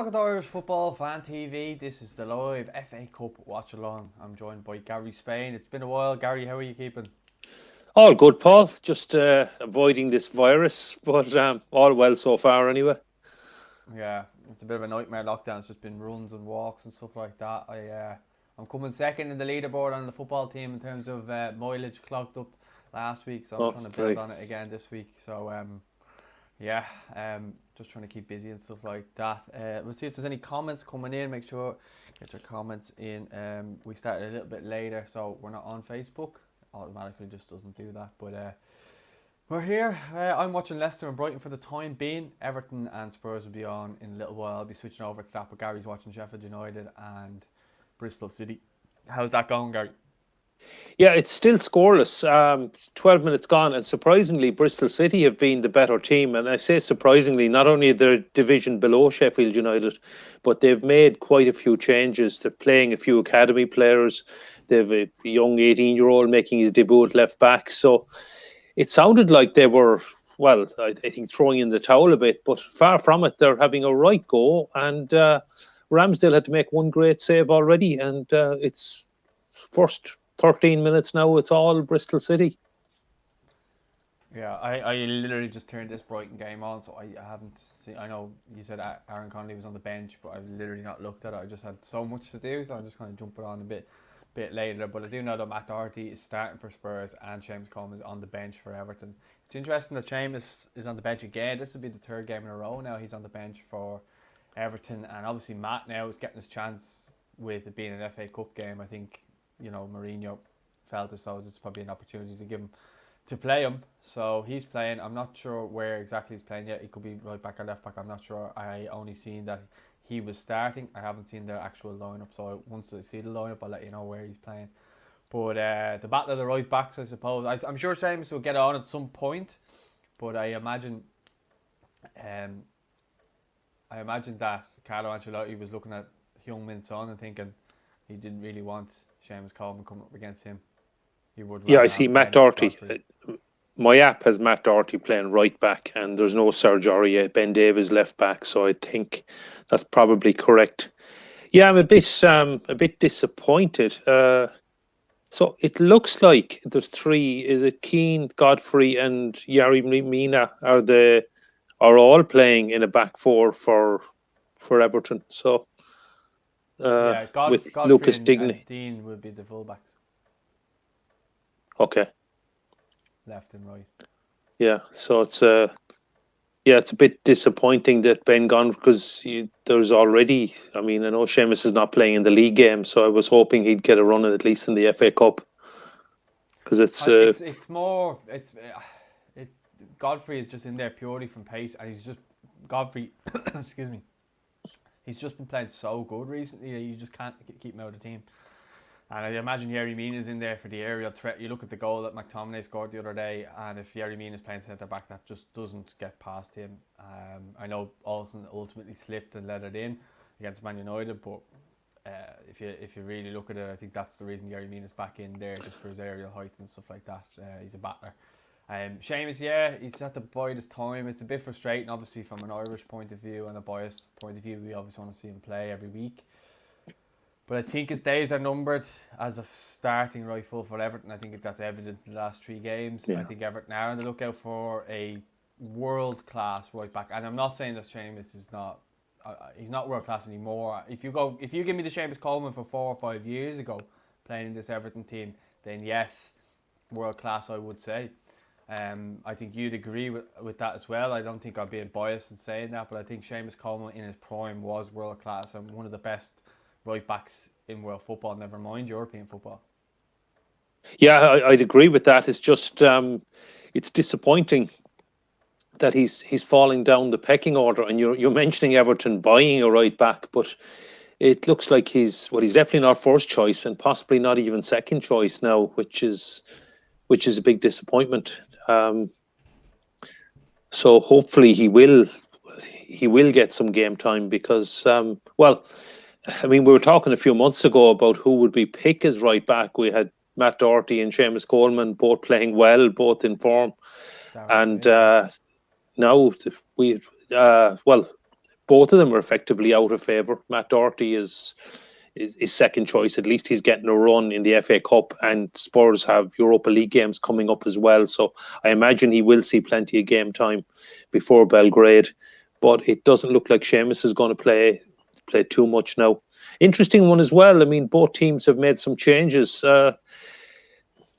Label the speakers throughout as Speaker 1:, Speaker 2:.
Speaker 1: Welcome to Irish Football Fan TV. This is the live FA Cup watch along. I'm joined by Gary Spain. It's been a while. Gary, how are you keeping?
Speaker 2: All good, Paul. Just avoiding this virus, but all well so far anyway.
Speaker 1: Yeah, it's a bit of a nightmare lockdown. It's just been runs and walks and stuff like that. I'm coming second in the leaderboard on the football team in terms of mileage clocked up last week, so I'm
Speaker 2: Oh,
Speaker 1: trying to build
Speaker 2: right.
Speaker 1: on it again this week. So yeah, just trying to keep busy and stuff like that. We'll see if there's any comments coming in. Make sure get your comments in. We started a little bit later, so we're not on Facebook. Automatically just doesn't do that. But we're here. I'm watching Leicester and Brighton for the time being. Everton and Spurs will be on in a little while. I'll be switching over to that. But Gary's watching Sheffield United and Bristol City. How's that going, Gary?
Speaker 2: Yeah, it's still scoreless. 12 minutes gone, and surprisingly, Bristol City have been the better team. And I say surprisingly, not only they're division below Sheffield United, but they've made quite a few changes. They're playing a few academy players. They've a young 18-year-old making his debut at left back. So it sounded like they were, well, I think throwing in the towel a bit, but far from it. They're having a right go, and Ramsdale had to make one great save already, and it's first 13 minutes now. It's all Bristol City.
Speaker 1: Yeah, I literally just turned this Brighton game on, so I haven't seen. I know you said Aaron Connolly was on the bench, but I've literally not looked at it. I just had so much to do, so I'm just kind of jumping on a bit later. But I do know that Matt Doherty is starting for Spurs and Seamus Coleman is on the bench for Everton. It's interesting that Seamus is on the bench again. This will be the third game in a row now. He's on the bench for Everton, and obviously Matt now is getting his chance with it being an FA Cup game. I think Mourinho felt as though it's probably an opportunity to give him to play him. So he's playing. I'm not sure where exactly he's playing yet. He could be right back or left back. I'm not sure. I only seen that he was starting. I haven't seen the actual lineup. So once I see the lineup, I'll let you know where he's playing. But the battle of the right backs, I suppose. I'm sure James will get on at some point. But um, I imagine that Carlo Ancelotti was looking at Heung-min Son and thinking he didn't really want Seamus Coleman coming up against him. He would
Speaker 2: Yeah, I
Speaker 1: rather
Speaker 2: see
Speaker 1: have
Speaker 2: Matt Doherty.
Speaker 1: Godfrey.
Speaker 2: My app has Matt Doherty playing right back, and there's no Serge Aurier. Ben Davies left back, so I think that's probably correct. Yeah, I'm a bit disappointed. So it looks like there's three. Is it Keane, Godfrey, and Yari Mina are all playing in a back four for Everton? So
Speaker 1: Yeah,
Speaker 2: with
Speaker 1: Godfrey
Speaker 2: Lucas
Speaker 1: and
Speaker 2: Digne.
Speaker 1: Dean will be the fullbacks,
Speaker 2: Okay,
Speaker 1: left and right.
Speaker 2: yeah. So it's a bit disappointing that Ben gone because there's already. I mean, I know Seamus is not playing in the league game, so I was hoping he'd get a run at least in the FA Cup because it's
Speaker 1: It's more it. Godfrey is just in there purely from pace, and he's just Godfrey. Excuse me. He's just been playing so good recently that you just can't keep him out of the team. And I imagine Yerry Mina is in there for the aerial threat. You look at the goal that McTominay scored the other day, and if Yerry Mina is playing centre back, that just doesn't get past him. I know Olsen ultimately slipped and let it in against Man United, but if you really look at it, I think that's the reason Yerry Mina is back in there, just for his aerial height and stuff like that. He's a battler. Seamus, yeah, he's had to bide his time. It's a bit frustrating, obviously, from an Irish point of view and a biased point of view. We obviously want to see him play every week. But I think his days are numbered as a starting right full for Everton. I think that's evident in the last three games. I
Speaker 2: yeah.
Speaker 1: think Everton are on the lookout for a world-class right back. And I'm not saying that Seamus is not... he's not world-class anymore. If you give me the Seamus Coleman for 4 or 5 years ago, playing in this Everton team, then yes, world-class, I would say. I think you'd agree with that as well. I don't think I'm being biased in saying that, but I think Seamus Coleman in his prime was world class and one of the best right backs in world football, never mind European football.
Speaker 2: Yeah, I'd agree with that. It's just it's disappointing that he's falling down the pecking order. And you're mentioning Everton buying a right back, but it looks like he's definitely not first choice and possibly not even second choice now, which is a big disappointment. So hopefully he will get some game time because well, I mean, we were talking a few months ago about who would be pick as right back. We had Matt Doherty and Seamus Coleman both playing well, both in form,
Speaker 1: Darren
Speaker 2: and
Speaker 1: Finn, yeah.
Speaker 2: now we well, both of them are effectively out of favour. Matt Doherty is second choice. At least he's getting a run in the FA Cup, and Spurs have Europa League games coming up as well. So I imagine he will see plenty of game time before Belgrade. But it doesn't look like Seamus is going to play too much now. Interesting one as well. I mean, both teams have made some changes.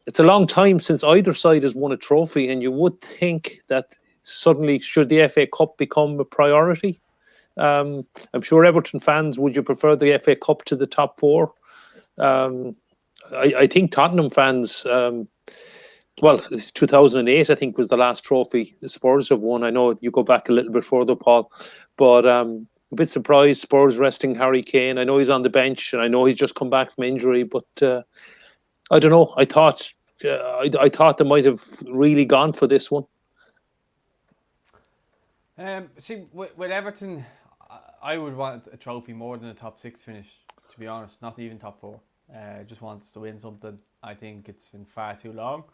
Speaker 2: It's a long time since either side has won a trophy, and you would think that suddenly, should the FA Cup become a priority? I'm sure Everton fans, would you prefer the FA Cup to the top four? Um, I think Tottenham fans, well, it's 2008, I think, was the last trophy the Spurs have won. I know you go back a little bit further, Paul, but a bit surprised Spurs resting Harry Kane. I know he's on the bench, and I know he's just come back from injury, but I don't know. I thought they might have really gone for this one.
Speaker 1: See, with Everton, I would want a trophy more than a top six finish, to be honest. Not even top four. Just wants to win something. I think it's been far too long.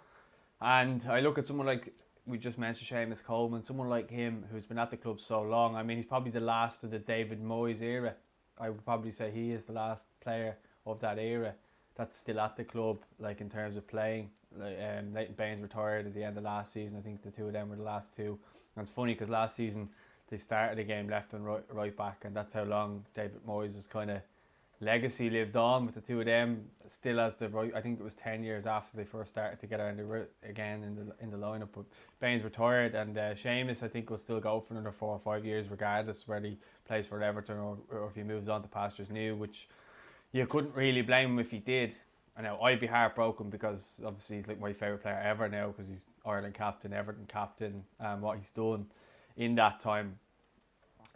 Speaker 1: And I look at someone like, we just mentioned Seamus Coleman, someone like him who's been at the club so long. I mean, he's probably the last of the David Moyes era. I would probably say he is the last player of that era that's still at the club, like in terms of playing. Leighton Baines retired at the end of last season. I think the two of them were the last two. And it's funny because last season they started the game left and right back, and that's how long David Moyes' kind of legacy lived on with the two of them. Still as the right, I think it was 10 years after they first started together, and they were again in the lineup. But Baines retired, and Seamus I think will still go for another 4 or 5 years, regardless whether he plays for Everton or if he moves on to pastures new, which you couldn't really blame him if he did. I know I'd be heartbroken because obviously he's like my favourite player ever now because he's Ireland captain, Everton captain, and what he's done in that time.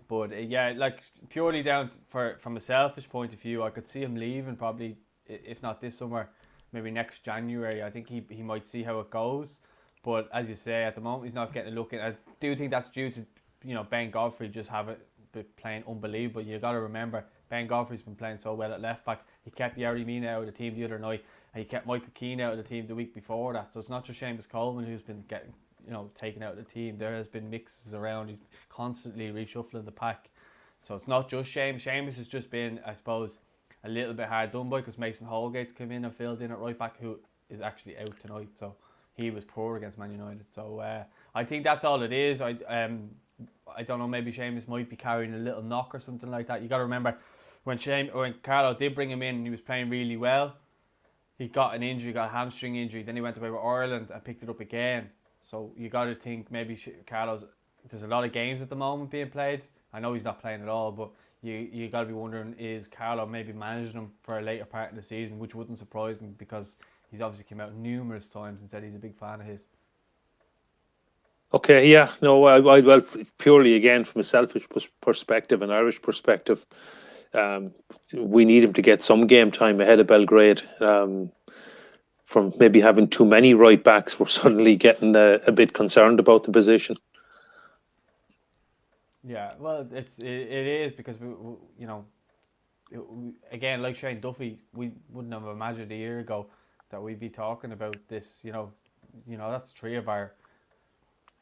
Speaker 1: But yeah, like purely down from a selfish point of view, I could see him leaving probably, if not this summer, maybe next January. I think he might see how it goes. But as you say, at the moment he's not getting a look in. I do think that's due to Ben Godfrey just playing unbelievable. You got to remember Ben Godfrey's been playing so well at left back. He kept Yerry Mina out of the team the other night, and he kept Michael Keane out of the team the week before that. So it's not just Seamus Coleman who's been getting taken out of the team. There has been mixes around. He's constantly reshuffling the pack. So it's not just Seamus. Seamus has just been, I suppose, a little bit hard done by because Mason Holgate's come in and filled in at right back, who is actually out tonight. So he was poor against Man United. So I think that's all it is. I don't know, maybe Seamus might be carrying a little knock or something like that. You got to remember when Carlo did bring him in and he was playing really well, he got an injury, got a hamstring injury, then he went away with Ireland and picked it up again. So you got to think maybe Carlo's, there's a lot of games at the moment being played. I know he's not playing at all, but you got to be wondering, is Carlo maybe managing him for a later part of the season, which wouldn't surprise me because he's obviously come out numerous times and said he's a big fan of his.
Speaker 2: Okay, yeah, no, well, purely again from a selfish perspective, an Irish perspective, we need him to get some game time ahead of Belgrade. From maybe having too many right backs, we're suddenly getting a bit concerned about the position.
Speaker 1: Yeah, well, it is because again, like Shane Duffy, we wouldn't have imagined a year ago that we'd be talking about this. That's three of our,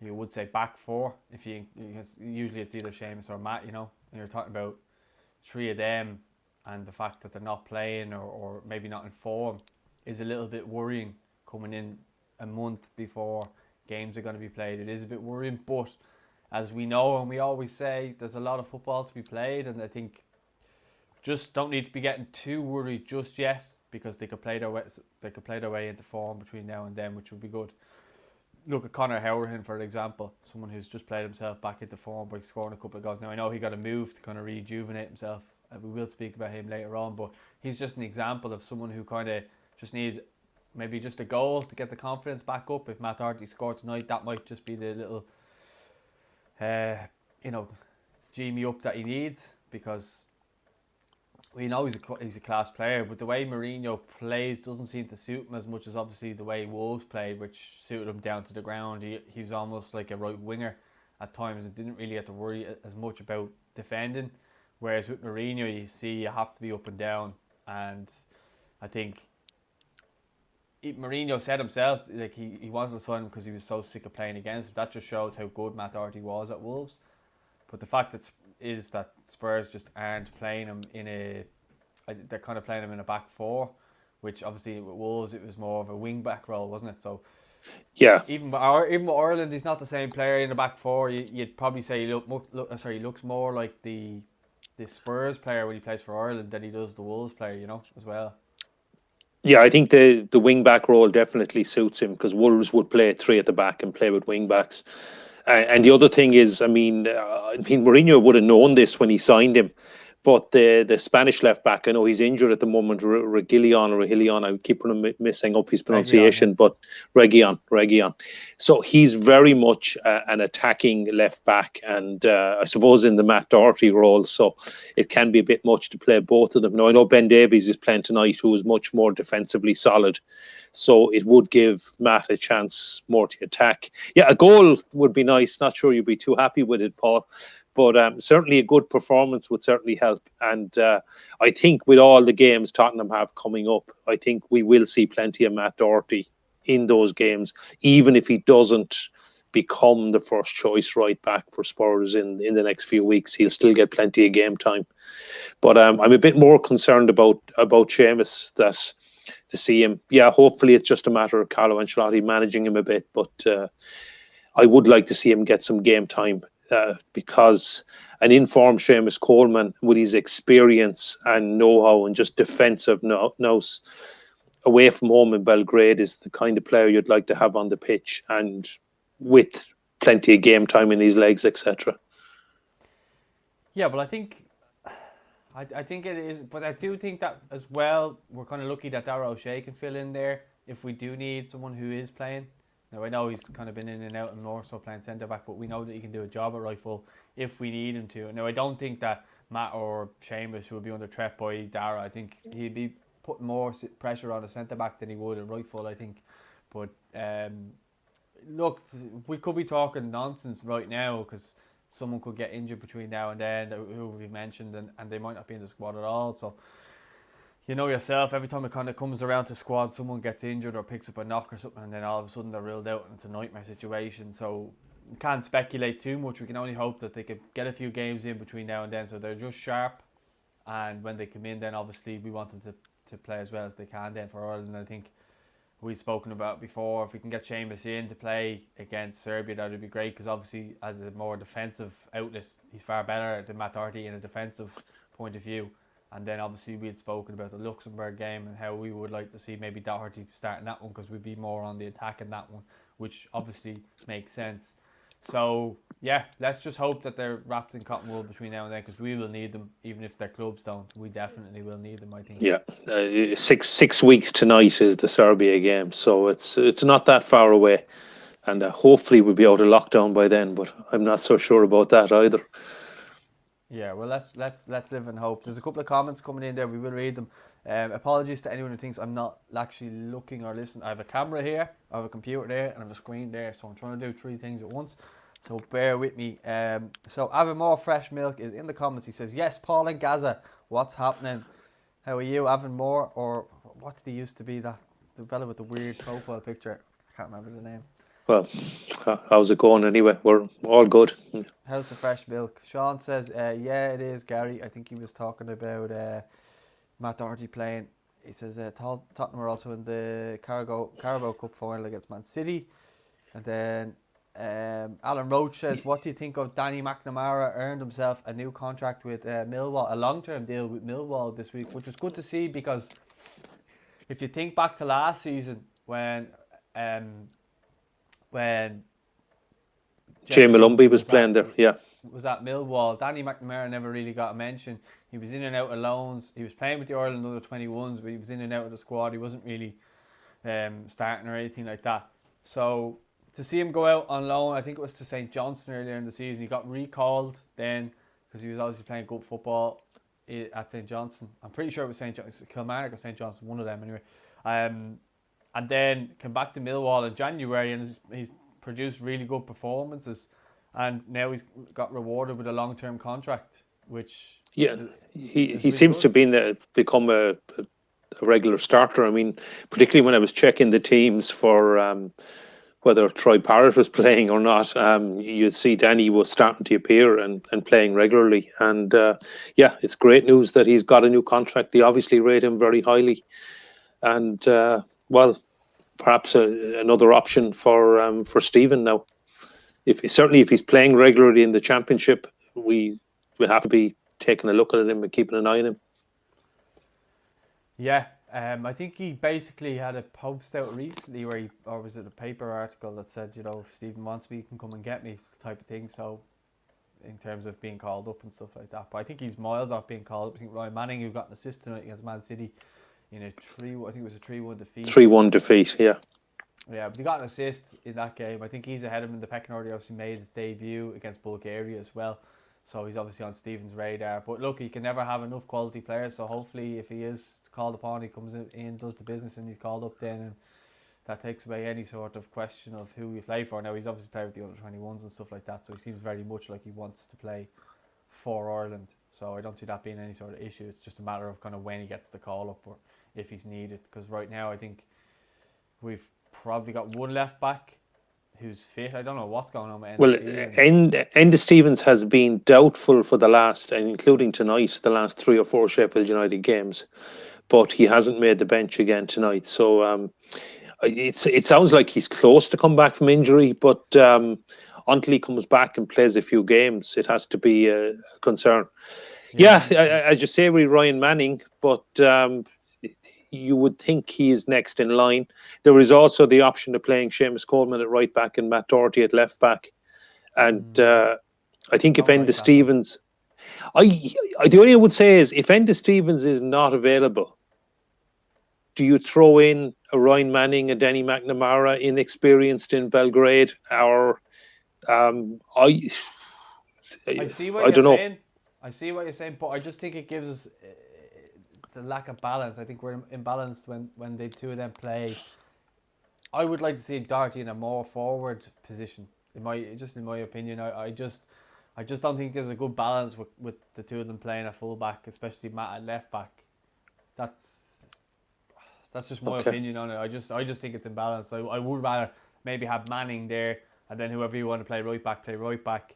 Speaker 1: you would say, back four. Usually it's either Seamus or Matt. And you're talking about three of them, and the fact that they're not playing or maybe not in form is a little bit worrying coming in a month before games are going to be played. It is a bit worrying, but as we know and we always say, there's a lot of football to be played, and I think just don't need to be getting too worried just yet because they could play their way into form between now and then, which would be good. Look at Conor Howerton, for example, someone who's just played himself back into form by scoring a couple of goals. Now, I know he got a move to kind of rejuvenate himself. We will speak about him later on, but he's just an example of someone who kind of just needs maybe just a goal to get the confidence back up. If Matt Doherty scored tonight, that might just be the little, G me up that he needs, because we know he's a class player, but the way Mourinho plays doesn't seem to suit him as much as obviously the way Wolves played, which suited him down to the ground. He was almost like a right winger at times and didn't really have to worry as much about defending. Whereas with Mourinho, you have to be up and down, and I think Mourinho said himself like he wanted to sign him because he was so sick of playing against him. That just shows how good Matt Doherty was at Wolves. But the fact that is that Spurs just aren't playing him they're kind of playing him in a back four, which obviously with Wolves it was more of a wing back role, wasn't it? So
Speaker 2: Yeah,
Speaker 1: even with Ireland, he's not the same player in the back four. You'd probably say he looks more like the Spurs player when he plays for Ireland than he does the Wolves player, as well.
Speaker 2: yeah, I think the wing back role definitely suits him because Wolves would play three at the back and play with wing backs. And the other thing is, Mourinho would have known this when he signed him, but the Spanish left back, I know he's injured at the moment, Reguilon, I keep messing up his
Speaker 1: Region, yeah.
Speaker 2: pronunciation, but Reguilon. So he's very much an attacking left back, and I suppose in the Matt Doherty role, so it can be a bit much to play both of them. Now I know Ben Davies is playing tonight, who is much more defensively solid. So it would give Matt a chance more to attack. Yeah, a goal would be nice. Not sure you'd be too happy with it, Paul. But certainly a good performance would certainly help. And I think with all the games Tottenham have coming up, I think we will see plenty of Matt Doherty in those games, even if he doesn't become the first choice right back for Spurs in the next few weeks. He'll still get plenty of game time. But I'm a bit more concerned about Seamus, that to see him. Yeah, hopefully it's just a matter of Carlo Ancelotti managing him a bit, but I would like to see him get some game time because an informed Seamus Coleman with his experience and know-how and just defensive nous away from home in Belgrade is the kind of player you'd like to have on the pitch and with plenty of game time in his legs, etc.
Speaker 1: Yeah, well, I think it is, but I do think that as well, we're kind of lucky that Darragh O'Shea can fill in there if we do need someone who is playing. Now, I know he's kind of been in and out and more so playing centre-back, but we know that he can do a job at right full if we need him to. Now, I don't think that Matt or Seamus will be under threat by Darragh. I think he'd be putting more pressure on a centre-back than he would at right full, I think. But, look, we could be talking nonsense right now because someone could get injured between now and then, who we mentioned, and they might not be in the squad at all. So, you know yourself, every time it kind of comes around to squad, someone gets injured or picks up a knock or something, and then all of a sudden they're ruled out and it's a nightmare situation. So, we can't speculate too much. We can only hope that they could get a few games in between now and then so they're just sharp. And when they come in, then obviously we want them to play as well as they can then for Ireland. And I think we've spoken about before, if we can get Seamus in to play against Serbia, that would be great because obviously as a more defensive outlet, he's far better than Matt Doherty in a defensive point of view. And then obviously we had spoken about the Luxembourg game and how we would like to see maybe Doherty starting that one because we'd be more on the attack in that one, which obviously makes sense. So yeah, let's just hope that they're wrapped in cotton wool between now and then because we will need them, even if their clubs don't. We definitely will need them, I think.
Speaker 2: Yeah, 6 weeks tonight is the Serbia game, so it's not that far away, and hopefully we'll be out of lockdown by then. But I'm not so sure about that either.
Speaker 1: Yeah, well, let's live in hope. There's a couple of comments coming in there. We will read them. Apologies to anyone who thinks I'm not actually looking or listening. I have a camera here, I have a computer there, and I have a screen there. So I'm trying to do 3 things at once. So bear with me. So Avon Moore Fresh Milk is in the comments. He says, yes, Paul and Gaza, what's happening? How are you, Avon Moore? Or what did he used to be? The fella with the weird profile picture. I can't remember the name.
Speaker 2: Well, how's it going anyway? We're all good.
Speaker 1: How's the fresh milk? Sean says, yeah, it is, Gary. I think he was talking about Matt Doherty playing. He says Tottenham are also in the Carabao Cup final against Man City. And then Alan Roach says, what do you think of Danny McNamara earned himself a new contract with Millwall, a long-term deal with Millwall this week, which was good to see because if you think back to last season when
Speaker 2: Jay Malumbi was playing there, yeah.
Speaker 1: Was at Millwall. Danny McNamara never really got a mention. He was in and out of loans. He was playing with the Ireland under 21s, but he was in and out of the squad. He wasn't really starting or anything like that. So to see him go out on loan, I think it was to St Johnstone earlier in the season. He got recalled then because he was obviously playing good football at St Johnstone. I'm pretty sure it was St Johnstone, Kilmarnock or St Johnstone, one of them anyway. And then came back to Millwall in January and he's produced really good performances. And now he's got rewarded with a long-term contract, which
Speaker 2: he seems to become a regular starter. I mean, particularly when I was checking the teams for whether Troy Parrott was playing or not, you'd see Danny was starting to appear and playing regularly. And yeah, it's great news that he's got a new contract. They obviously rate him very highly. And well, perhaps another option for Stephen now. If he's playing regularly in the Championship, we have to be taking a look at him and keeping an eye on him.
Speaker 1: Yeah, I think he basically had a post out recently where or was it a paper article that said, you know, if Stephen wants me, he can come and get me, type of thing. So, in terms of being called up and stuff like that, but I think he's miles off being called up. I think Ryan Manning, who got an assist tonight against Man City in a 3-1 defeat.
Speaker 2: 3-1 defeat, yeah.
Speaker 1: Yeah, but he got an assist in that game. I think he's ahead of him in the pecking order. He obviously made his debut against Bulgaria as well. So he's obviously on Stephen's radar. But look, he can never have enough quality players. So hopefully if he is called upon, he comes in, does the business, and he's called up then. And that takes away any sort of question of who we play for. Now, he's obviously played with the under-21s and stuff like that. So he seems very much like he wants to play for Ireland. So I don't see that being any sort of issue. It's just a matter of kind of when he gets the call up or if he's needed. Because right now I think we've probably got one left back who's fit. I don't know what's going on with
Speaker 2: Enda Stevens has been doubtful for the last, and including tonight, the last 3 or 4 Sheffield United games, but he hasn't made the bench again tonight. So it sounds like he's close to come back from injury, but until he comes back and plays a few games, it has to be a concern. Yeah, as you say, with Ryan Manning, but you would think he is next in line. There is also the option of playing Seamus Coleman at right back and Matt Doherty at left back. And I think if Enda Stevens... the only thing I would say is, if Enda Stevens is not available, do you throw in a Ryan Manning, a Danny McNamara, inexperienced in Belgrade? Or
Speaker 1: I see what you're saying. I see what you're saying, but I just think it gives us the lack of balance. I think we're imbalanced when the two of them play. I would like to see Doherty in a more forward position. In my opinion, I just don't think there's a good balance with the two of them playing at full back, especially Matt at left back. That's just my opinion on it. I just think it's imbalanced. I would rather maybe have Manning there, and then whoever you want to play right back, play right back.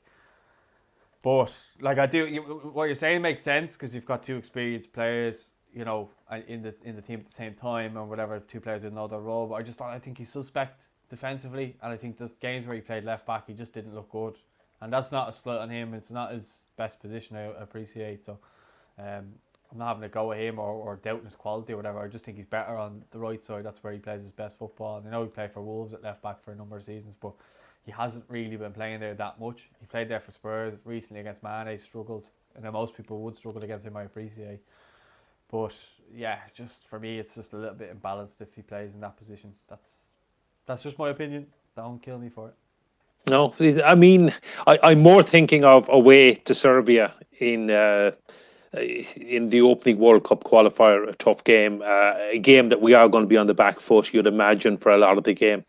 Speaker 1: But like what you're saying makes sense because you've got two experienced players, you know, in the team at the same time, or whatever. Two players who know their role. But I think he's suspect defensively, and I think there's games where he played left back, he just didn't look good, and that's not a slight on him. It's not his best position. I appreciate. So I'm not having a go at him or doubting his quality or whatever. I just think he's better on the right side. That's where he plays his best football. And I know he played for Wolves at left back for a number of seasons, but he hasn't really been playing there that much. He played there for Spurs recently against Mane, struggled. And then most people would struggle against him, I appreciate. But yeah, just for me, it's just a little bit imbalanced if he plays in that position. That's just my opinion. Don't kill me for it.
Speaker 2: No, I mean, I'm more thinking of away to Serbia in the opening World Cup qualifier, a tough game, a game that we are going to be on the back foot, you'd imagine, for a lot of the game.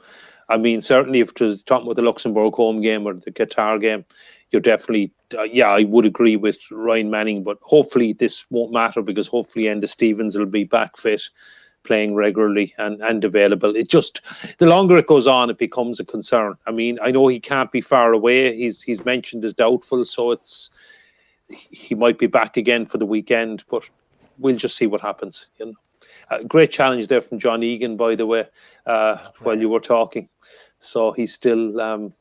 Speaker 2: I mean, certainly if it was talking about the Luxembourg home game or the Qatar game, you're definitely, I would agree with Ryan Manning, but hopefully this won't matter because hopefully Enda Stevens will be back fit, playing regularly and available. It's just, the longer it goes on, it becomes a concern. I mean, I know he can't be far away. He's mentioned as doubtful, so he might be back again for the weekend, but we'll just see what happens. You know, great challenge there from John Egan, by the way, while you were talking. So he's still,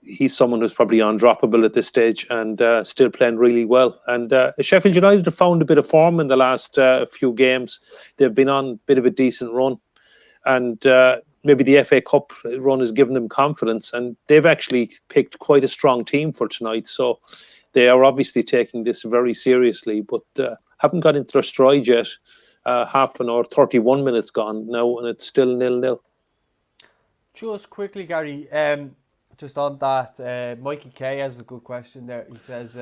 Speaker 2: he's someone who's probably undroppable at this stage and still playing really well. And Sheffield United have found a bit of form in the last few games. They've been on a bit of a decent run, and maybe the FA Cup run has given them confidence, and they've actually picked quite a strong team for tonight. So they are obviously taking this very seriously, but haven't got into their stride yet. Half an hour, 31 minutes gone now, and it's still 0-0.
Speaker 1: Just quickly, Gary, just on that, Mikey K has a good question there. He says,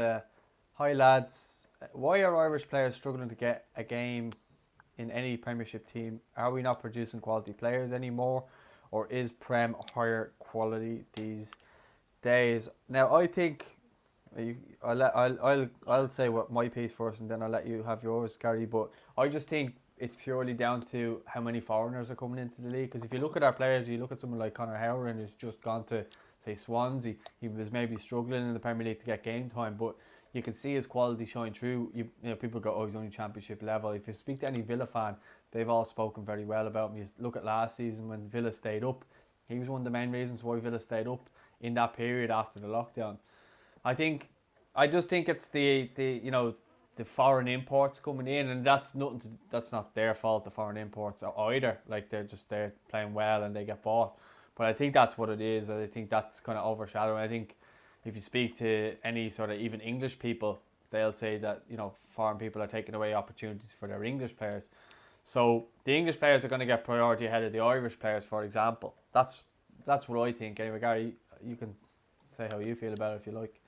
Speaker 1: hi lads, why are Irish players struggling to get a game in any Premiership team? Are we not producing quality players anymore, or is Prem higher quality these days? Now, I think I'll say what my piece first, and then I'll let you have yours, Gary. But I just think it's purely down to how many foreigners are coming into the league. Because if you look at our players, you look at someone like Conor Howard, who's just gone to, say, Swansea. He was maybe struggling in the Premier League to get game time, but you can see his quality shine through. You know, people go, oh, he's only Championship level. If you speak to any Villa fan, they've all spoken very well about him. You look at last season when Villa stayed up. He was one of the main reasons why Villa stayed up in that period after the lockdown. I just think it's the foreign imports coming in, and that's not their fault. The foreign imports either, like they're playing well and they get bought. But I think that's what it is. I think that's kind of overshadowing. I think if you speak to any sort of even English people, they'll say that foreign people are taking away opportunities for their English players. So the English players are going to get priority ahead of the Irish players, for example. That's what I think. Anyway, Gary, you can say how you feel about it if you like.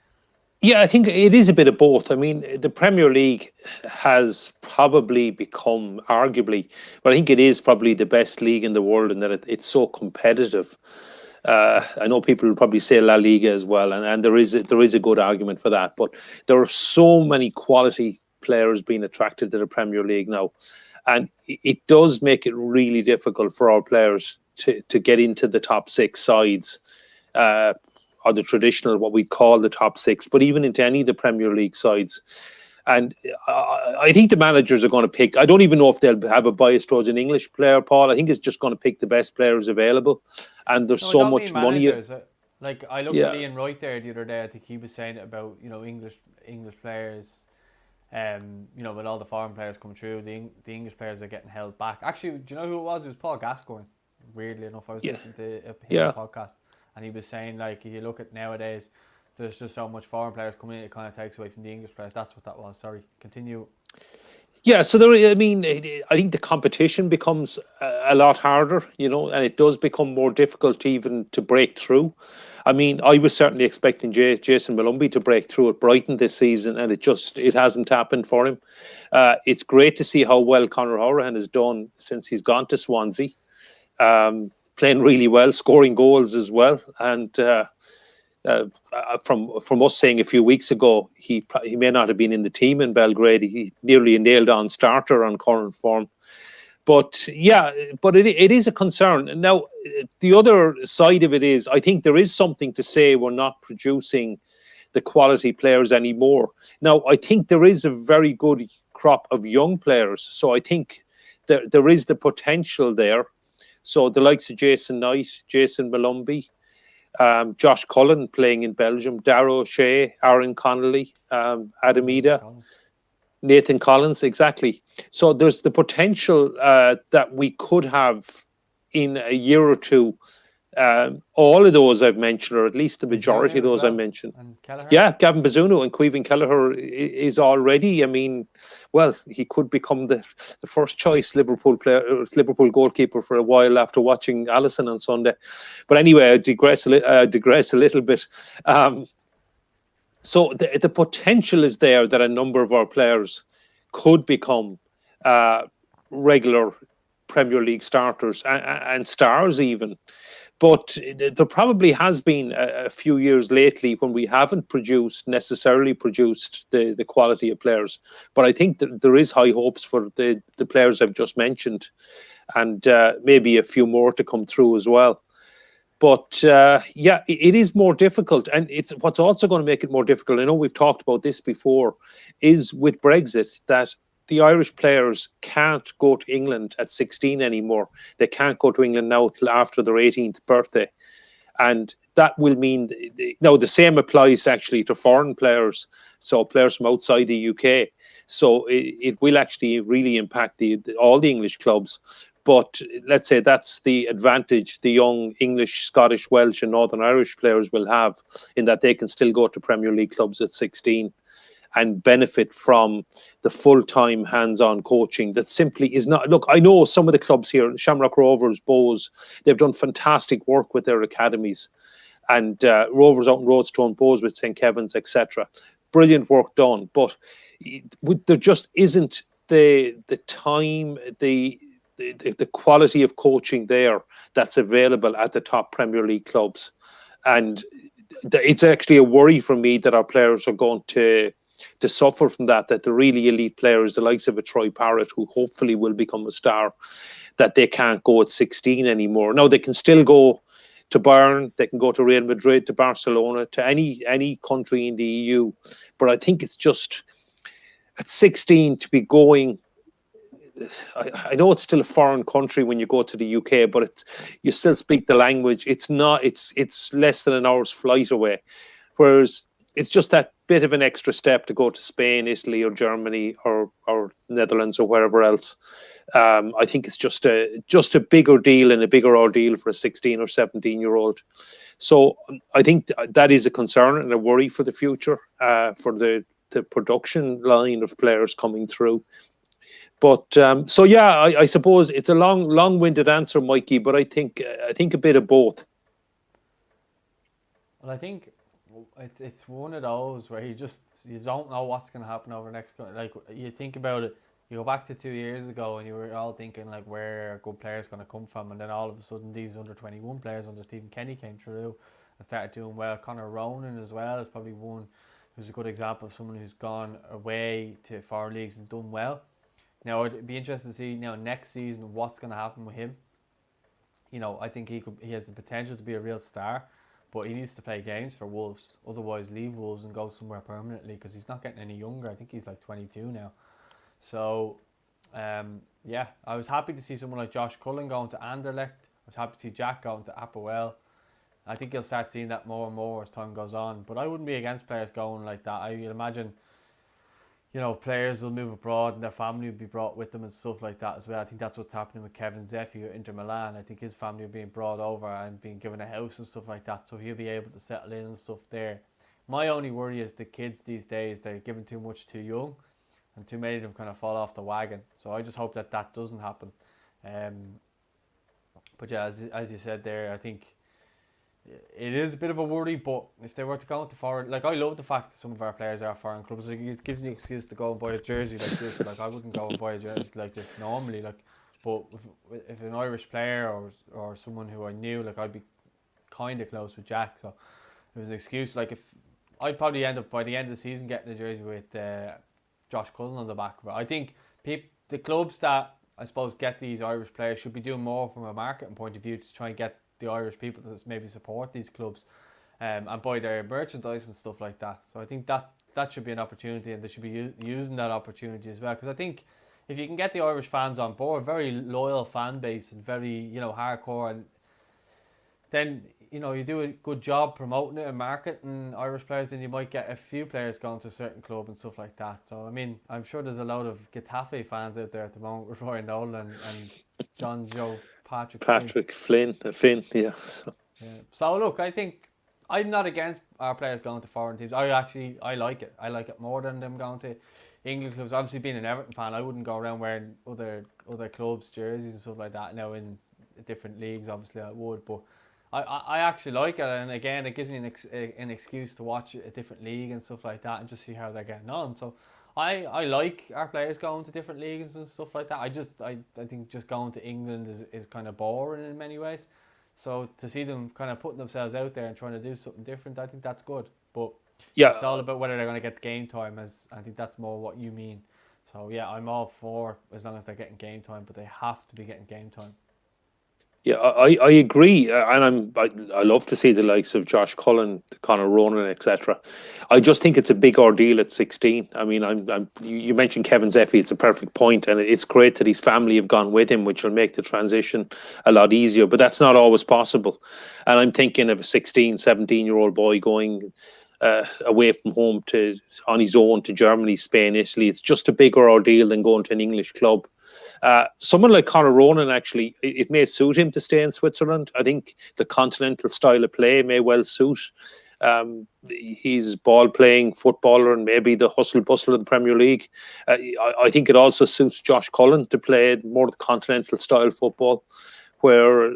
Speaker 2: Yeah, I think it is a bit of both. I mean, the Premier League has probably become, arguably, but I think it is probably the best league in the world in that it's so competitive. I know people will probably say La Liga as well, and there is a good argument for that. But there are so many quality players being attracted to the Premier League now, and it does make it really difficult for our players to get into the top six sides. Or the traditional, what we call the top six, but even into any of the Premier League sides. And I think the managers are going to pick, I don't even know if they'll have a bias towards an English player, Paul. I think it's just going to pick the best players available. And there's so much money.
Speaker 1: Like I looked at Ian Wright there the other day. I think he was saying about English players. With all the foreign players coming through, the English players are getting held back. Actually, do you know who it was? It was Paul Gascoigne. Weirdly enough, I was listening to his podcast. And he was saying, like, if you look at nowadays, there's just so much foreign players coming in, it kind of takes away from the English players. That's what that was. Sorry, continue.
Speaker 2: Yeah, so I think the competition becomes a lot harder, and it does become more difficult even to break through. I mean, I was certainly expecting Jason Malumbi to break through at Brighton this season, and it hasn't happened for him. It's great to see how well Conor Hourihane has done since he's gone to Swansea. Playing really well, scoring goals as well, and from us saying a few weeks ago, he may not have been in the team in Belgrade. He nearly a nailed-on starter on current form, but it is a concern. Now, the other side of it is, I think there is something to say we're not producing the quality players anymore. Now, I think there is a very good crop of young players, so I think there is the potential there. So the likes of Jason Knight, Jason Malumbi, Josh Cullen playing in Belgium, Darragh O'Shea, Aaron Connolly, Adam Ida, Nathan Collins, exactly. So there's the potential that we could have in a year or two. All of those I've mentioned, or at least the majority of those I mentioned. Yeah, Gavin Bazunu and Caoimhín Kelleher is already, he could become the first choice Liverpool goalkeeper for a while after watching Alisson on Sunday. But anyway, I digress a little bit. So the potential is there that a number of our players could become regular Premier League starters and stars even. But there probably has been a few years lately when we haven't necessarily produced the quality of players. But I think that there is high hopes for the players I've just mentioned, and maybe a few more to come through as well. But it is more difficult. And it's what's also going to make it more difficult, I know we've talked about this before, is with Brexit that the Irish players can't go to England at 16 anymore. They can't go to England now till after their 18th birthday. And that will mean, the same applies actually to foreign players, so players from outside the UK. So it will actually really impact all the English clubs. But let's say that's the advantage the young English, Scottish, Welsh and Northern Irish players will have, in that they can still go to Premier League clubs at 16. And benefit from the full-time hands-on coaching that simply is not. Look, I know some of the clubs here, Shamrock Rovers, Bows, they've done fantastic work with their academies, and Rovers out in Roadstone, Bows with St. Kevin's, etc. Brilliant work done, but there just isn't the time, the quality of coaching there that's available at the top Premier League clubs, and it's actually a worry for me that our players are going to to suffer from that the really elite players, the likes of a Troy Parrott, who hopefully will become a star, that they can't go at 16 anymore. Now they can still go to Bayern, they can go to Real Madrid, to Barcelona, to any country in the EU. But I think it's just at 16 to be going. I know it's still a foreign country when you go to the UK, but you still speak the language. It's not. It's less than an hour's flight away, whereas it's just that bit of an extra step to go to Spain, Italy, or Germany, or Netherlands, or wherever else. I think it's just a bigger deal and a bigger ordeal for a 16 or 17-year-old. So I think that is a concern and a worry for the future, for the production line of players coming through. But so yeah, I suppose it's a long-winded answer, Mikey. But I think a bit of both.
Speaker 1: Well, I think it's one of those where you don't know what's going to happen over the next. Like, you think about it, you go back to 2 years ago, and you were all thinking like, where are good players going to come from? And then all of a sudden, these under-21 players under Stephen Kenny came through and started doing well. Connor Ronan as well is probably one who's a good example of someone who's gone away to foreign leagues and done well. Now, it'd be interesting to see next season what's going to happen with him. I think he has the potential to be a real star, but he needs to play games for Wolves. Otherwise, leave Wolves and go somewhere permanently, because he's not getting any younger. I think he's like 22 now. So, yeah, I was happy to see someone like Josh Cullen going to Anderlecht. I was happy to see Jack going to Apoel. I think you'll start seeing that more and more as time goes on. But I wouldn't be against players going like that. I imagine players will move abroad and their family will be brought with them and stuff like that as well. I think that's what's happening with Kevin Zeffy at Inter Milan. I think his family are being brought over and being given a house and stuff like that, so he'll be able to settle in and stuff there. My only worry is the kids these days, they're given too much too young, and too many of them kind of fall off the wagon. So I just hope that doesn't happen. But yeah, as you said there, I think it is a bit of a worry, but if they were to go into foreign, like, I love the fact that some of our players are foreign clubs. Like, it gives you the excuse to go and buy a jersey like this. Like, I wouldn't go and buy a jersey like this normally. Like, but if an Irish player or someone who I knew, like, I'd be kind of close with Jack, so it was an excuse. Like, if I'd probably end up by the end of the season getting a jersey with Josh Cullen on the back of it. I think the clubs that I suppose get these Irish players should be doing more from a marketing point of view to try and get the Irish people to maybe support these clubs and buy their merchandise and stuff like that. So I think that should be an opportunity, and they should be using that opportunity as well, because I think if you can get the Irish fans on board, very loyal fan base and very hardcore, and then you do a good job promoting it and marketing Irish players, then you might get a few players going to a certain club and stuff like that. So I mean, I'm sure there's a lot of Getafe fans out there at the moment with Ryan Nolan and John Joe Patrick
Speaker 2: Flynn, yeah.
Speaker 1: So look, I think I'm not against our players going to foreign teams. I like it. I like it more than them going to England clubs. Obviously, being an Everton fan, I wouldn't go around wearing other clubs' jerseys and stuff like that. Now, in different leagues, obviously I would, but I actually like it, and again, it gives me an excuse to watch a different league and stuff like that, and just see how they're getting on. So I like our players going to different leagues and stuff like that. I think just going to England is kind of boring in many ways. So to see them kind of putting themselves out there and trying to do something different, I think that's good. But yeah, it's all about whether they're going to get game time, as I think that's more what you mean. So yeah, I'm all for as long as they're getting game time, but they have to be getting game time.
Speaker 2: Yeah, I agree, and I love to see the likes of Josh Cullen, Connor Ronan, etc. I just think it's a big ordeal at 16. I mean, you mentioned Kevin Zeffy. It's a perfect point, and it's great that his family have gone with him, which will make the transition a lot easier. But that's not always possible. And I'm thinking of a 16, 17-year-old boy going away from home on his own to Germany, Spain, Italy. It's just a bigger ordeal than going to an English club. Someone like Conor Ronan, actually, it may suit him to stay in Switzerland. I think the continental style of play may well suit. He's ball-playing footballer and maybe the hustle-bustle of the Premier League. I think it also suits Josh Cullen to play more the continental style football, where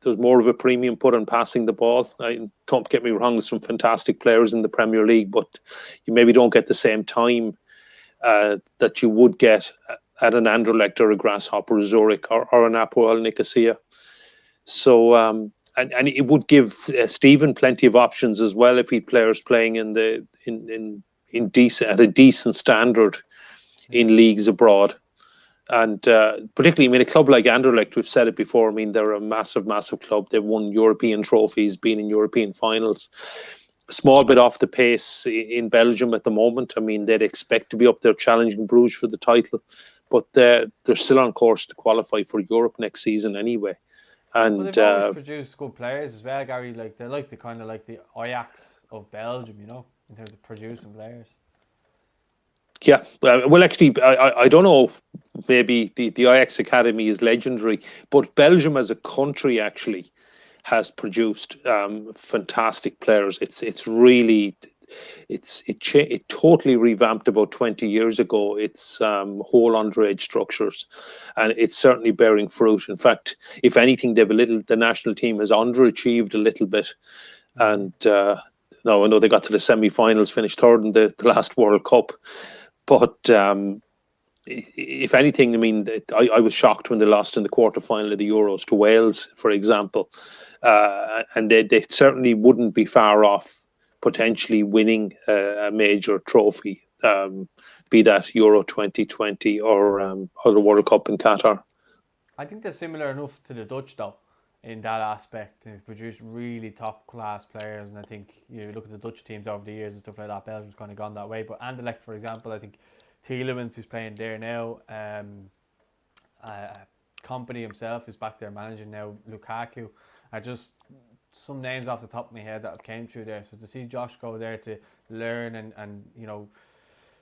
Speaker 2: there's more of a premium put on passing the ball. Don't get me wrong, there's some fantastic players in the Premier League, but you maybe don't get the same time that you would get at an Anderlecht or a Grasshopper Zurich or an Apoel Nicosia. So, and it would give Stephen plenty of options as well if he had players playing in at a decent standard in leagues abroad. And particularly, I mean, a club like Anderlecht, we've said it before, I mean, they're a massive, massive club. They've won European trophies, been in European finals. A small bit off the pace in Belgium at the moment. I mean, they'd expect to be up there challenging Bruges for the title, but they're still on course to qualify for Europe next season anyway. And
Speaker 1: well, they've always produced good players as well, Gary. Like they're like the kind of like the Ajax of Belgium, you know, in terms of producing players.
Speaker 2: Yeah, well, actually, I don't know. Maybe the Ajax Academy is legendary, but Belgium as a country actually has produced fantastic players. It totally revamped about 20 years ago. Its whole underage structures, and it's certainly bearing fruit. In fact, if anything, the national team has underachieved a little bit, and no, I know they got to the semi-finals, finished third in the last World Cup. But if anything, I mean, I was shocked when they lost in the quarterfinal of the Euros to Wales, for example. And they certainly wouldn't be far off potentially winning a major trophy, be that Euro 2020 or the World Cup in Qatar.
Speaker 1: I think they're similar enough to the Dutch, though, in that aspect. They've produced really top class players, and I think you look at the Dutch teams over the years and stuff like that. Belgium's kind of gone that way, but Anderlecht, for example, I think Tielemans, who's playing there now, Company himself is back there managing now. Lukaku, are just some names off the top of my head that have came through there. So to see Josh go there to learn and you know,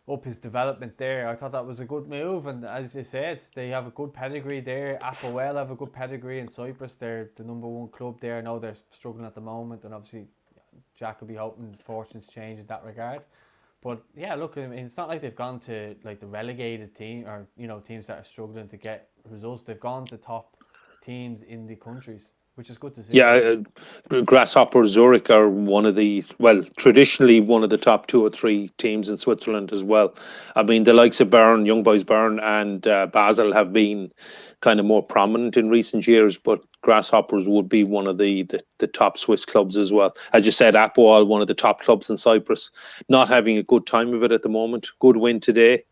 Speaker 1: up his development there, I thought that was a good move. And as you said, they have a good pedigree there. Apoel have a good pedigree in Cyprus. They're the number one club there. I know they're struggling at the moment, and obviously Jack will be hoping fortunes change in that regard. But yeah, look, I mean, it's not like they've gone to like the relegated team or, you know, teams that are struggling to get results. They've gone to top teams in the countries, which is good to see.
Speaker 2: Yeah, Grasshopper Zurich are traditionally one of the top 2 or 3 teams in Switzerland as well. I mean, the likes of Bern, Young Boys Bern and Basel have been kind of more prominent in recent years, but Grasshoppers would be one of the top Swiss clubs as well. As you said, Apoel, one of the top clubs in Cyprus, not having a good time of it at the moment. Good win today.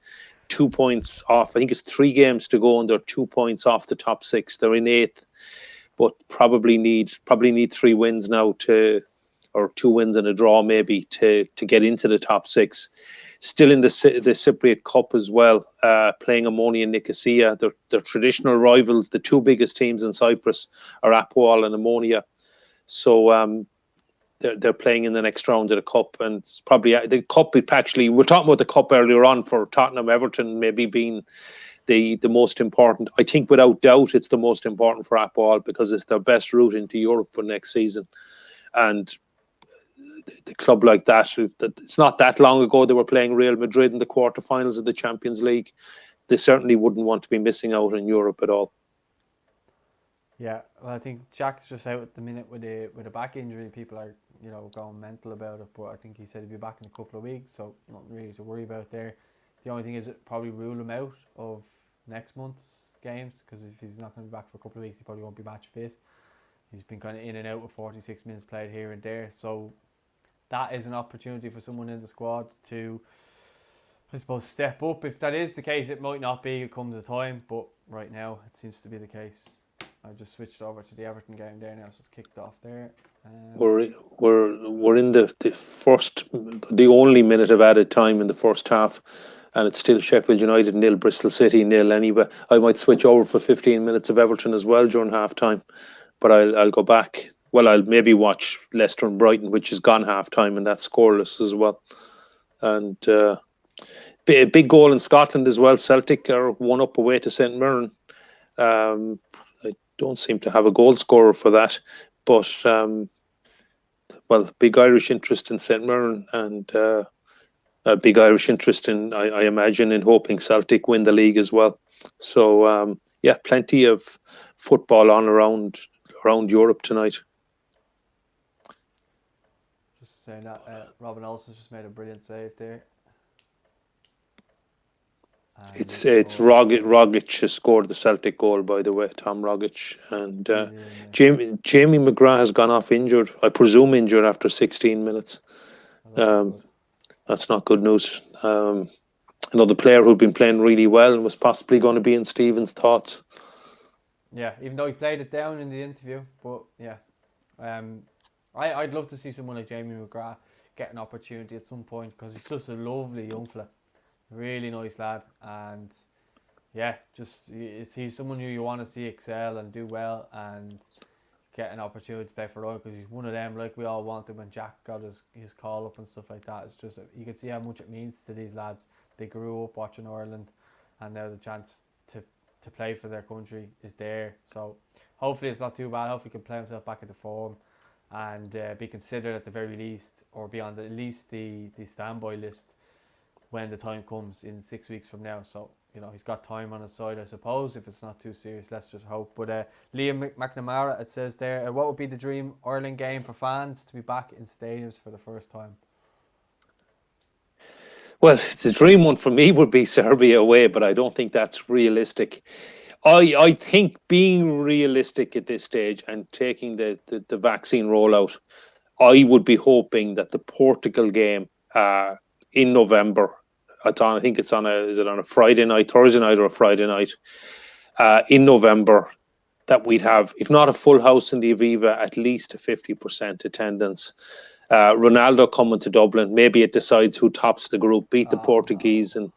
Speaker 2: 2 points off. I think it's 3 games to go, and they're 2 points off the top 6. They're in 8th. But probably need 3 wins now or 2 wins and a draw maybe to get into the top 6. Still in the Cypriot Cup as well, playing Ammonia and Nicosia. They're traditional rivals. The 2 biggest teams in Cyprus are Apoel and Ammonia. So they're playing in the next round of the cup, and it's probably the cup. Actually, we're talking about the cup earlier on for Tottenham, Everton maybe being the most important. I think without doubt it's the most important for Apoel because it's their best route into Europe for next season. And the club like that, it's not that long ago they were playing Real Madrid in the quarterfinals of the Champions League. They certainly wouldn't want to be missing out in Europe at all.
Speaker 1: Yeah, well, I think Jack's just out at the minute with a back injury. People are, you know, going mental about it, but I think he said he'd be back in a couple of weeks, so nothing really to worry about there. The only thing is it probably rule him out of next month's games, because if he's not going to be back for a couple of weeks, he probably won't be match fit. He's been kind of in and out with 46 minutes played here and there, so that is an opportunity for someone in the squad to, I suppose, step up. If that is the case, it might not be. It comes a time, but right now it seems to be the case. I just switched over to the Everton game there now, so it's kicked off there.
Speaker 2: We're in the only minute of added time in the first half, and it's still Sheffield United 0, Bristol City 0 anyway. I might switch over for 15 minutes of Everton as well during half time, but I'll go back. Well, I'll maybe watch Leicester and Brighton, which has gone half time, and that's scoreless as well. And a big goal in Scotland as well. Celtic are 1 up away to St Mirren. I don't seem to have a goal scorer for that, but big Irish interest in St Mirren, and a big Irish interest in, I imagine, in hoping Celtic win the league as well. So plenty of football on around Europe tonight.
Speaker 1: Just saying that Robin Olsen's just made a brilliant save there.
Speaker 2: It's Rogic has scored the Celtic goal, by the way, Tom Rogic, and Jamie McGrath has gone off injured. I presume injured after 16 minutes. That's not good news. Another player who'd been playing really well and was possibly going to be in Stephen's thoughts.
Speaker 1: Yeah, even though he played it down in the interview, but yeah, um, I'd love to see someone like Jamie McGrath get an opportunity at some point because he's just a lovely young fella, really nice lad, and yeah, just he's someone who you want to see excel and do well and get an opportunity to play for Roy because he's one of them like we all wanted when Jack got his call up and stuff like that. It's just you can see how much it means to these lads. They grew up watching Ireland, and now the chance to play for their country is there. So hopefully it's not too bad. Hopefully he can play himself back into form and be considered at the very least or be on at least the standby list when the time comes in 6 weeks from now. So he's got time on his side, I suppose. If it's not too serious, let's just hope. But Liam McNamara, it says there, what would be the dream Ireland game for fans to be back in stadiums for the first time?
Speaker 2: Well, the dream one for me would be Serbia away, but I don't think that's realistic. I think being realistic at this stage and taking the vaccine rollout, I would be hoping that the Portugal game in November, I think it's on is it on a Friday night, Thursday night, or a Friday night in November, that we'd have, if not a full house in the Aviva, at least a 50% attendance. Ronaldo coming to Dublin, maybe it decides who tops the group, beat the Portuguese and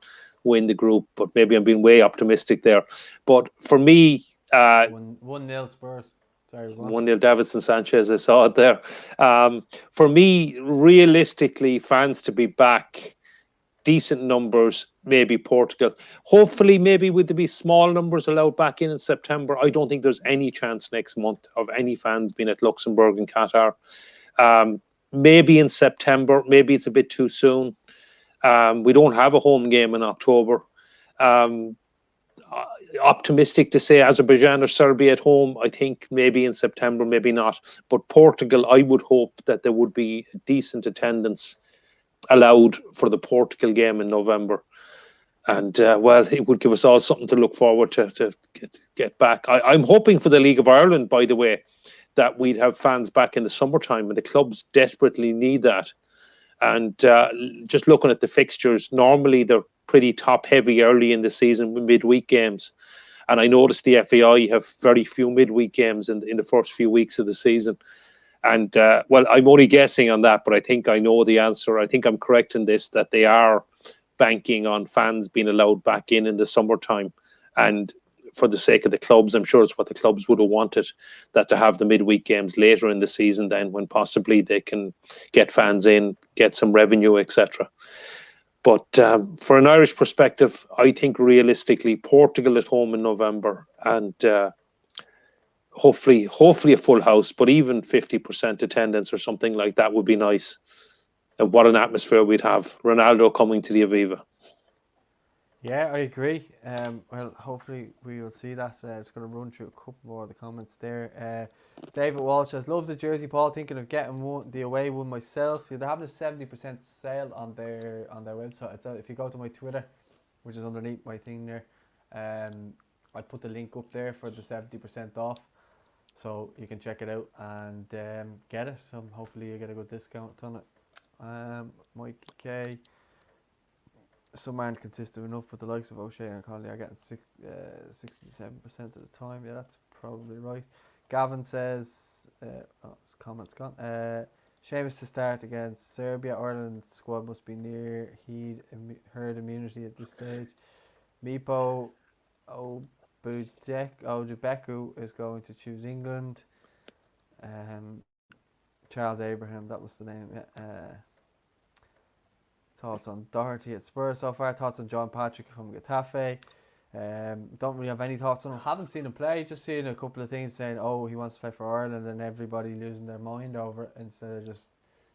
Speaker 2: win the group, but maybe I'm being way optimistic there. But for me,
Speaker 1: 1-0 Spurs. Sorry,
Speaker 2: 1-0 Davinson Sanchez, I saw it there. For me, realistically, fans to be back, decent numbers, maybe Portugal. Hopefully, maybe would there be small numbers allowed back in September? I don't think there's any chance next month of any fans being at Luxembourg and Qatar. Maybe in September, maybe it's a bit too soon. We don't have a home game in October. Optimistic to say Azerbaijan or Serbia at home. I think maybe in September, maybe not. But Portugal, I would hope that there would be a decent attendance allowed for the Portugal game in November. And well, it would give us all something to look forward to get back. I'm hoping for the League of Ireland, by the way, that we'd have fans back in the summertime, and the clubs desperately need that. And just looking at the fixtures, normally they're pretty top heavy early in the season with midweek games. And I noticed the FAI have very few midweek games in the first few weeks of the season. And well, I'm only guessing on that, but I think I know the answer. I think I'm correct in this, that they are banking on fans being allowed back in the summertime. And for the sake of the clubs, I'm sure it's what the clubs would have wanted, that to have the midweek games later in the season, then when possibly they can get fans in, get some revenue, etc. But for an Irish perspective, I think realistically, Portugal at home in November, and hopefully a full house, but even 50% attendance or something like that would be nice. And what an atmosphere we'd have. Ronaldo coming to the Aviva.
Speaker 1: Yeah, I agree. Well, hopefully we will see that. Just going to run through a couple more of the comments there. David Walsh says, "Love the jersey, Paul. Thinking of getting the away one myself." They're having a 70% sale on their website. If you go to my Twitter, which is underneath my thing there, I put the link up there for the 70% off, so you can check it out and get it. Hopefully you get a good discount on it. Mike K. Some aren't consistent enough, but the likes of O'Shea and Connolly are getting 67% of the time. Yeah, that's probably right. Gavin says, his comment's gone. Seamus to start against Serbia. Ireland squad must be near herd immunity at this stage. Mipo Odubeku is going to choose England. Charles Abraham, that was the name. Yeah. Thoughts on Doherty at Spurs so far. Thoughts on John Patrick from Getafe. Don't really have any thoughts on him. Haven't seen him play. Just seen a couple of things saying, he wants to play for Ireland, and everybody losing their mind over it instead of just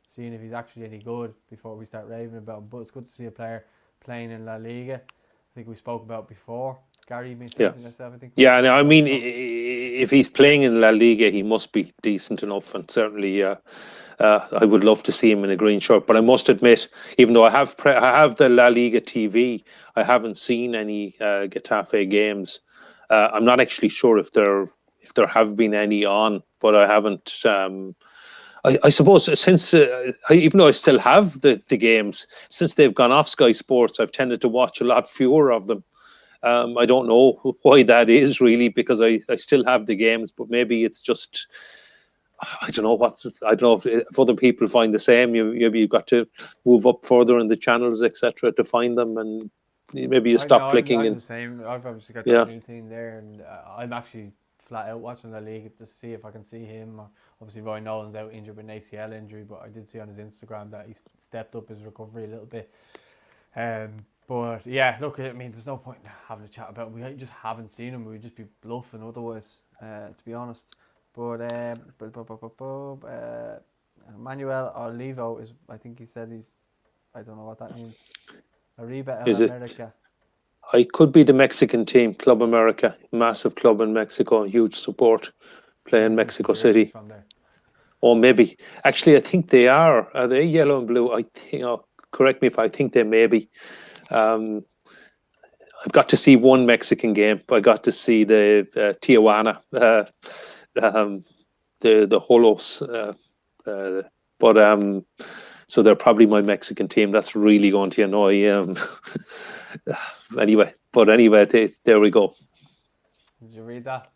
Speaker 1: seeing if he's actually any good before we start raving about him. But it's good to see a player playing in La Liga. I think we spoke about before. Gary being yourself, I think.
Speaker 2: Yeah, no, I mean, if he's playing in La Liga, he must be decent enough, and certainly, I would love to see him in a green shirt. But I must admit, even though I have the La Liga TV, I haven't seen any Getafe games. I'm not actually sure if there have been any on, but I haven't. I suppose since even though I still have the games, since they've gone off Sky Sports, I've tended to watch a lot fewer of them. I don't know why that is really, because I still have the games, but maybe it's just, I don't know what, I don't know if other people find the same. You've got to move up further in the channels, etc., to find them, and maybe you
Speaker 1: I know
Speaker 2: stop flicking
Speaker 1: I'm
Speaker 2: and
Speaker 1: the same. I've obviously got that
Speaker 2: yeah.
Speaker 1: new thing there, and I'm actually flat out watching the league to see if I can see him. Obviously, Roy Nolan's out injured with an ACL injury, but I did see on his Instagram that he stepped up his recovery a little bit. But yeah, look, I mean, there's no point in having a chat about him. We just haven't seen him. We'd just be bluffing otherwise, to be honest. But Manuel Olivo is, I think he said he's, I don't know what that means. Arriba El
Speaker 2: Is it?
Speaker 1: America.
Speaker 2: I could be the Mexican team, Club America, massive club in Mexico, huge support, play in
Speaker 1: Maybe there's some
Speaker 2: Mexico
Speaker 1: jerseys
Speaker 2: City.
Speaker 1: from there.
Speaker 2: Or maybe, actually, I think they are. Are they yellow and blue? I think. Oh, correct me if I think they may be. Um, I've got to see one Mexican game. I got to see the Tijuana, the Holos, but so they're probably my Mexican team. That's really going to annoy. Anyway, there we go.
Speaker 1: Did you read that?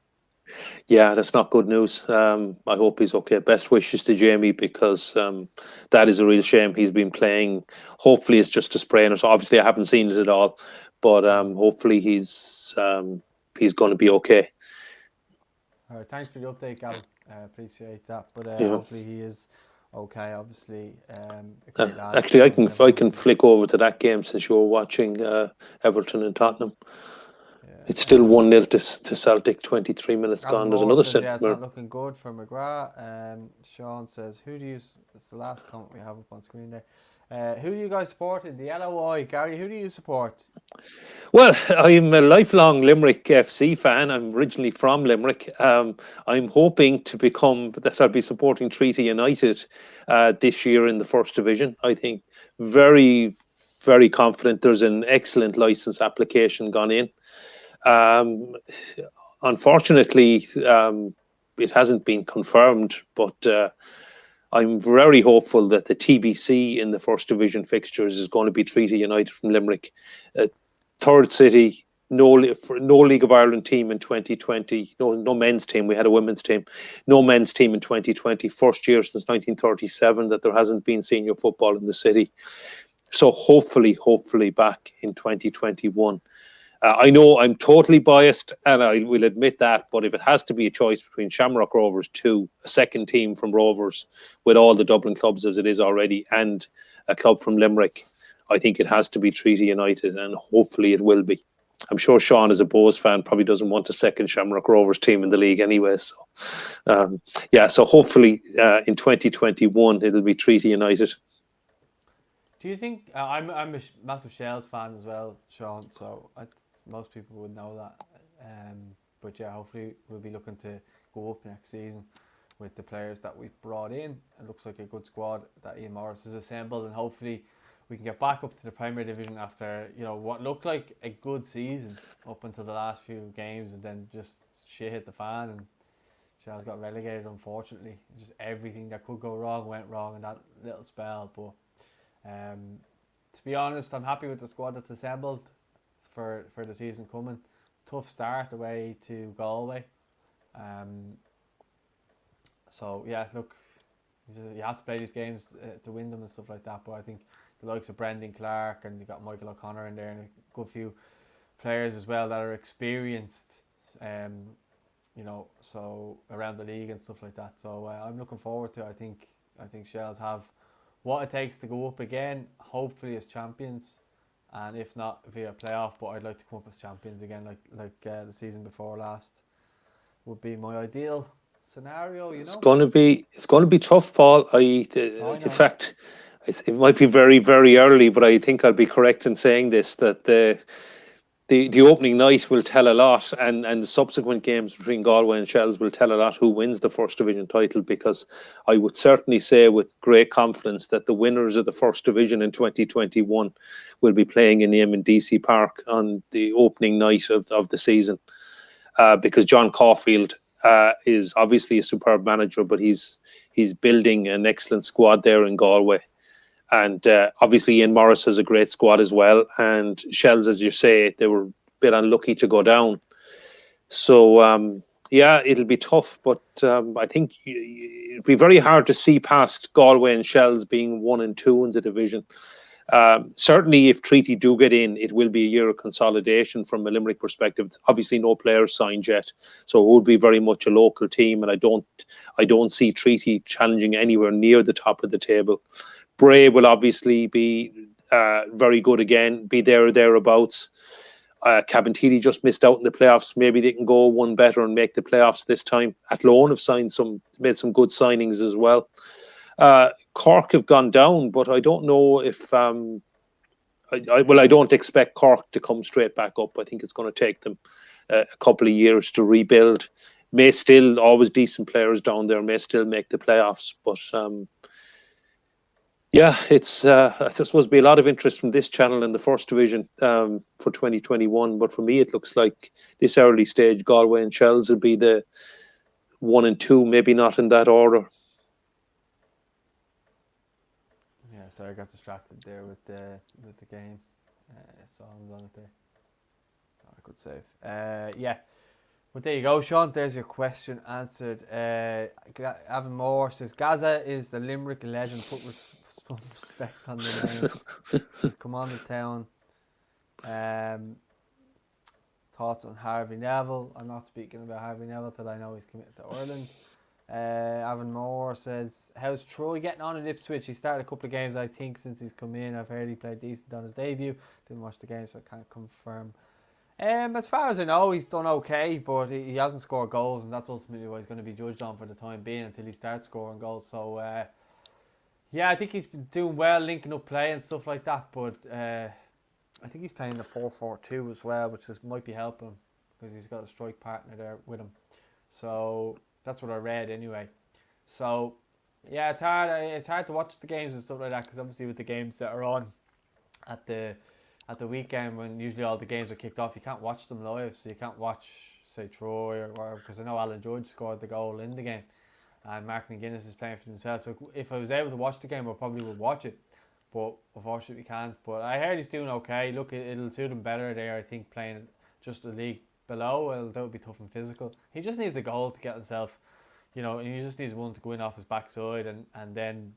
Speaker 2: Yeah, that's not good news. I hope he's okay. Best wishes to Jamie, because that is a real shame. He's been playing. Hopefully, it's just a sprain. So obviously, I haven't seen it at all, but hopefully he's going to be okay.
Speaker 1: All right, thanks for the update, Gavin. Appreciate that. But
Speaker 2: Yeah.
Speaker 1: hopefully he is okay. Obviously, a great lad.
Speaker 2: Actually, I
Speaker 1: Someone
Speaker 2: can
Speaker 1: everyone wants to.
Speaker 2: flick over to that game since you're watching Everton and Tottenham. It's still
Speaker 1: Yeah,
Speaker 2: 1-0 to Celtic. 23 minutes
Speaker 1: Alan
Speaker 2: gone. There's
Speaker 1: Moore
Speaker 2: another
Speaker 1: says, yeah, it's
Speaker 2: centre.
Speaker 1: not looking good for McGrath. Sean says, who do you, it's the last comment we have up on screen there. Who do you guys support in the LOI? Gary, who do you support?
Speaker 2: Well, I'm a lifelong Limerick FC fan. I'm originally from Limerick. I'm hoping to become that I'll be supporting Treaty United this year in the first division. I think very, very confident. There's an excellent license application gone in. Unfortunately, it hasn't been confirmed, but I'm very hopeful that the TBC in the first division fixtures is going to be Treaty United from Limerick. Third city, no League of Ireland team in 2020, no men's team. We had a women's team, no men's team in 2020. First year since 1937 that there hasn't been senior football in the city. So hopefully back in 2021. I know I'm totally biased, and I will admit that, but if it has to be a choice between Shamrock Rovers 2, a second team from Rovers with all the Dublin clubs as it is already, and a club from Limerick, I think it has to be Treaty United, and hopefully it will be. I'm sure Sean, as a Bows fan, probably doesn't want a second Shamrock Rovers team in the league anyway. So, so hopefully in 2021 it'll be Treaty United.
Speaker 1: Do you think I'm a massive Shells fan as well, Sean? So most people would know that. But yeah, hopefully we'll be looking to go up next season with the players that we've brought in. It looks like a good squad that Ian Morris has assembled, and hopefully we can get back up to the Premier Division after what looked like a good season up until the last few games, and then just shit hit the fan and Shells got relegated. Unfortunately, just everything that could go wrong went wrong in that little spell. But to be honest, I'm happy with the squad that's assembled for the season coming. Tough start away to Galway. So yeah, look, you have to play these games to win them and stuff like that. But I think the likes of Brendan Clark, and you got Michael O'Connor in there, and a good few players as well that are experienced, so around the league and stuff like that. So I'm looking forward to it. I think Shells have what it takes to go up again, hopefully as champions, and if not via playoff, but I'd like to come up as champions again, like the season before last would be my ideal scenario.
Speaker 2: It's going to be tough, Paul. In fact, it might be very, very early, but I think I'll be correct in saying this, that the opening night will tell a lot, and the subsequent games between Galway and Shells will tell a lot who wins the first division title, because I would certainly say with great confidence that the winners of the first division in 2021 will be playing in the DC Park on the opening night of the season, because John Caulfield is obviously a superb manager, but he's building an excellent squad there in Galway. And obviously Ian Morris has a great squad as well. And Shells, as you say, they were a bit unlucky to go down. So, yeah, it'll be tough. But I think it'll be very hard to see past Galway and Shells being 1 and 2 in the division. Certainly, if Treaty do get in, it will be a year of consolidation from a Limerick perspective. Obviously, no players signed yet, so it would be very much a local team. And I don't see Treaty challenging anywhere near the top of the table. Bray will obviously be very good again, be there or thereabouts. Cabinteely just missed out in the playoffs. Maybe they can go one better and make the playoffs this time. Athlone have made some good signings as well. Cork have gone down, but I don't know if I don't expect Cork to come straight back up. I think it's going to take them a couple of years to rebuild. May still always decent players down there, may still make the playoffs, but yeah, it's there's supposed to be a lot of interest from this channel in the first division for 2021. But for me, it looks like this early stage, Galway and Shells will be the 1 and 2, maybe not in that order.
Speaker 1: Yeah, sorry, I got distracted there with the game. Songs on it there. Oh, good save. Yeah. But there you go, Sean. There's your question answered. Evan Moore says, Gaza is the Limerick legend. Put some respect on the name. Says, come on to town. Thoughts on Harvey Neville. I'm not speaking about Harvey Neville till I know he's committed to Ireland. Evan Moore says, how's Troy getting on at Ipswich? He started a couple of games, I think, since he's come in. I've heard he played decent on his debut. Didn't watch the game, so I can't confirm. As far as I know, he's done okay, but he hasn't scored goals, and that's ultimately what he's going to be judged on for the time being until he starts scoring goals. So, yeah, I think he's been doing well, linking up play and stuff like that, but I think he's playing the 4-4-2 as well, which might be helping him because he's got a strike partner there with him. So that's what I read anyway. So, yeah, it's hard to watch the games and stuff like that because obviously with the games that are on at the weekend when usually all the games are kicked off, you can't watch them live, so you can't watch, say, Troy or because I know Alan Judge scored the goal in the game and Mark McGuinness is playing for themselves. So if I was able to watch the game, I probably would watch it, but unfortunately we can't. But I heard he's doing okay. Look, it'll suit him better there, I think, playing just the league below. Well, that would be tough and physical. He just needs a goal to get himself, and he just needs one to go in off his backside and then,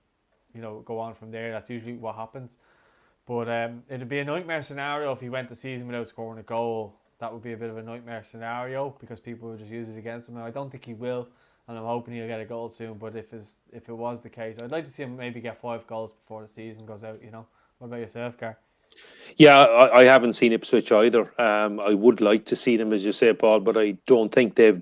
Speaker 1: go on from there. That's usually what happens. But it'd be a nightmare scenario if he went the season without scoring a goal. That would be a bit of a nightmare scenario because people would just use it against him. I don't think he will, and I'm hoping he'll get a goal soon. But if it was the case, I'd like to see him maybe get 5 goals before the season goes out. What about yourself, Gar?
Speaker 2: Yeah, I haven't seen Ipswich either. I would like to see them, as you say, Paul, but I don't think they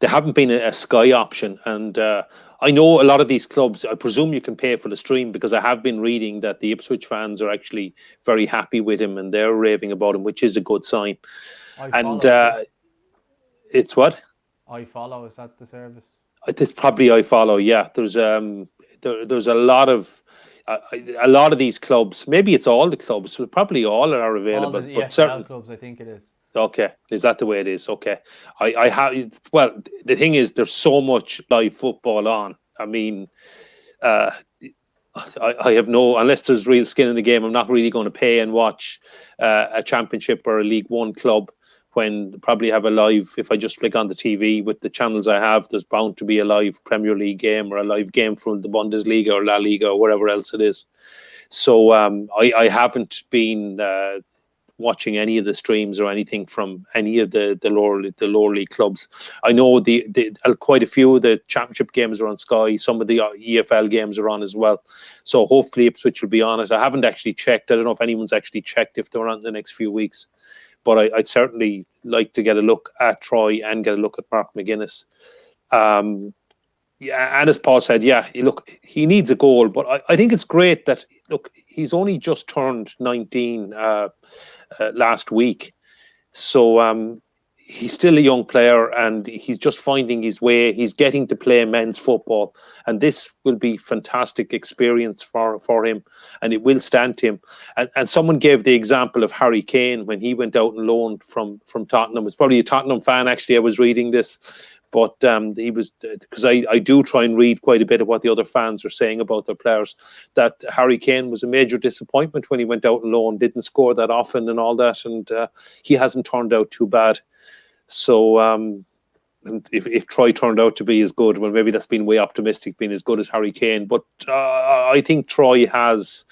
Speaker 2: haven't been a Sky option. And I know a lot of these clubs, I presume you can pay for the stream because I have been reading that the Ipswich fans are actually very happy with him and they're raving about him, which is a good sign. It's what?
Speaker 1: iFollow, is that the service?
Speaker 2: It's probably iFollow, yeah. There's a lot of these clubs, maybe it's all the clubs, but probably all are available.
Speaker 1: All the EFL certain clubs, I think it is.
Speaker 2: Okay, is that the way it is? Okay, I have. Well, the thing is, there's so much live football on. I mean, I have unless there's real skin in the game, I'm not really going to pay and watch a Championship or a League One club when probably have a live. If I just flick on the TV with the channels I have, there's bound to be a live Premier League game or a live game from the Bundesliga or La Liga or wherever else it is. So I haven't been watching any of the streams or anything from any of the lower league clubs. I know the quite a few of the Championship games are on Sky. Some of the EFL games are on as well. So hopefully Ipswich will be on it. I haven't actually checked. I don't know if anyone's actually checked if they're on in the next few weeks. But I'd certainly like to get a look at Troy and get a look at Mark McGuinness. Yeah, and as Paul said, yeah, look, he needs a goal. But I think it's great that, look, he's only just turned 19 last week. So he's still a young player and he's just finding his way. He's getting to play men's football. And this will be fantastic experience for him. And it will stand to him. And someone gave the example of Harry Kane when he went out and loaned from Tottenham. It's probably a Tottenham fan, actually. I was reading this. But he was, because I do try and read quite a bit of what the other fans are saying about their players, that Harry Kane was a major disappointment when he went out on loan, didn't score that often and all that, and he hasn't turned out too bad. So and if Troy turned out to be as good, well, maybe that's been way optimistic, being as good as Harry Kane. But I think Troy has.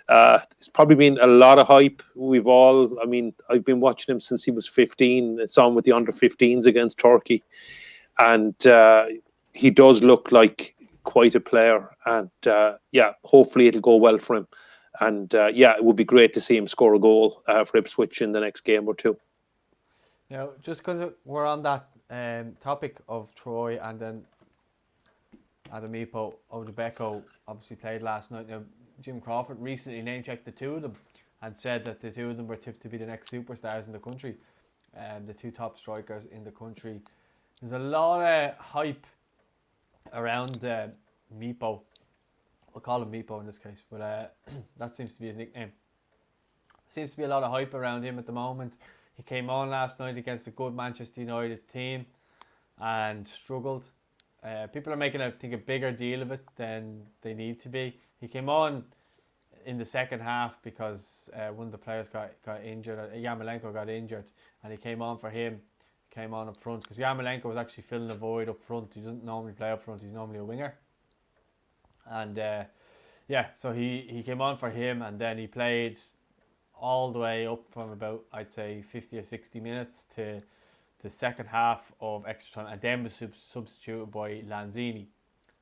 Speaker 2: It's probably been a lot of hype. I mean, I've been watching him since he was 15. It's on with the under 15s against Turkey. And he does look like quite a player. And hopefully it'll go well for him. And it would be great to see him score a goal for Ipswich in the next game or two.
Speaker 1: Just because we're on that topic of Troy, and then Adamipo Odebeko obviously played last night. Now, Jim Crawford recently name-checked the two of them and said that the two of them were tipped to be the next superstars in the country, the two top strikers in the country. There's a lot of hype around Meepo. We'll call him Meepo in this case, but that seems to be his nickname. Seems to be a lot of hype around him at the moment. He came on last night against a good Manchester United team and struggled. People are making, I think, a bigger deal of it than they need to be. He came on in the second half because one of the players got injured. Yarmolenko got injured, and he came on for him. He came on up front because Yarmolenko was actually filling a void up front. He doesn't normally play up front. He's normally a winger. And so he came on for him, and then he played all the way up from about, I'd say, 50 or 60 minutes to the second half of extra time, and then was substituted by Lanzini.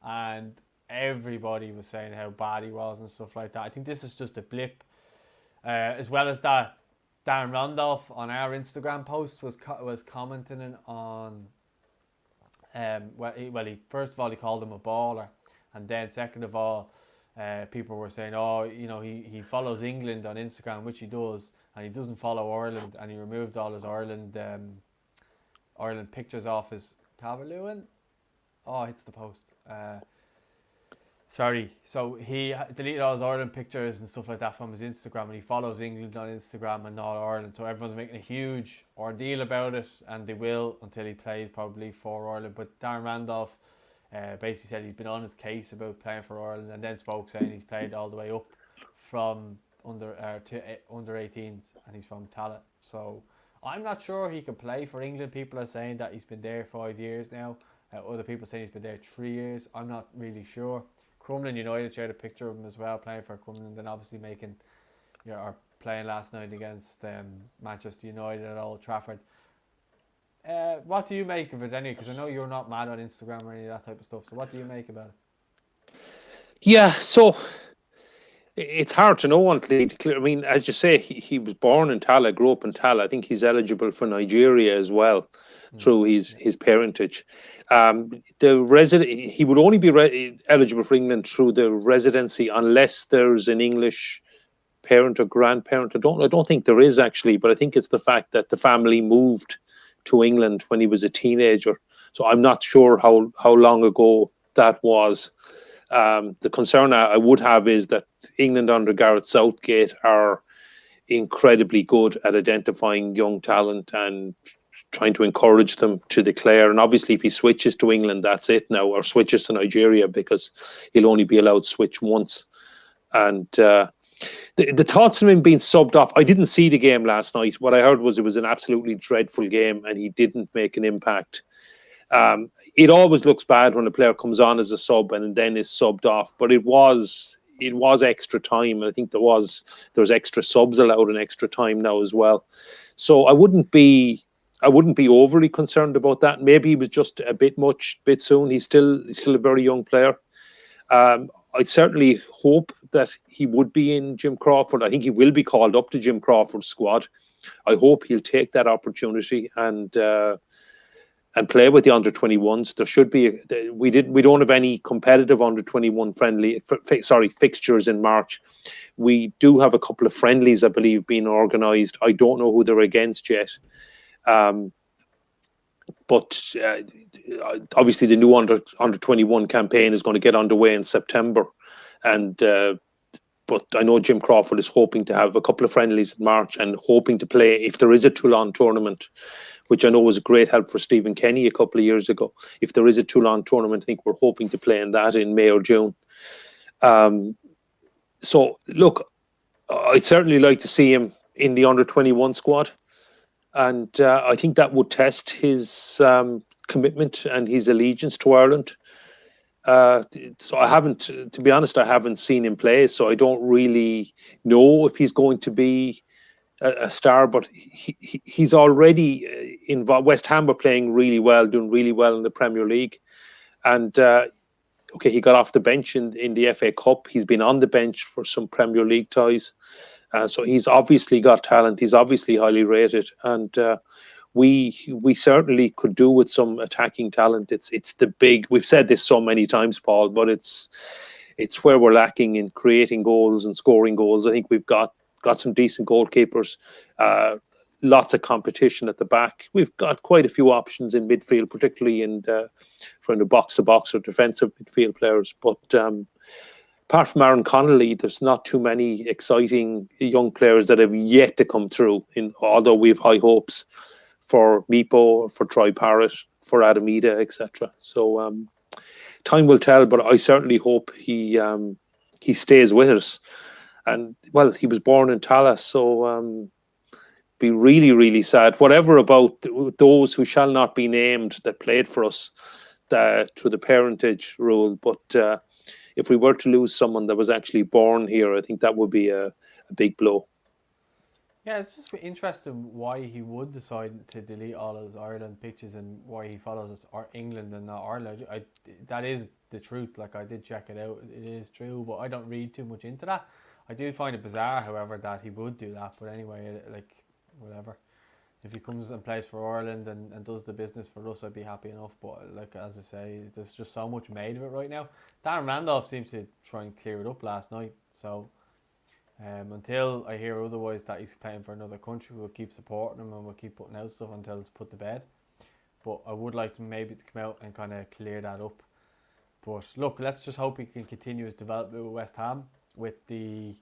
Speaker 1: And everybody was saying how bad he was and stuff like that. I think this is just a blip. As well as that, Darren Randolph on our Instagram post was commenting on he first of all, he called him a baller, and then second of all, people were saying, he follows England on Instagram, which he does, and he doesn't follow Ireland, and he removed all his Ireland pictures off his Calvert-Lewin. Oh, hits the post. Sorry. So he deleted all his Ireland pictures and stuff like that from his Instagram, and he follows England on Instagram and not Ireland. So everyone's making a huge ordeal about it, and they will until he plays probably for Ireland. But Darren Randolph basically said he's been on his case about playing for Ireland, and then spoke saying he's played all the way up from under 18s, and he's from Tallaght. So I'm not sure he can play for England. People are saying that he's been there 5 years now. Other people saying he's been there 3 years. I'm not really sure. Crumlin United shared a picture of him as well, playing for Crumlin, then obviously playing last night against Manchester United at Old Trafford. What do you make of it anyway? Because I know you're not mad on Instagram or any of that type of stuff. So what do you make about it?
Speaker 2: Yeah, so it's hard to know until he declared. I mean, as you say, he was born in Tallaght, grew up in Tallaght. I think he's eligible for Nigeria as well through his parentage. He would only be eligible for England through the residency unless there's an English parent or grandparent. I don't think there is actually, but I think it's the fact that the family moved to England when he was a teenager. So I'm not sure how long ago that was. The concern I would have is that England under Gareth Southgate are incredibly good at identifying young talent and trying to encourage them to declare. And obviously, if he switches to England, that's it now, or switches to Nigeria, because he'll only be allowed to switch once. And the thoughts of him being subbed off, I didn't see the game last night. What I heard was it was an absolutely dreadful game and he didn't make an impact. It always looks bad when a player comes on as a sub and then is subbed off, but it was extra time. I think there's extra subs allowed in extra time now as well. So I wouldn't be overly concerned about that. Maybe he was just a bit soon. He's still a very young player. I'd certainly hope that he would be in Jim Crawford. I think he will be called up to Jim Crawford's squad. I hope he'll take that opportunity and play with the under-21s. There should be. We don't have any competitive under-21 fixtures in March. We do have a couple of friendlies, I believe, being organised. I don't know who they're against yet. But obviously the new under-21 campaign is going to get underway in September, but but I know Jim Crawford is hoping to have a couple of friendlies in March and hoping to play if there is a Toulon tournament, which I know was a great help for Stephen Kenny a couple of years ago. If there is a Toulon tournament, I think we're hoping to play in that in May or June. So look, I'd certainly like to see him in the under-21 squad, and I think that would test his commitment and his allegiance to Ireland. So I haven't, to be honest, I haven't seen him play, so I don't really know if he's going to be a star. But he's already involved. West Ham are playing really well, doing really well in the Premier League, and okay, he got off the bench in the FA Cup. He's been on the bench for some Premier League ties. So he's obviously got talent. He's obviously highly rated, and we certainly could do with some attacking talent. It's the big. We've said this so many times, Paul, but it's where we're lacking in creating goals and scoring goals. I think we've got some decent goalkeepers. Lots of competition at the back. We've got quite a few options in midfield, particularly from the box to box or defensive midfield players. But apart from Aaron Connolly, there's not too many exciting young players that have yet to come through. Although we have high hopes for Meepo, for Troy Parrott, for Adamida, etc. So time will tell, but I certainly hope he stays with us. And well, he was born in Tallaght, so be really, really sad. Whatever about those who shall not be named that played for us through the parentage rule, but if we were to lose someone that was actually born here, I think that would be a big blow.
Speaker 1: Yeah, it's just interesting why he would decide to delete all of his Ireland pictures and why he follows us England and not Ireland. That is the truth. Like, I did check it out. It is true, but I don't read too much into that. I do find it bizarre, however, that he would do that. But anyway, like, whatever. If he comes and plays for Ireland and does the business for us, I'd be happy enough. But like, as I say, there's just so much made of it right now. Darren Randolph seems to try and clear it up last night. So until I hear otherwise that he's playing for another country, we'll keep supporting him and we'll keep putting out stuff until it's put to bed. But I would like to maybe to come out and kind of clear that up. But look, let's just hope he can continue his development with West Ham with the,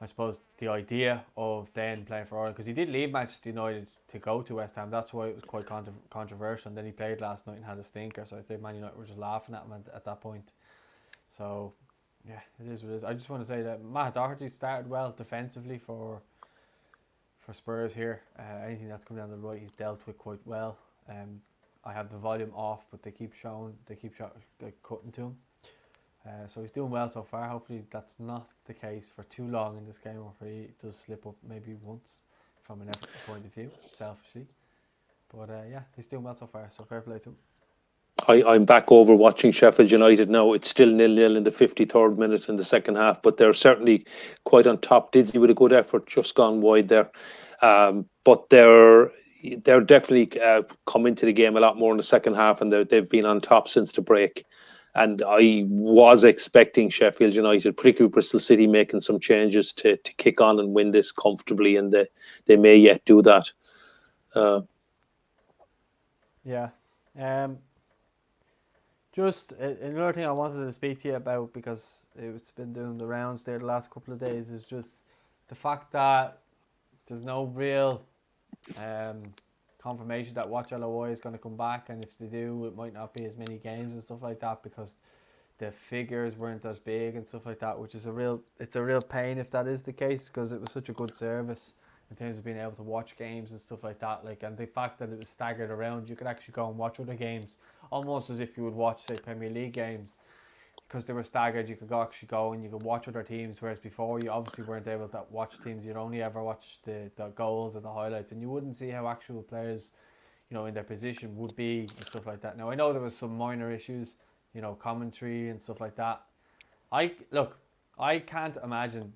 Speaker 1: I suppose, the idea of then playing for Ireland, because he did leave Manchester United to go to West Ham. That's why it was quite controversial. And then he played last night and had a stinker. So I think Man United were just laughing at him at that point. So yeah, it is what it is. I just want to say that Matt Doherty started well defensively for Spurs here. Anything that's come down the right, he's dealt with quite well. I have the volume off, but they keep cutting to him. So he's doing well so far. Hopefully that's not the case for too long in this game, or if he does slip up maybe once from an Everton point of view, selfishly. But yeah, he's doing well so far, so fair play to him.
Speaker 2: I'm back over watching Sheffield United now. It's still 0-0 in the 53rd minute in the second half, but they're certainly quite on top. Didsey with a good effort, just gone wide there. But they're definitely come into the game a lot more in the second half, and they've been on top since the break. And I was expecting Sheffield United, particularly Bristol City, making some changes to kick on and win this comfortably, and they may yet do that.
Speaker 1: Yeah. Just another thing I wanted to speak to you about, because it's been doing the rounds there the last couple of days, is just the fact that there's no real confirmation that Watch LOI is going to come back, and if they do, it might not be as many games and stuff like that, because the figures weren't as big and stuff like that, which is a real pain if that is the case, because it was such a good service in terms of being able to watch games and stuff like that. Like, and the fact that it was staggered around, you could actually go and watch other games almost as if you would watch, say, Premier League games, because they were staggered. You could actually go and you could watch other teams, whereas before you obviously weren't able to watch teams. You'd only ever watch the goals and the highlights, and you wouldn't see how actual players, you know, in their position would be and stuff like that. Now, I know there was some minor issues, you know, commentary and stuff like that. I can't imagine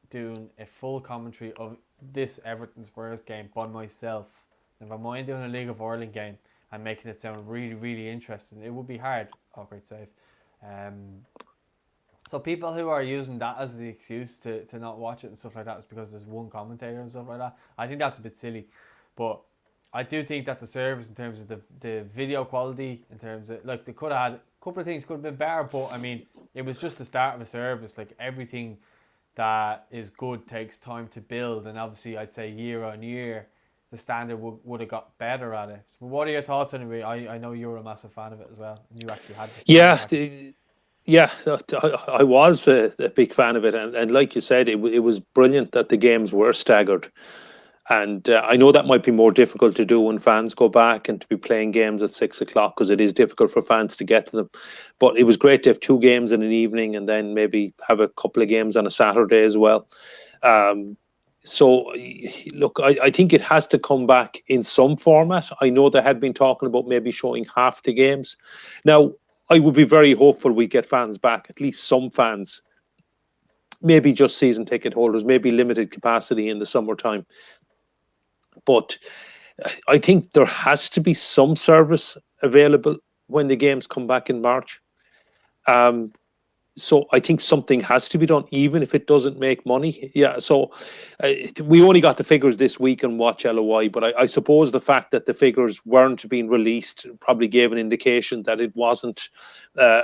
Speaker 1: doing a full commentary of this Everton Spurs game by myself. Never mind doing a League of Ireland game and making it sound really, really interesting. It would be hard. Oh, great save. So people who are using that as the excuse to not watch it and stuff like that is because there's one commentator and stuff like that. I think that's a bit silly. But I do think that the service, in terms of the video quality, in terms of, like, they could have had a couple of things could have been better, but I mean, it was just the start of a service. Like, everything that is good takes time to build, and obviously I'd say year on year the standard would have got better at it. But what are your thoughts anyway? I know you're a massive fan of it as well, and you actually had the season
Speaker 2: Yeah,
Speaker 1: packet.
Speaker 2: yeah, I was a big fan of it, and like you said, it was brilliant that the games were staggered. And I know that might be more difficult to do when fans go back and to be playing games at 6 o'clock, because it is difficult for fans to get to them. But it was great to have two games in an evening and then maybe have a couple of games on a Saturday as well. Um, so, look, I think it has to come back in some format. I know they had been talking about maybe showing half the games. Now, I would be very hopeful we get fans back, at least some fans, maybe just season ticket holders, maybe limited capacity in the summertime. But I think there has to be some service available when the games come back in March. Um, so I think something has to be done, even if it doesn't make money. Yeah. So we only got the figures this week on Watch LOI, but I suppose the fact that the figures weren't being released probably gave an indication that it wasn't uh,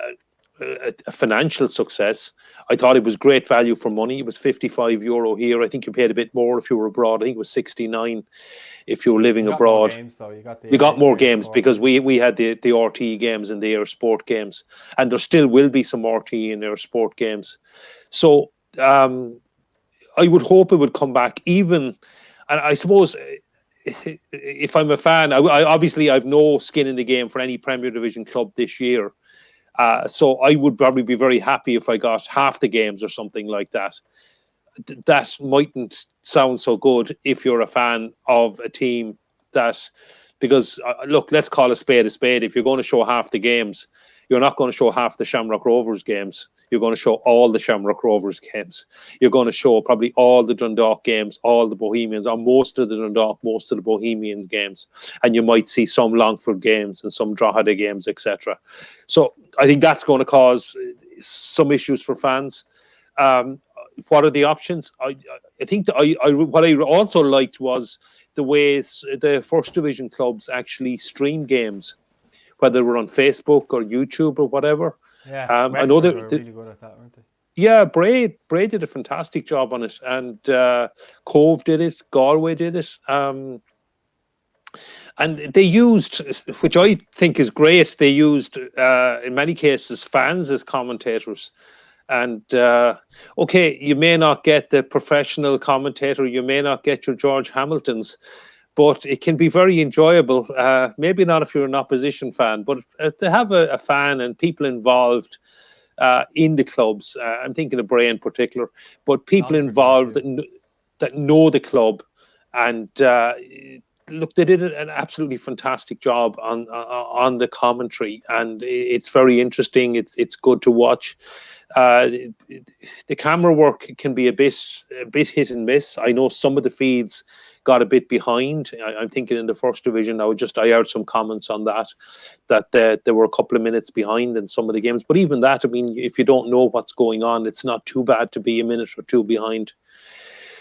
Speaker 2: a financial success. I thought it was great value for money. It was €55 here. I think you paid a bit more if you were abroad. I think it was 69 if you were living
Speaker 1: You got more
Speaker 2: abroad.
Speaker 1: games though. You got
Speaker 2: We got more
Speaker 1: Air
Speaker 2: games
Speaker 1: Sport
Speaker 2: because
Speaker 1: games.
Speaker 2: we had the RT games and the Air Sport games, and there still will be some RT and Air Sport games. So I would hope it would come back even, and I suppose if I'm a fan, I obviously I've no skin in the game for any Premier Division club this year. So I would probably be very happy if I got half the games or something like that. That mightn't sound so good if you're a fan of a team that, because look, let's call a spade a spade. If you're going to show half the games, you're not going to show half the Shamrock Rovers games. You're going to show all the Shamrock Rovers games. You're going to show probably all the Dundalk games, all the Bohemians, or most of the Dundalk, most of the Bohemians games, and you might see some Longford games and some Drogheda games, etc. So I think that's going to cause some issues for fans. What are the options? I think what I also liked was the ways the first division clubs actually stream games, whether we're on Facebook or YouTube or whatever.
Speaker 1: Yeah,
Speaker 2: I know
Speaker 1: Wexford were
Speaker 2: that
Speaker 1: really good at that, weren't they?
Speaker 2: yeah, Bray did a fantastic job on it, and Cove did it, Galway did it. And they used, which I think is great, they used in many cases fans as commentators. And okay, you may not get the professional commentator, you may not get your George Hamiltons, but it can be very enjoyable. Maybe not if you're an opposition fan, but to have a fan and people involved in the clubs. I'm thinking of Bray in particular, but people
Speaker 1: Longford were
Speaker 2: involved
Speaker 1: too.
Speaker 2: that know the club, and look, they did an absolutely fantastic job on the commentary, and it's very interesting. It's good to watch. Uh, the camera work can be a bit hit and miss. I know some of the feeds got a bit behind. I'm thinking in the first division, I heard some comments on that there were a couple of minutes behind in some of the games. But even that, I mean, if you don't know what's going on, it's not too bad to be a minute or two behind.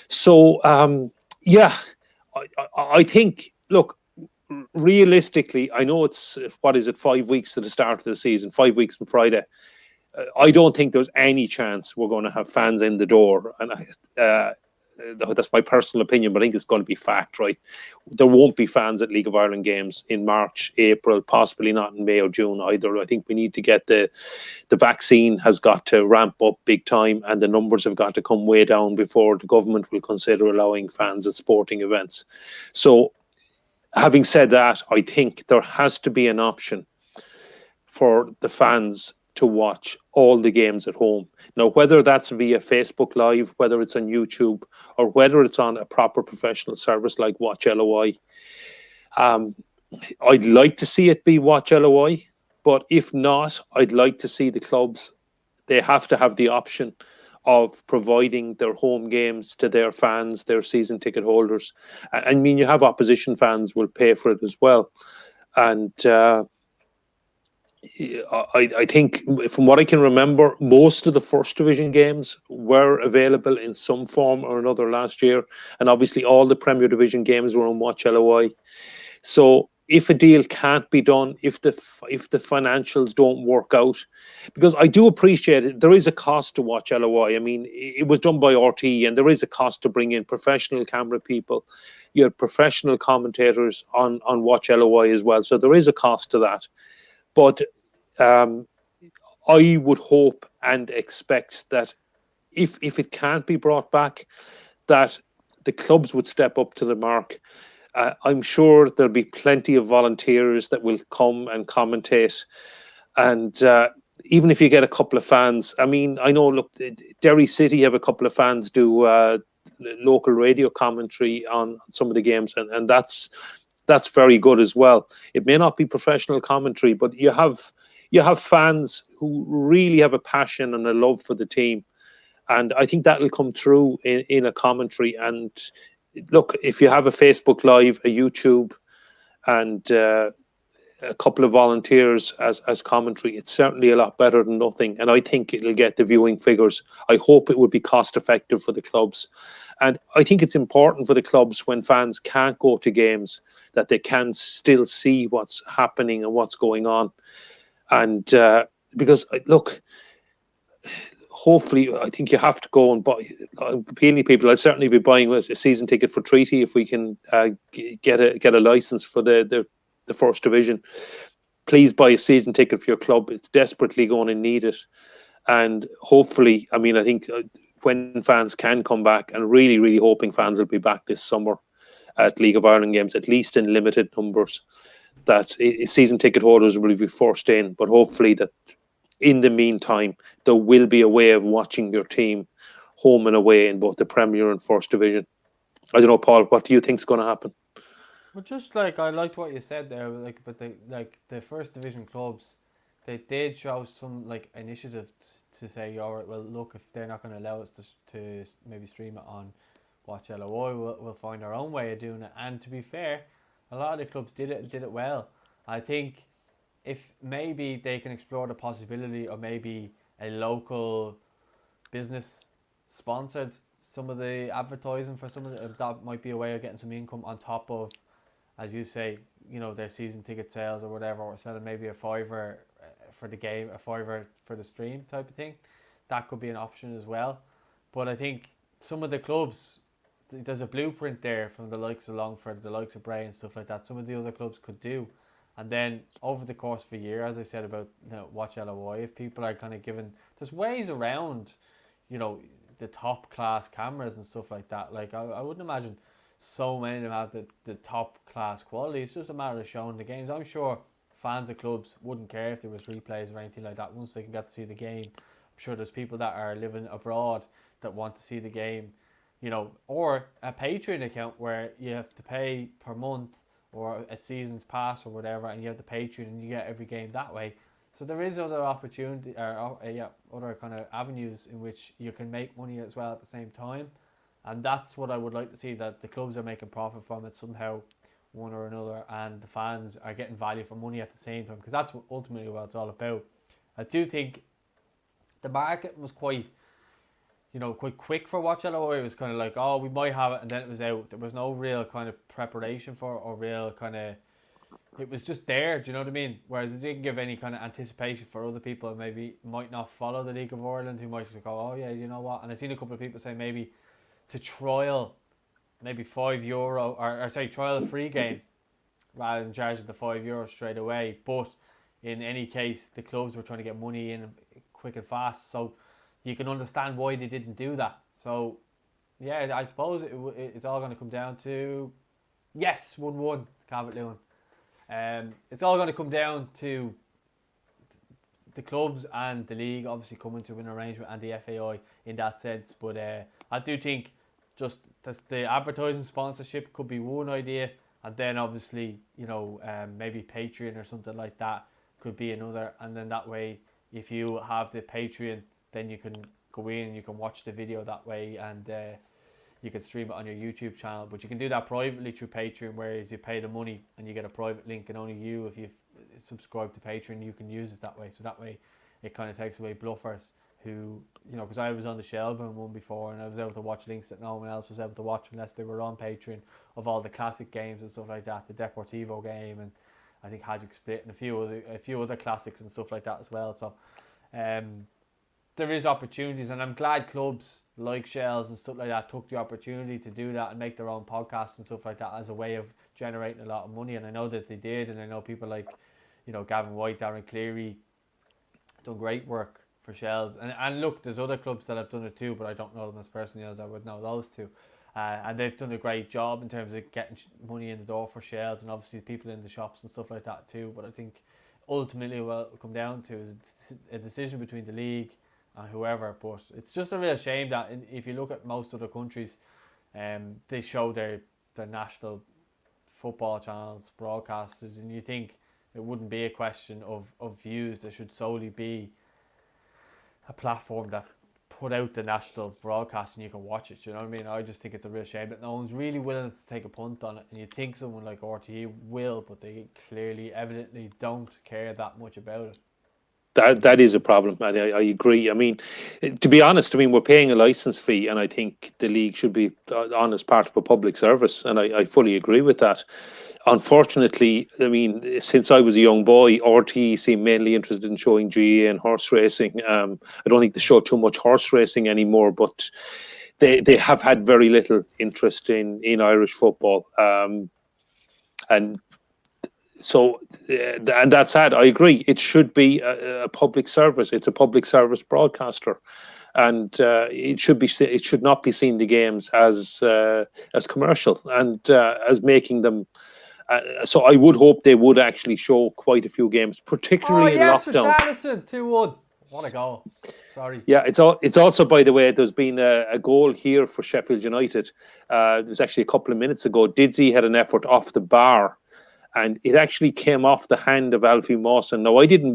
Speaker 2: So yeah, I think, look, realistically, I know it's, what is it, 5 weeks to the start of the season, 5 weeks from Friday. I don't think there's any chance we're going to have fans in the door, and that's my personal opinion, but I think it's going to be fact, right? There won't be fans at League of Ireland games in March, April, possibly not in May or June either. I think we need to get the vaccine has got to ramp up big time, and the numbers have got to come way down before the government will consider allowing fans at sporting events. So, having said that, I think there has to be an option for the fans to watch all the games at home. Now, whether that's via Facebook Live, whether it's on YouTube, or whether it's on a proper professional service like Watch LOI, I'd like to see it be Watch LOI. But if not, I'd like to see the clubs, they have to have the option of providing their home games to their fans, their season ticket holders. I mean, you have opposition fans will pay for it as well. And I think, from what I can remember, most of the first division games were available in some form or another last year, and obviously all the Premier Division games were on Watch LOI. So if a deal can't be done, if the financials don't work out, because I do appreciate it, there is a cost to watch LOI. I mean, it was done by RT, and there is a cost to bring in professional camera people. You have professional commentators on Watch LOI as well, so there is a cost to that. But um, I would hope and expect that if it can't be brought back, that the clubs would step up to the mark. I'm sure there'll be plenty of volunteers that will come and commentate. And even if you get a couple of fans, I mean, I know, look, Derry City have a couple of fans do local radio commentary on some of the games, and that's very good as well. It may not be professional commentary, but you have fans who really have a passion and a love for the team, and I think that'll come through in a commentary. And look, if you have a Facebook Live, a YouTube, and a couple of volunteers as commentary, it's certainly a lot better than nothing. And I think it'll get the viewing figures. I hope it would be cost effective for the clubs. And I think it's important for the clubs, when fans can't go to games, that they can still see what's happening and what's going on. And because, look, hopefully, I think you have to go and buy. I'm appealing people. I'd certainly be buying a season ticket for Treaty if we can get a license for the first division. Please buy a season ticket for your club. It's desperately going to need it, and hopefully, I mean, I think when fans can come back, and really, really hoping fans will be back this summer at League of Ireland games, at least in limited numbers, that season ticket holders will be forced in. But hopefully that in the meantime, there will be a way of watching your team home and away in both the Premier and First Division. I don't know, Paul, what do you think is going to happen?
Speaker 1: But just like I liked what you said there, like, but the first division clubs, they did show some like initiative to say, all right, well, look, if they're not going to allow us to maybe stream it on Watch LOI, we'll find our own way of doing it. And to be fair, a lot of the clubs did it well. I think if maybe they can explore the possibility of maybe a local business sponsored some of the advertising for some of that might be a way of getting some income on top of, as you say, their season ticket sales or whatever, or selling maybe a fiver for the game, a fiver for the stream type of thing. That could be an option as well. But I think some of the clubs, there's a blueprint there from the likes of Longford, the likes of Bray and stuff like that. Some of the other clubs could do. And then over the course of a year, as I said about Watch LOI, if people are kind of given, there's ways around, the top class cameras and stuff like that. Like I wouldn't imagine so many of them have the top class quality. It's just a matter of showing the games. I'm sure fans of clubs wouldn't care if there was replays or anything like that once they can get to see the game. I'm sure there's people that are living abroad that want to see the game, or a Patreon account where you have to pay per month or a season's pass or whatever, and you have the Patreon and you get every game that way. So there is other opportunity or other kind of avenues in which you can make money as well at the same time. And that's what I would like to see, that the clubs are making profit from it somehow, one or another, and the fans are getting value for money at the same time, because that's ultimately what it's all about. I do think the market was quite quick for Watch LOI. It was kind of like, oh, we might have it, and then it was out. There was no real kind of preparation for it, or real kind of, it was just there, do you know what I mean? Whereas it didn't give any kind of anticipation for other people who maybe might not follow the League of Ireland, who might just go, oh yeah, you know what? And I've seen a couple of people say maybe to trial maybe €5 or say trial a free game rather than charging the €5 straight away. But in any case, the clubs were trying to get money in quick and fast, so you can understand why they didn't do that. So yeah, I suppose it's all going to come down to, yes, 1-1 Calvert Lewin. It's all going to come down to the clubs and the league obviously coming to an arrangement, and the FAI in that sense. But I do think just the advertising sponsorship could be one idea, and then obviously maybe Patreon or something like that could be another. And then that way, if you have the Patreon, then you can go in and you can watch the video that way, and you can stream it on your YouTube channel. But you can do that privately through Patreon, whereas you pay the money and you get a private link, and only you, if you've subscribed to Patreon, you can use it that way. So that way it kind of takes away bluffers who, because I was on the Shelbourne one before, and I was able to watch links that no one else was able to watch unless they were on Patreon, of all the classic games and stuff like that, the Deportivo game, and I think Hajduk Split, and a few other classics and stuff like that as well. So there is opportunities, and I'm glad clubs like Shells and stuff like that took the opportunity to do that and make their own podcasts and stuff like that as a way of generating a lot of money. And I know that they did, and I know people like, Gavin White, Darren Cleary, done great work for Shells. And look, there's other clubs that have done it too, but I don't know them as personally as I would know those two. And they've done a great job in terms of getting money in the door for Shells, and obviously people in the shops and stuff like that too. But I think ultimately what it'll come down to is a decision between the league and whoever. But it's just a real shame that if you look at most other countries, they show their national football channels broadcasted, and you think it wouldn't be a question of views. There should solely be a platform that put out the national broadcast and you can watch it. You know what I mean? I just think it's a real shame that no one's really willing to take a punt on it. And you'd think someone like RTE will, but they evidently don't care that much about it.
Speaker 2: That is a problem. I agree. I mean, to be honest, we're paying a license fee, and I think the league should be on as part of a public service, and I fully agree with that. Unfortunately, I mean, since I was a young boy, RTE seemed mainly interested in showing GAA and horse racing. I don't think they show too much horse racing anymore, but they have had very little interest in Irish football. And so, and that's sad. I agree. It should be a public service. It's a public service broadcaster, and it should not be seen the games as commercial and as making them. So I would hope they would actually show quite a few games, particularly in lockdown.
Speaker 1: For Richarlison, 2-1. What a goal! Sorry.
Speaker 2: Yeah, it's also, by the way, there's been a goal here for Sheffield United. It was actually a couple of minutes ago. Didsey had an effort off the bar, and it actually came off the hand of Alfie Mawson. Now, I didn't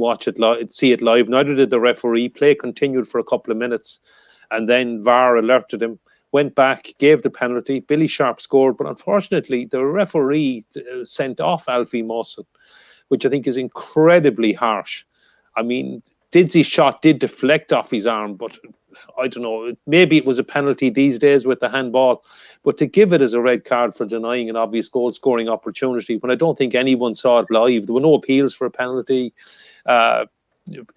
Speaker 2: see it live, neither did the referee. Play continued for a couple of minutes, and then VAR alerted him, went back, gave the penalty. Billy Sharp scored, but unfortunately, the referee sent off Alfie Mawson, which I think is incredibly harsh. I mean, Didsey's shot did deflect off his arm, but I don't know, maybe it was a penalty these days with the handball, but to give it as a red card for denying an obvious goal-scoring opportunity, when I don't think anyone saw it live, there were no appeals for a penalty,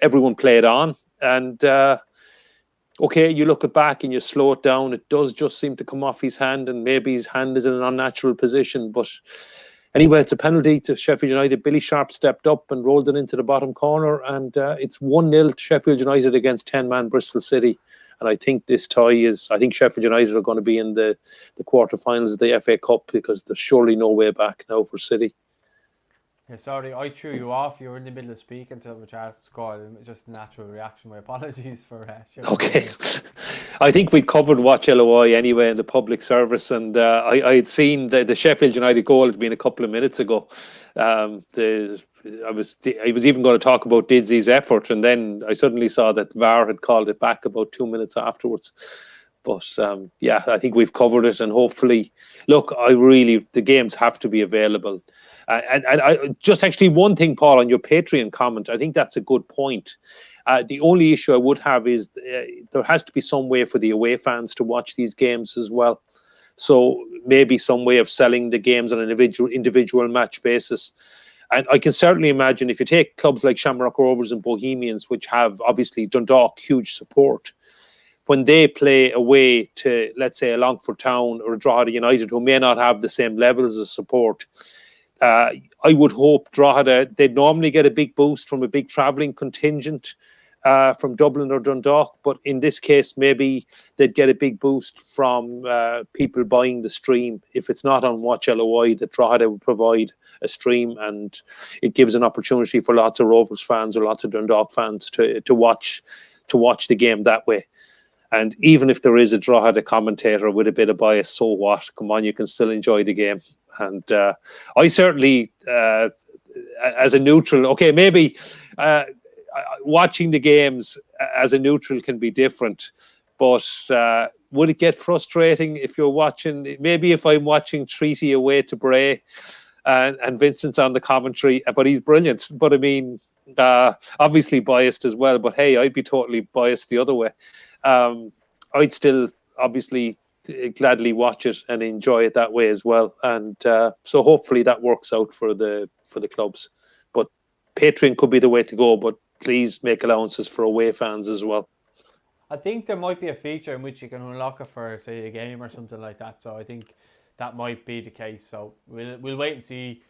Speaker 2: everyone played on, and okay, you look it back and you slow it down, it does just seem to come off his hand, and maybe his hand is in an unnatural position, but anyway, it's a penalty to Sheffield United. Billy Sharp stepped up and rolled it into the bottom corner, and it's 1-0 Sheffield United against 10-man Bristol City. And I think this tie I think Sheffield United are going to be in the quarterfinals of the FA Cup, because there's surely no way back now for City.
Speaker 1: Yeah, sorry, I threw you off. You were in the middle of speaking until Richarlison scored. Just a natural reaction. My apologies for
Speaker 2: okay. I think we covered Watch LOI anyway in the public service, and I had seen the Sheffield United goal had been a couple of minutes ago. I was even going to talk about Didsey's effort, and then I suddenly saw that VAR had called it back about 2 minutes afterwards. But yeah, I think we've covered it, and hopefully, look, the games have to be available. And I just actually one thing, Paul, on your Patreon comment, I think that's a good point. The only issue I would have is there has to be some way for the away fans to watch these games as well. So maybe some way of selling the games on an individual match basis. And I can certainly imagine if you take clubs like Shamrock Rovers and Bohemians, which have obviously Dundalk huge support, when they play away to, let's say, a Longford Town or a Drogheda United, who may not have the same levels of support, I would hope Drogheda, they'd normally get a big boost from a big travelling contingent from Dublin or Dundalk, but in this case, maybe they'd get a big boost from people buying the stream. If it's not on Watch LOI, that Drogheda would provide a stream, and it gives an opportunity for lots of Rovers fans or lots of Dundalk fans to watch the game that way. And even if there is a Drogheda commentator with a bit of bias, so what? Come on, you can still enjoy the game. And I certainly, as a neutral, okay, maybe watching the games as a neutral can be different, but would it get frustrating if you're watching, maybe if I'm watching Treaty away to Bray and Vincent's on the commentary, but he's brilliant. But I mean, Obviously biased as well, but hey, I'd be totally biased the other way. I'd still obviously gladly watch it and enjoy it that way as well. And so hopefully that works out for the clubs. But Patreon could be the way to go, but please make allowances for away fans as well.
Speaker 1: I think there might be a feature in which you can unlock it for, say, a game or something like that. So I think that might be the case. So we'll wait and see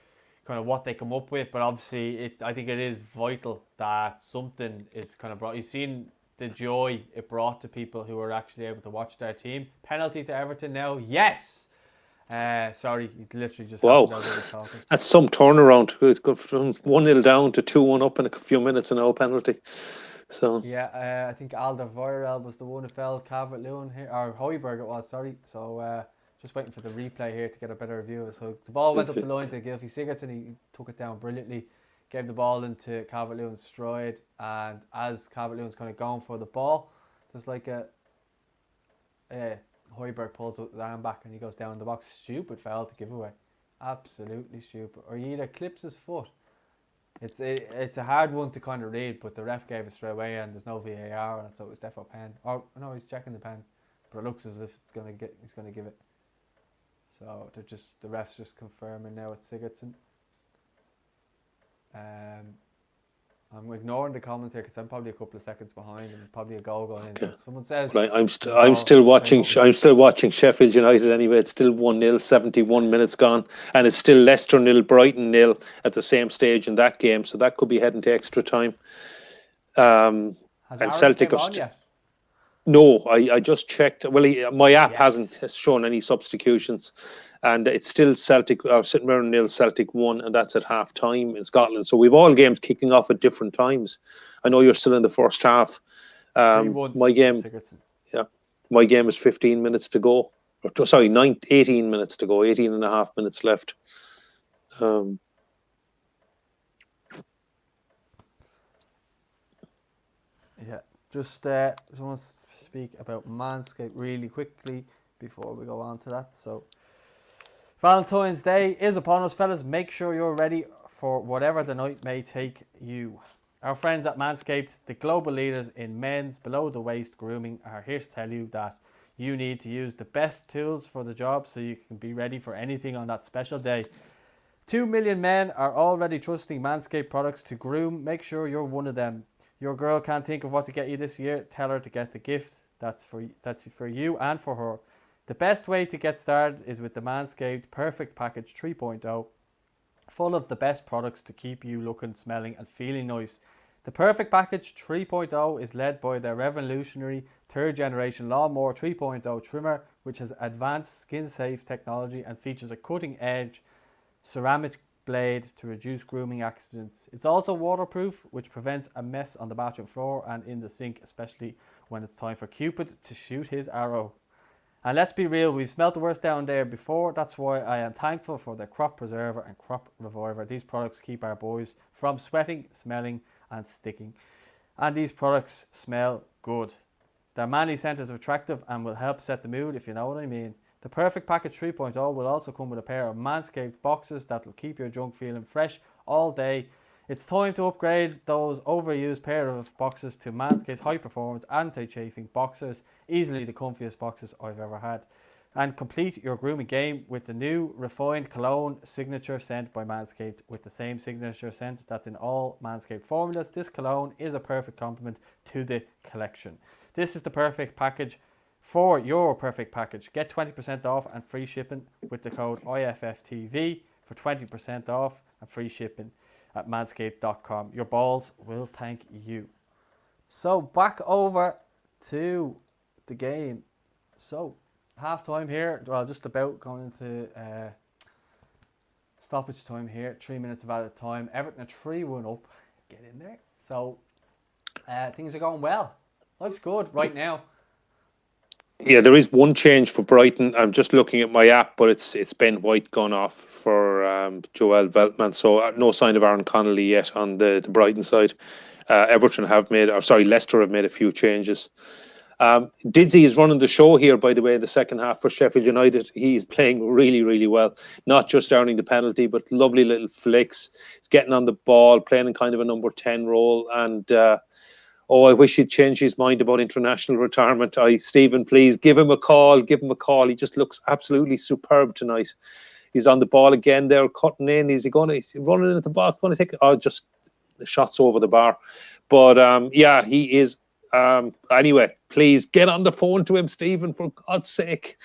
Speaker 1: kind of what they come up with. But obviously, I think it is vital that something is kind of brought. You've seen the joy it brought to people who were actually able to watch their team. Penalty to Everton now, yes. Sorry, it literally just happened as I was talking.
Speaker 2: That's some turnaround. It's gone from 1-0 down to 2-1 up in a few minutes and no penalty. So
Speaker 1: yeah, I think Alderweireld was the one who fell. Calvert-Lewin here, or Højbjerg it was. Sorry. So just waiting for the replay here to get a better view. So the ball went up the line to Gylfi Sigurdsson. He took it down brilliantly. Gave the ball into Calvert-Lewin's stride, and as Calvert-Lewin's kind of going for the ball, there's like Højbjerg pulls his arm back and he goes down in the box. Stupid foul to give away. Absolutely stupid. Or he either clips his foot. It's a hard one to kind of read, but the ref gave it straight away and there's no VAR on it, so it was definitely pen. Oh no, he's checking the pen, but it looks as if he's gonna give it. So the ref's just confirming now it's Sigurdsson. I'm ignoring the comments here because I'm probably a couple of seconds behind, and there's probably a goal going in. So someone says,
Speaker 2: I'm still watching Sheffield United anyway. It's still 1-0, 71 minutes gone, and it's still Leicester 0, Brighton 0 at the same stage in that game. So that could be heading to extra time.
Speaker 1: Has
Speaker 2: and Celtic
Speaker 1: on yet?
Speaker 2: No, I just checked. Well, my app hasn't shown any substitutions, and it's still Celtic. St Mirren 0, Celtic 1, and that's at half time in Scotland. So we've all games kicking off at different times. I know you're still in the first half. My game is 15 minutes to go. 18 minutes to go. 18 and a half minutes left.
Speaker 1: Just want to speak about Manscaped really quickly before we go on to that. So Valentine's Day is upon us, fellas. Make sure you're ready for whatever the night may take you. Our friends at Manscaped, the global leaders in men's below-the-waist grooming, are here to tell you that you need to use the best tools for the job so you can be ready for anything on that special day. 2 million men are already trusting Manscaped products to groom. Make sure you're one of them. Your girl can't think of what to get you this year. Tell her to get the gift that's for you and for her. The best way to get started is with the Manscaped Perfect Package 3.0, full of the best products to keep you looking, smelling and feeling nice. The Perfect Package 3.0 is led by their revolutionary third generation Lawnmower 3.0 trimmer, which has advanced skin safe technology and features a cutting edge ceramic blade to reduce grooming accidents. It's also waterproof, which prevents a mess on the bathroom floor and in the sink, especially when it's time for Cupid to shoot his arrow. And let's be real, we've smelt the worst down there before. That's why I am thankful for the Crop Preserver and Crop Reviver. These products keep our boys from sweating, smelling and sticking. And these products smell good. Their manly scent is attractive and will help set the mood, if you know what I mean. The Perfect Package 3.0 will also come with a pair of Manscaped boxers that will keep your junk feeling fresh all day. It's time to upgrade those overused pair of boxers to Manscaped's high-performance anti-chafing boxers, easily the comfiest boxers I've ever had. And complete your grooming game with the new refined cologne signature scent by Manscaped. With the same signature scent that's in all Manscaped formulas, this cologne is a perfect complement to the collection. This is the perfect package for your perfect package. Get 20% off and free shipping with the code IFFTV for 20% off and free shipping at manscaped.com. Your balls will thank you. So back over to the game. So half time here, well, just about going into stoppage time here. 3 minutes of added time. Everton are 3-1 up. Get in there. So things are going well. Life's good right now.
Speaker 2: Yeah, there is one change for Brighton. I'm just looking at my app, but it's Ben White gone off for Joel Veltman. So no sign of Aaron Connolly yet on the Brighton side. Leicester have made a few changes. Dizzy is running the show here, by the way, in the second half for Sheffield United. He's playing really, really well. Not just earning the penalty, but lovely little flicks. He's getting on the ball, playing in kind of a number 10 role. And I wish he'd changed his mind about international retirement. Stephen, please give him a call. Give him a call. He just looks absolutely superb tonight. He's on the ball again there, cutting in. He's running into the box, going to take just the shots over the bar. But he is. Anyway, please get on the phone to him, Stephen, for God's sake.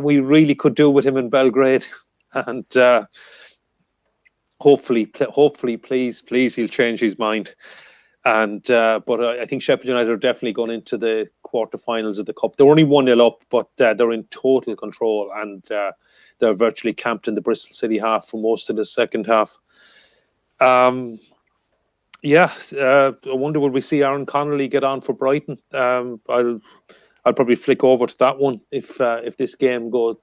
Speaker 2: We really could do with him in Belgrade. And hopefully, please, he'll change his mind. And but I think Sheffield United are definitely going into the quarterfinals of the Cup. They're only 1-0 up, but they're in total control, and they're virtually camped in the Bristol City half for most of the second half. I wonder will we see Aaron Connolly get on for Brighton? I'll probably flick over to that one if this game goes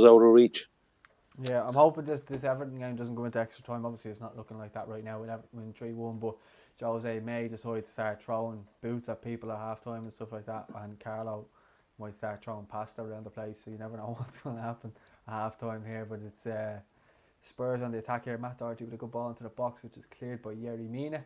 Speaker 2: out of reach.
Speaker 1: Yeah, I'm hoping this Everton game doesn't go into extra time. Obviously, it's not looking like that right now with Everton winning 3-1, but Jose may decide to start throwing boots at people at half-time and stuff like that, and Carlo might start throwing pasta around the place, so you never know what's going to happen at half-time here. But it's Spurs on the attack here. Matt Doherty with a good ball into the box, which is cleared by Yerry Mina.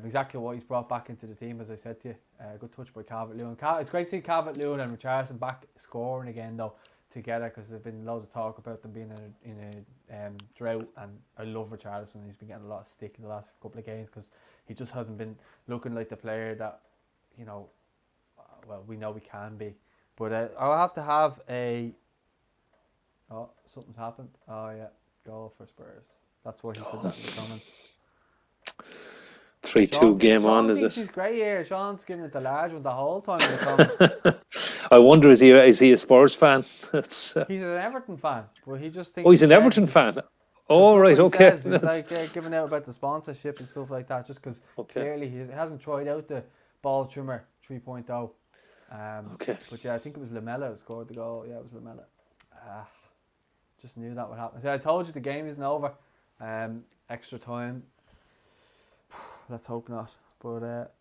Speaker 1: Exactly what he's brought back into the team, as I said to you. Good touch by Calvert-Lewin. It's great to see Calvert-Lewin and Richarlison back scoring again, though, together, because there's been loads of talk about them being in a drought, and I love Richarlison. He's been getting a lot of stick in the last couple of games because he just hasn't been looking like the player that, we know he can be. But I'll have to have a... Oh, something's happened. Oh, yeah. Goal for Spurs. That's what he said that in the comments.
Speaker 2: 3-2 game
Speaker 1: Sean
Speaker 2: on, is it?
Speaker 1: He's great here. Sean's giving it the large one the whole time in the comments.
Speaker 2: I wonder, is he a Spurs fan?
Speaker 1: He's an Everton fan, but he just thinks...
Speaker 2: Oh, he's an Everton fan. Oh, right, okay.
Speaker 1: He's like giving out about the sponsorship and stuff like that, just because clearly he hasn't tried out the ball trimmer 3.0. But yeah, I think it was Lamella who scored the goal. Yeah, it was Lamella. Just knew that would happen. So I told you the game isn't over. Extra time. Let's hope not. But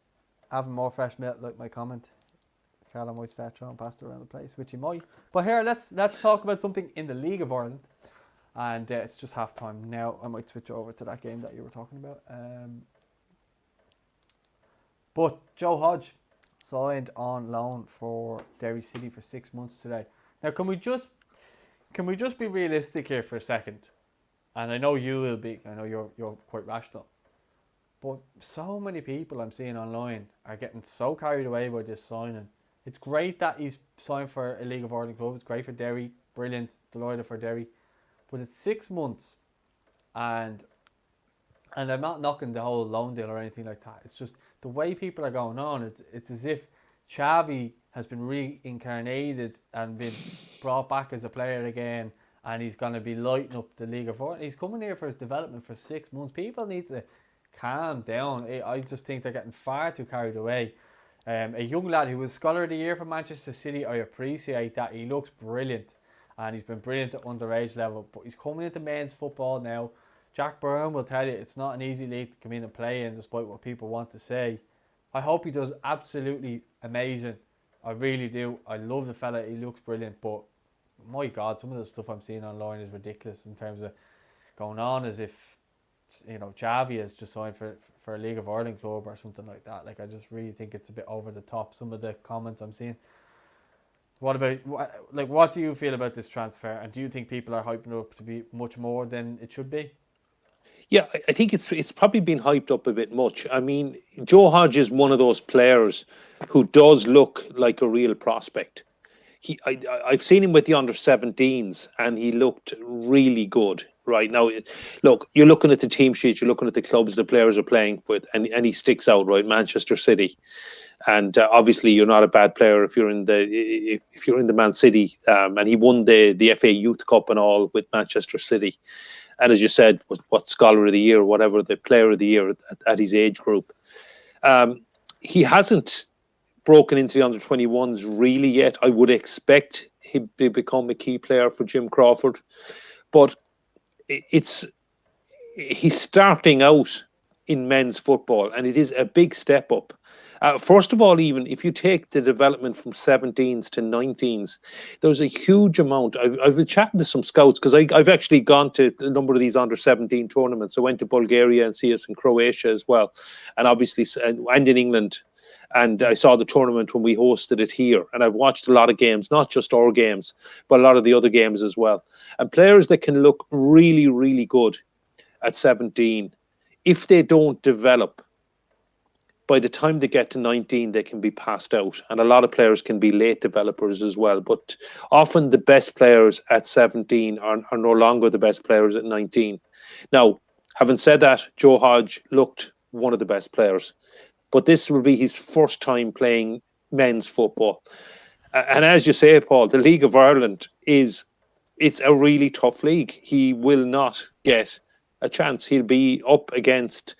Speaker 1: having more fresh milk, like my comment. Carlo might start throwing pasta around the place, which he might. But here, let's talk about something in the League of Ireland. And it's just half time now. I might switch over to that game that you were talking about. But Joe Hodge signed on loan for Derry City for 6 months today. Now, can we just be realistic here for a second? And I know you will be. I know you're quite rational. But so many people I'm seeing online are getting so carried away by this signing. It's great that he's signed for a League of Ireland club. It's great for Derry. Brilliant. Delighted for Derry. But it's 6 months. And I'm not knocking the whole loan deal or anything like that. It's just the way people are going on. It's as if Xavi has been reincarnated and been brought back as a player again, and he's going to be lighting up the League of Ireland. He's coming here for his development for 6 months. People need to calm down. I just think they're getting far too carried away. A young lad who was Scholar of the Year for Manchester City, I appreciate that. He looks brilliant, and he's been brilliant at underage level, but he's coming into men's football now. Jack Byrne will tell you it's not an easy league to come in and play in, despite what people want to say. I hope he does absolutely amazing. I really do. I love the fella. He looks brilliant, but my God, some of the stuff I'm seeing online is ridiculous in terms of going on as if, Xavi has just signed for a League of Ireland club or something like that. Like, I just really think it's a bit over the top, some of the comments I'm seeing. What do you feel about this transfer? And do you think people are hyping it up to be much more than it should be?
Speaker 2: Yeah, I think it's probably been hyped up a bit much. I mean, Joe Hodge is one of those players who does look like a real prospect. I've seen him with the under-17s, and he looked really good. Right now, look, you're looking at the team sheet, you're looking at the clubs the players are playing with, and he sticks out, right? Manchester City, and obviously you're not a bad player if you're in the Man City, and he won the FA Youth Cup and all with Manchester City. And as you said, what Scholar of the Year, whatever, the Player of the Year at his age group. He hasn't broken into the under-21s really yet. I would expect he'd become a key player for Jim Crawford. But he's starting out in men's football, and it is a big step up. First of all, even if you take the development from 17s to 19s, there's a huge amount. I've been chatting to some scouts because I've actually gone to a number of these under 17 tournaments. I went to Bulgaria and see us in Croatia as well, and obviously, and in England. And I saw the tournament when we hosted it here. And I've watched a lot of games, not just our games, but a lot of the other games as well. And players that can look really, really good at 17, if they don't develop, by the time they get to 19, they can be passed out. And a lot of players can be late developers as well. But often the best players at 17 are no longer the best players at 19. Now, having said that, Joe Hodge looked one of the best players. But this will be his first time playing men's football. And as you say, Paul, the League of Ireland it's a really tough league. He will not get a chance. He'll be up against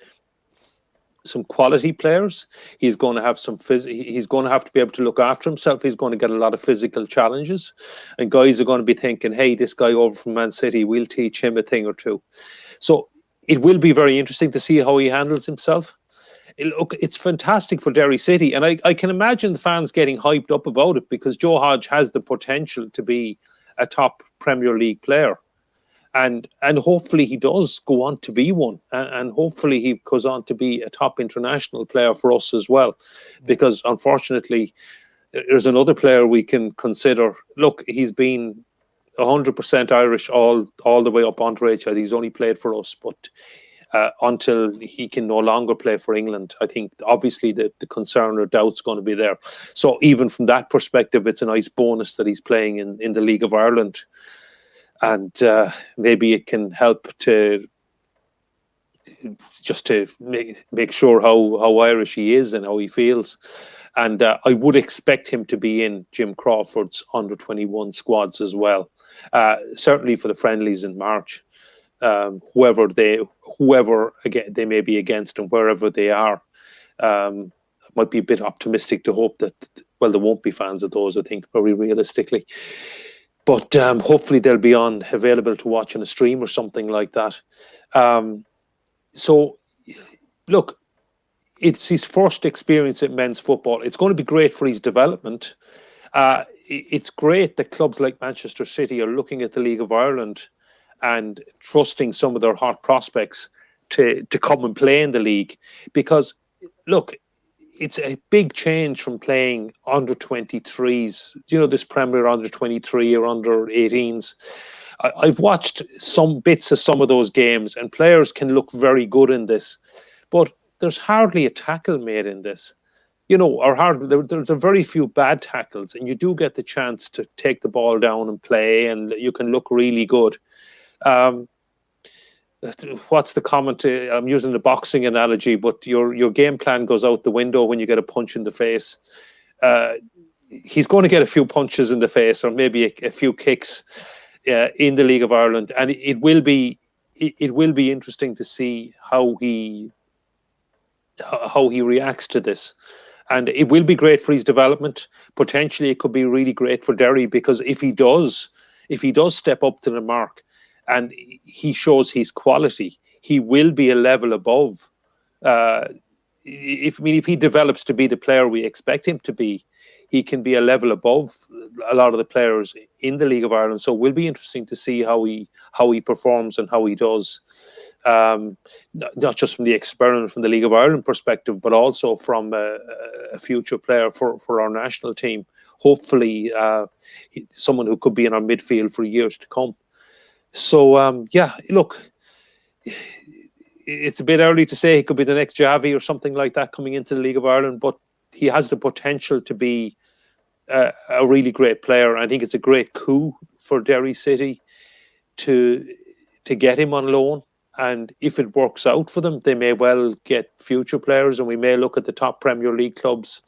Speaker 2: some quality players. He's going to have he's going to have to be able to look after himself. He's going to get a lot of physical challenges, and guys are going to be thinking, "Hey, this guy over from Man City, we'll teach him a thing or two." So it will be very interesting to see how he handles himself. Look, it's fantastic for Derry City, and I can imagine the fans getting hyped up about it because Joe Hodge has the potential to be a top Premier League player. And hopefully he does go on to be one, and hopefully he goes on to be a top international player for us as well, because unfortunately there's another player we can consider. Look, he's been 100% Irish all the way up onto age. He's only played for us, but until he can no longer play for England, I think obviously the concern or doubt's going to be there. So even from that perspective, it's a nice bonus that he's playing in the League of Ireland. And maybe it can help to just to make sure how Irish he is and how he feels. And I would expect him to be in Jim Crawford's under-21 squads as well, certainly for the friendlies in March. Whoever again they may be against and wherever they are, might be a bit optimistic to hope that, well, there won't be fans of those, I think, very realistically. But hopefully they'll be available to watch on a stream or something like that. So, look, it's his first experience at men's football. It's going to be great for his development. It's great that clubs like Manchester City are looking at the League of Ireland and trusting some of their hot prospects to come and play in the league. Because, look, it's a big change from playing under 23s, this Premier under 23 or under 18s. I've watched some bits of some of those games, and players can look very good in this, but there's hardly a tackle made in this. There's a very few bad tackles, and you do get the chance to take the ball down and play, and you can look really good. What's the comment? I'm using the boxing analogy, but your game plan goes out the window when you get a punch in the face. He's going to get a few punches in the face, or maybe a few kicks in the League of Ireland, and it will be interesting to see how he reacts to this. And it will be great for his development. Potentially, it could be really great for Derry, because if he does step up to the mark and he shows his quality, he will be a level above. If he develops to be the player we expect him to be, he can be a level above a lot of the players in the League of Ireland. So it will be interesting to see how he performs and how he does. Not just from the experiment from the League of Ireland perspective, but also from a future player for our national team. Hopefully, someone who could be in our midfield for years to come. So, look, it's a bit early to say he could be the next Javi or something like that coming into the League of Ireland, but he has the potential to be a really great player. I think it's a great coup for Derry City to get him on loan. And if it works out for them, they may well get future players, and we may look at the top Premier League clubs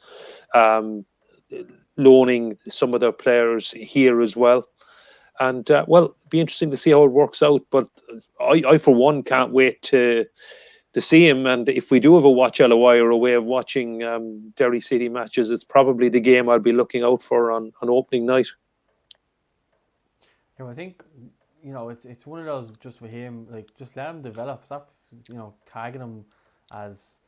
Speaker 2: loaning some of their players here as well. And, it'd be interesting to see how it works out. But I for one, can't wait to see him. And if we do have a watch LOI or a way of watching Derry City matches, it's probably the game I'll be looking out for on opening night.
Speaker 1: I think, it's one of those, just with him, like, just let him develop. Stop, tagging him as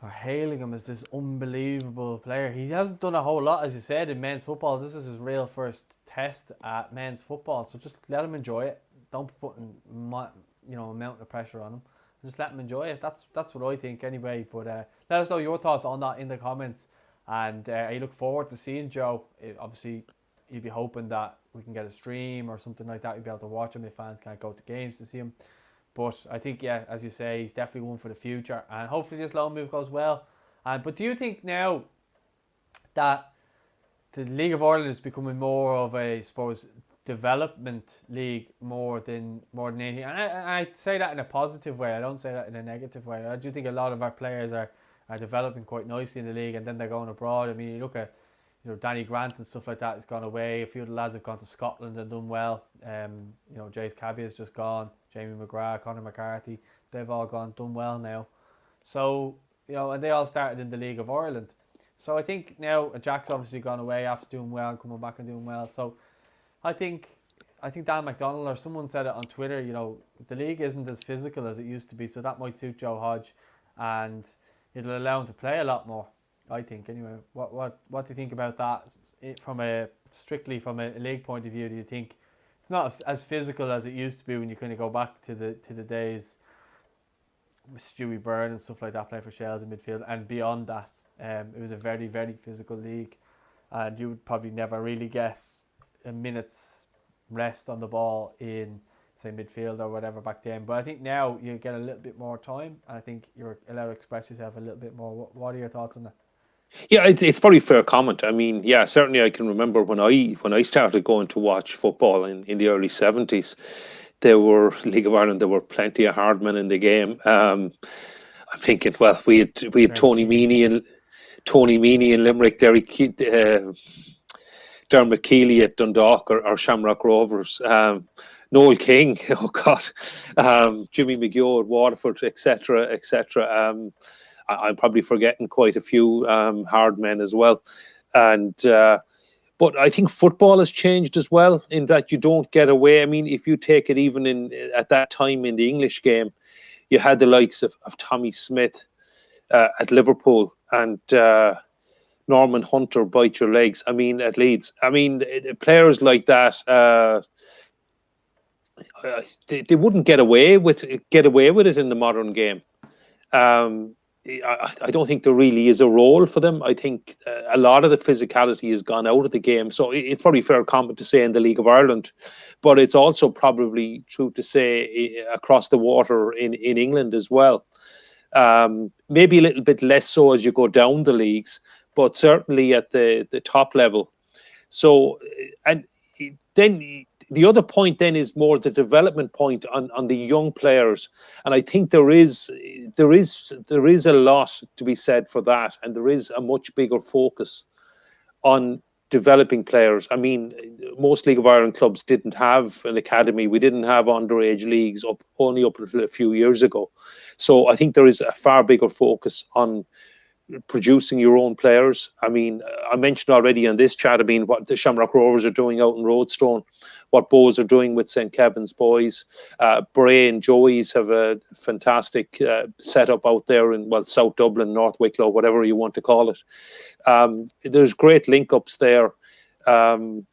Speaker 1: are hailing him as this unbelievable player. He hasn't done a whole lot, as you said, in men's football. This is his real first test at men's football, so just let him enjoy it. Don't be putting a mountain of pressure on him. Just let him enjoy it. That's what I think anyway. But let us know your thoughts on that in the comments. And I look forward to seeing Joe. Obviously, you'd be hoping that we can get a stream or something like that. You'd be able to watch him if fans can't go to games to see him. But I think, yeah, as you say, he's definitely one for the future. And hopefully this loan move goes well. But do you think now that the League of Ireland is becoming more of a, I suppose, development league more than anything? And I say that in a positive way. I don't say that in a negative way. I do think a lot of our players are developing quite nicely in the league, and then they're going abroad. I mean, you look at Danny Grant and stuff like that has gone away. A few of the lads have gone to Scotland and done well. Jace Cabbia's just gone. Jamie McGrath, Conor McCarthy, they've all done well now. So, and they all started in the League of Ireland. So I think now Jack's obviously gone away after doing well and coming back and doing well. So I think Dan McDonnell or someone said it on Twitter, the league isn't as physical as it used to be. So that might suit Joe Hodge and it'll allow him to play a lot more. I think anyway. What do you think about that? Strictly from a league point of view, do you think it's not as physical as it used to be when you kind of go back to the days with Stewie Byrne and stuff like that playing for Shells in midfield, and beyond that, it was a very, very physical league, and you would probably never really get a minute's rest on the ball in, say, midfield or whatever back then. But I think now you get a little bit more time, and I think you're allowed to express yourself a little bit more. What are your thoughts on that?
Speaker 2: Yeah, it's probably a fair comment. I mean, yeah, certainly I can remember when I started going to watch football in the early 70s. There were League of Ireland. There were plenty of hard men in the game. I'm thinking, well, we had Tony Meany in Limerick, Dermot Keeley at Dundalk or Shamrock Rovers, Noel King, oh God, Jimmy McGeough at Waterford, etc., etc. I'm probably forgetting quite a few hard men as well, and. But I think football has changed as well in that you don't get away. I mean, if you take it even at that time in the English game, you had the likes of Tommy Smith at Liverpool and Norman Hunter, bite your legs. I mean, at Leeds. I mean, players like that, they wouldn't get away with it in the modern game. I don't think there really is a role for them. I think a lot of the physicality has gone out of the game. So it's probably fair comment to say in the League of Ireland, but it's also probably true to say across the water in England as well. Maybe a little bit less so as you go down the leagues, but certainly at the top level. So, and then the other point then is more the development point on the young players, and I think there is a lot to be said for that, and there is a much bigger focus on developing players. I mean, most League of Ireland clubs didn't have an academy. We didn't have underage leagues only up until a few years ago. So I think there is a far bigger focus on producing your own players. I mean, I mentioned already on this chat, I mean, what the Shamrock Rovers are doing out in Roadstone, what Bows are doing with St. Kevin's boys. Bray and Joey's have a fantastic setup out there in, well, South Dublin, North Wicklow, whatever you want to call it. There's great link-ups there. And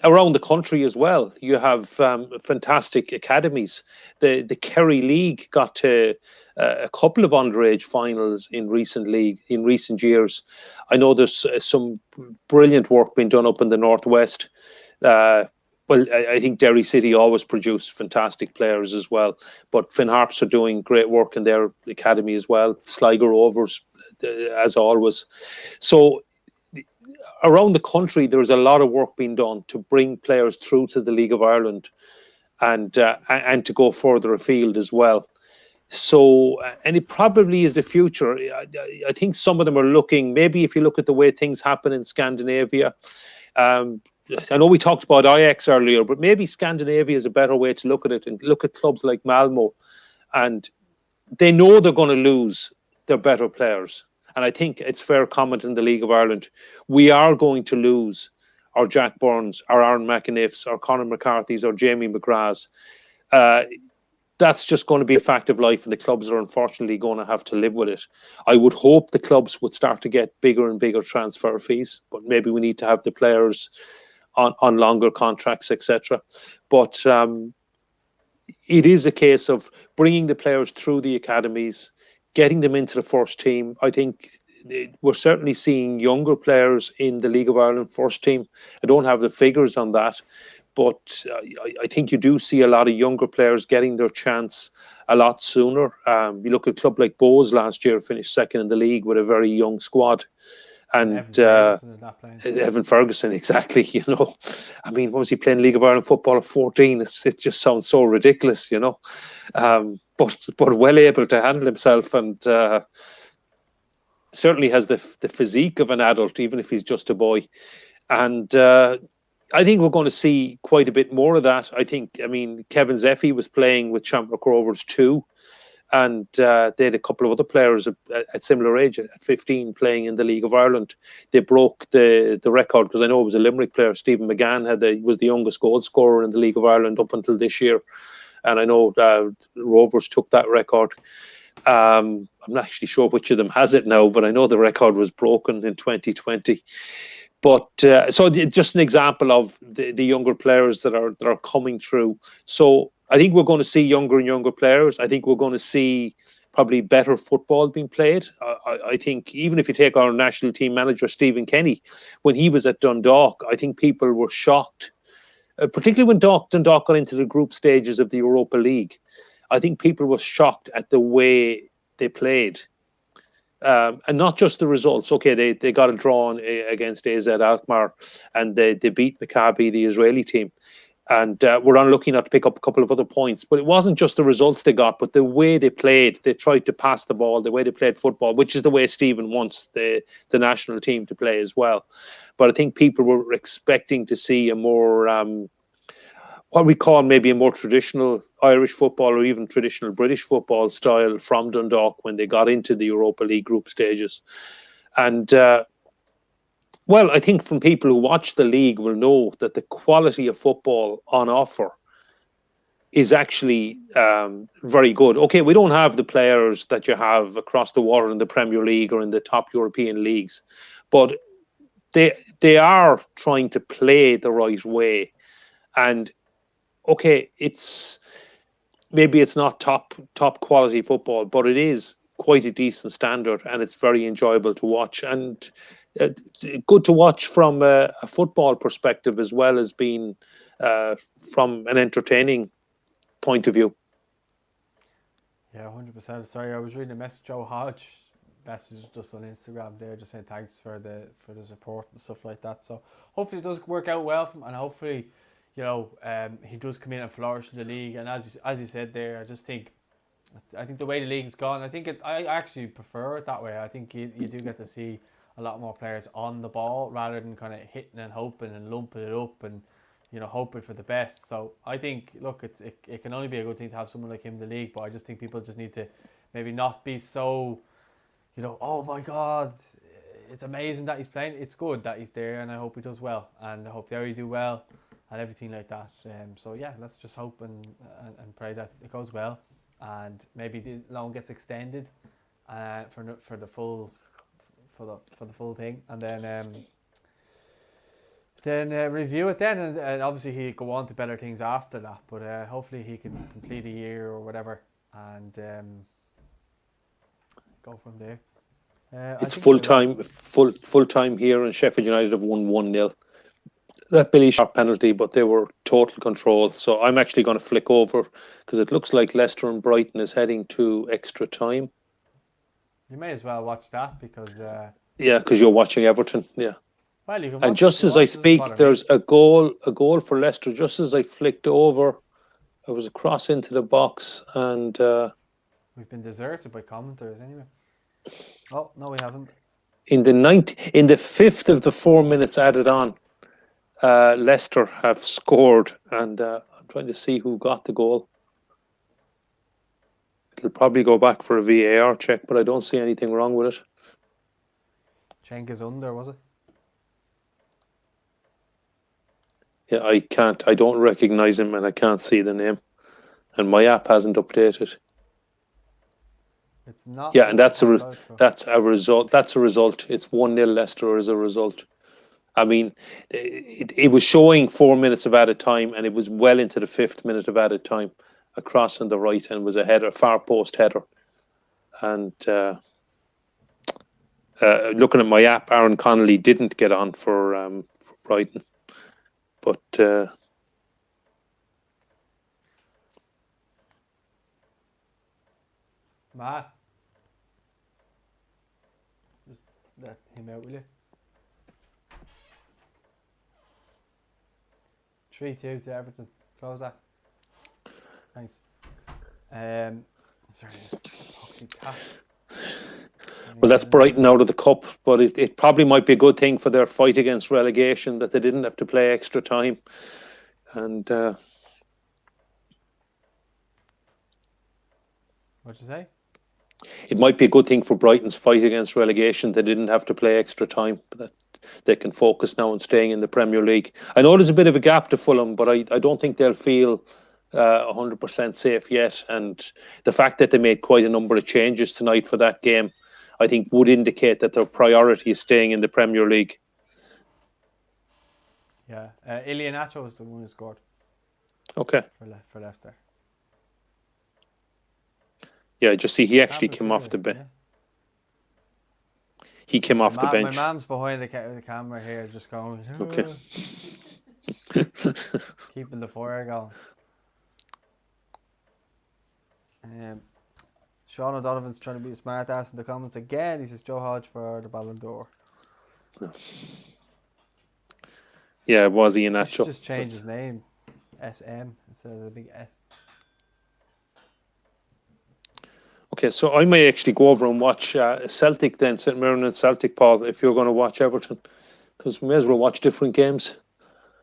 Speaker 2: around the country as well, you have fantastic academies. The Kerry League got to a couple of underage finals in recent years. I know there's some brilliant work being done up in the Northwest. Well, I think Derry City always produce fantastic players as well. But Finn Harps are doing great work in their academy as well. Sligo Rovers, as always. So around the country, there's a lot of work being done to bring players through to the League of Ireland and to go further afield as well. So, and it probably is the future. I think some of them are looking, maybe if you look at the way things happen in Scandinavia, I know we talked about Ajax earlier, but maybe Scandinavia is a better way to look at it, and look at clubs like Malmo, and they know they're going to lose their better players. And I think it's fair comment in the League of Ireland. We are going to lose our Jack Burns, our Aaron McAniffs, our Conor McCarthy's, our Jamie McGraths. that's just going to be a fact of life, and the clubs are unfortunately going to have to live with it. I would hope the clubs would start to get bigger and bigger transfer fees, but maybe we need to have the players on longer contracts, etc. But it is a case of bringing the players through the academies, getting them into the first team. I think we're certainly seeing younger players in the League of Ireland first team. I don't have the figures on that, but I think you do see a lot of younger players getting their chance a lot sooner. You look at a club like Bows last year, finished second in the league with a very young squad. And
Speaker 1: Evan Ferguson is not playing.
Speaker 2: Evan Ferguson, exactly. I mean, what was he playing League of Ireland football at 14? It just sounds so ridiculous, but well able to handle himself, and certainly has the physique of an adult, even if he's just a boy. And I think we're going to see quite a bit more of that. I mean, Kevin Zeffy was playing with Shamrock Rovers too. And they had a couple of other players at similar age, at 15, playing in the League of Ireland. They broke the record, because I know it was a Limerick player. Stephen McGann was the youngest goal scorer in the League of Ireland up until this year. And I know Rovers took that record. I'm not actually sure which of them has it now, but I know the record was broken in 2020. But so just an example of the younger players that are coming through. So I think we're going to see younger and younger players. I think we're going to see probably better football being played. I think even if you take our national team manager, Stephen Kenny, when he was at Dundalk, I think people were shocked, particularly when Dundalk got into the group stages of the Europa League. I think people were shocked at the way they played. And not just the results. Okay, they got a draw against AZ Alkmaar, and they beat Maccabi, the Israeli team. And we're unlucky not to pick up a couple of other points. But it wasn't just the results they got, but the way they played. They tried to pass the ball, the way they played football, which is the way Stephen wants the national team to play as well. But I think people were expecting to see a more what we call maybe a more traditional Irish football, or even traditional British football style from Dundalk when they got into the Europa League group stages. And well, I think from people who watch the league will know that the quality of football on offer is actually very good. Okay, we don't have the players that you have across the water in the Premier League or in the top European leagues, but they are trying to play the right way. And okay, maybe it's not top quality football, but it is quite a decent standard, and it's very enjoyable to watch, and good to watch from a football perspective as well as being from an entertaining point of view.
Speaker 1: Yeah, 100%. Sorry, I was reading a message. Joe Hodge message just on Instagram there, just saying thanks for the support and stuff like that. So hopefully it does work out well for him, and hopefully, he does come in and flourish in the league. And as you said there, I think the way the league's gone, I actually prefer it that way. I think you do get to see a lot more players on the ball rather than kind of hitting and hoping and lumping it up and hoping for the best. So I think, look, it can only be a good thing to have someone like him in the league. But I just think people just need to maybe not be so, oh my God, it's amazing that he's playing. It's good that he's there, and I hope he does well, and I hope Derry do well, and everything like that. So yeah, let's just hope and pray that it goes well, and maybe the loan gets extended for the full thing, and then review it then, and obviously he'll go on to better things after that. But hopefully he can complete a year or whatever, and go from there.
Speaker 2: It's full time here, and Sheffield United have won 1-0. That Billy Sharp penalty, but they were total control. So I'm actually going to flick over, because it looks like Leicester and Brighton is heading to extra time.
Speaker 1: You may as well watch that, because
Speaker 2: because you're watching Everton. Yeah.
Speaker 1: Well, you can
Speaker 2: and just as I speak, there's a goal for Leicester. Just as I flicked over, there was a cross into the box, and
Speaker 1: we've been deserted by commenters anyway. Oh no, we haven't.
Speaker 2: In the 5th of the 4 minutes added on, Leicester have scored, and I'm trying to see who got the goal. It'll probably go back for a VAR check, but I don't see anything wrong with it.
Speaker 1: Cenk is under, was it?
Speaker 2: Yeah, I don't recognize him, and I can't see the name. and my app hasn't updated.
Speaker 1: It's not.
Speaker 2: Yeah, and that's a
Speaker 1: result.
Speaker 2: That's a result. It's 1-0 Leicester as a result. I mean, it was showing 4 minutes of added time, and it was well into the 5th minute of added time. A cross on the right and was a header, far post header. And looking at my app, Aaron Connolly didn't get on for Brighton, but
Speaker 1: Matt, just let him out, will you? 3-2 to Everton. Close that. Thanks. Sorry, epoxy cap.
Speaker 2: well, that's Brighton out of the cup, but it probably might be a good thing for their fight against relegation that they didn't have to play extra time. And
Speaker 1: what'd you say?
Speaker 2: it might be a good thing for Brighton's fight against relegation. They didn't have to play extra time, but that they can focus now on staying in the Premier League. I know there's a bit of a gap to Fulham, but I don't think they'll feel 100% safe yet. And the fact that they made quite a number of changes tonight for that game, I think would indicate that their priority is staying in the Premier League.
Speaker 1: Yeah, Ilianacho was the one who scored.
Speaker 2: Okay.
Speaker 1: For Leicester.
Speaker 2: Yeah, just see he actually came off the bench. Yeah. He came off the bench.
Speaker 1: My mom's behind the camera here, just going.
Speaker 2: Okay.
Speaker 1: Keeping the fire going. Sean O'Donovan's trying to be a smart ass in the comments again. He says Joe Hodge for the Ballon d'Or.
Speaker 2: Yeah, was he an actual?
Speaker 1: He should just change his name, SM instead of the big S.
Speaker 2: Okay, so I may actually go over and watch Celtic then, St Mirren and Celtic, Paul, if you're going to watch Everton, because we may as well watch different games.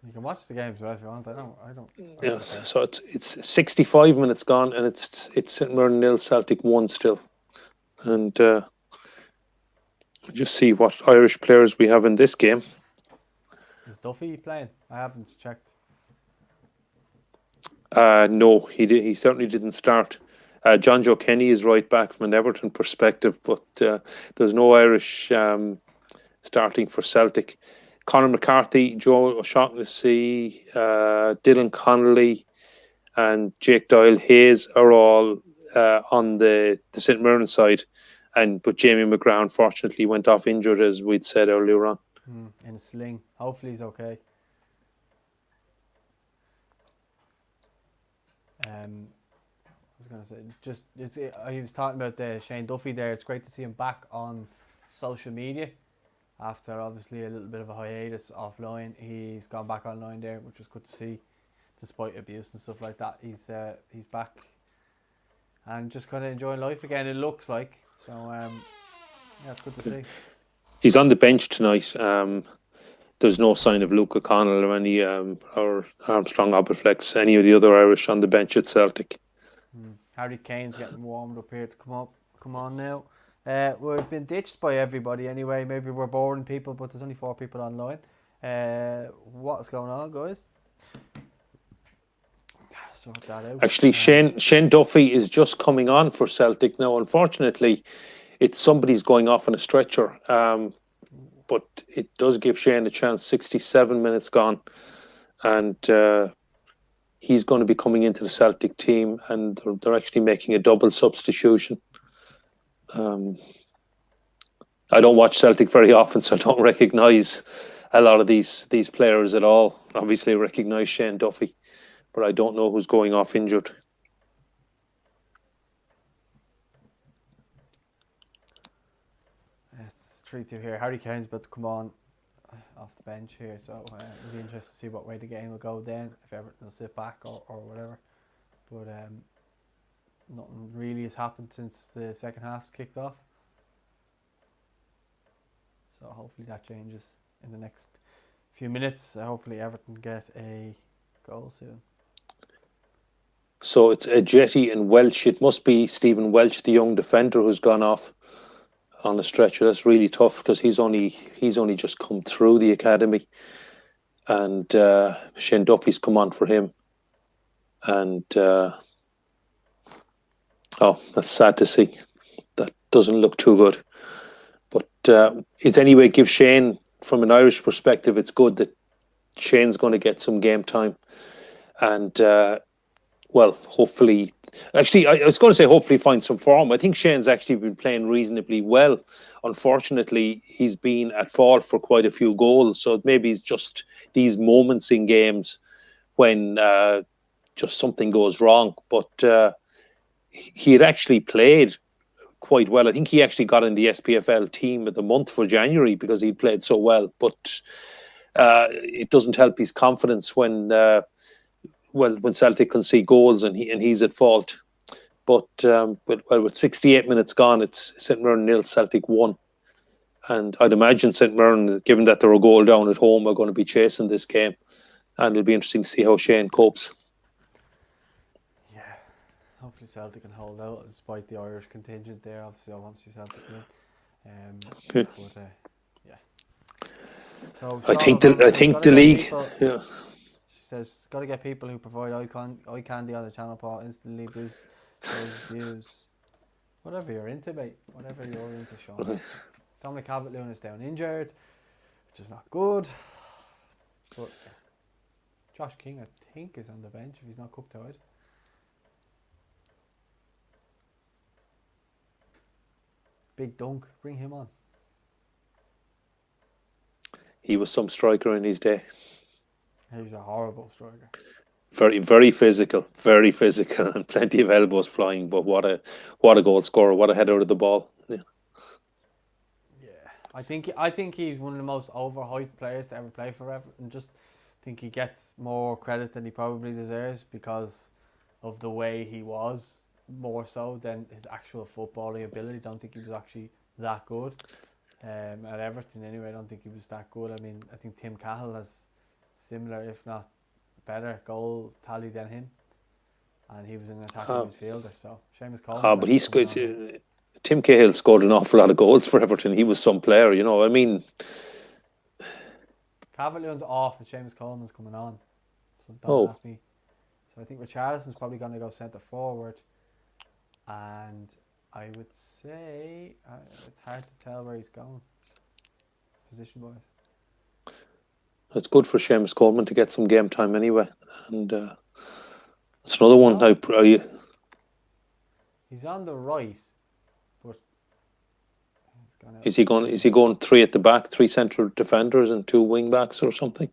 Speaker 1: You can watch the games if you want. I don't.
Speaker 2: Yes, so it's 65 minutes gone, and it's St Mirren 0, Celtic 1 still, and just see what Irish players we have in this game.
Speaker 1: Is Duffy playing? I haven't checked.
Speaker 2: No, he certainly didn't start. John Joe Kenny is right back from an Everton perspective, but there's no Irish starting for Celtic. Conor McCarthy, Joe O'Shaughnessy, Dylan Connolly, and Jake Doyle Hayes are all on the St Mirren side, but Jamie McGrath unfortunately went off injured, as we'd said earlier on.
Speaker 1: In a sling. Hopefully he's okay. I was going to say, I was talking about Shane Duffy there. It's great to see him back on social media after obviously a little bit of a hiatus offline. He's gone back online there, which was good to see, despite abuse and stuff like that. He's back and just kind of enjoying life again, it looks like. So yeah, it's good to see.
Speaker 2: He's on the bench tonight. There's no sign of Luke O'Connell or any or Armstrong Obaflex, any of the other Irish on the bench at Celtic.
Speaker 1: Harry Kane's getting warmed up here to come on now. We've been ditched by everybody anyway. Maybe we're boring people, but there's only 4 people online. What's going on, guys? Sort that out.
Speaker 2: Actually, Shane Duffy is just coming on for Celtic now. Unfortunately, it's somebody's going off on a stretcher. But it does give Shane a chance. 67 minutes gone, and he's going to be coming into the Celtic team, and they're actually making a double substitution. I don't watch Celtic very often, so I don't recognise a lot of these players at all. Obviously, I recognise Shane Duffy, but I don't know who's going off injured.
Speaker 1: 3-2 here. Harry Kane's about to come on off the bench here, so it'll be interesting to see what way the game will go then, if Everton will sit back or whatever. But nothing really has happened since the second half kicked off. So hopefully that changes in the next few minutes. Hopefully Everton get a goal soon.
Speaker 2: So it's Jetty and Welsh. It must be Stephen Welsh, the young defender, who's gone off on the stretcher. That's really tough because he's only just come through the academy, and Shane Duffy's come on for him, and Oh, that's sad to see. That doesn't look too good. But it's anyway, give Shane, from an Irish perspective, it's good that Shane's going to get some game time. And, well, hopefully, actually, I was going to say hopefully find some form. I think Shane's actually been playing reasonably well. Unfortunately, he's been at fault for quite a few goals. So maybe it's just these moments in games when just something goes wrong. But he had actually played quite well. I think he actually got in the SPFL team of the month for January because he played so well. But it doesn't help his confidence when when Celtic can see goals and he's at fault. But with 68 minutes gone, it's St Mirren 0, Celtic 1. And I'd imagine St Mirren, given that they're a goal down at home, are going to be chasing this game. And it'll be interesting to see how Shane copes.
Speaker 1: Yeah, hopefully Celtic can hold out despite the Irish contingent there. Obviously, I want to see Celtic win.
Speaker 2: Yeah.
Speaker 1: But yeah. So
Speaker 2: I think the league.
Speaker 1: People,
Speaker 2: yeah.
Speaker 1: She says, got to get people who provide eye candy on the channel, Paul. Instantly boost those views. Whatever you're into, mate. Whatever you're into, Sean. Dominic Calvert-Lewin is down injured, which is not good. But yeah. Josh King, I think, is on the bench if he's not cup tied. Big Dunk, bring him on.
Speaker 2: He was some striker in his day.
Speaker 1: He was a horrible striker.
Speaker 2: Very, very physical, and plenty of elbows flying. But what a goal scorer! What a header of the ball! Yeah.
Speaker 1: I think he's one of the most overhyped players to ever play for Everton. Just think he gets more credit than he probably deserves because of the way he was, more so than his actual footballing ability. Don't think he was actually that good. At Everton anyway, I don't think he was that good. I mean, I think Tim Cahill has similar, if not better, goal tally than him, and he was an attacking midfielder. So Seamus Coleman.
Speaker 2: But he's good. Tim Cahill scored an awful lot of goals for Everton. He was some player, you know. I mean,
Speaker 1: Calvert-Lewin's off and Seamus Coleman's coming on. So don't ask me. So I think Richarlison's probably going to go centre forward, and I would say it's hard to tell where he's going position wise.
Speaker 2: It's good for Seamus Coleman to get some game time anyway, and it's another one.
Speaker 1: He's on the right, but
Speaker 2: is he going 3 at the back, 3 central defenders and 2 wing backs or something?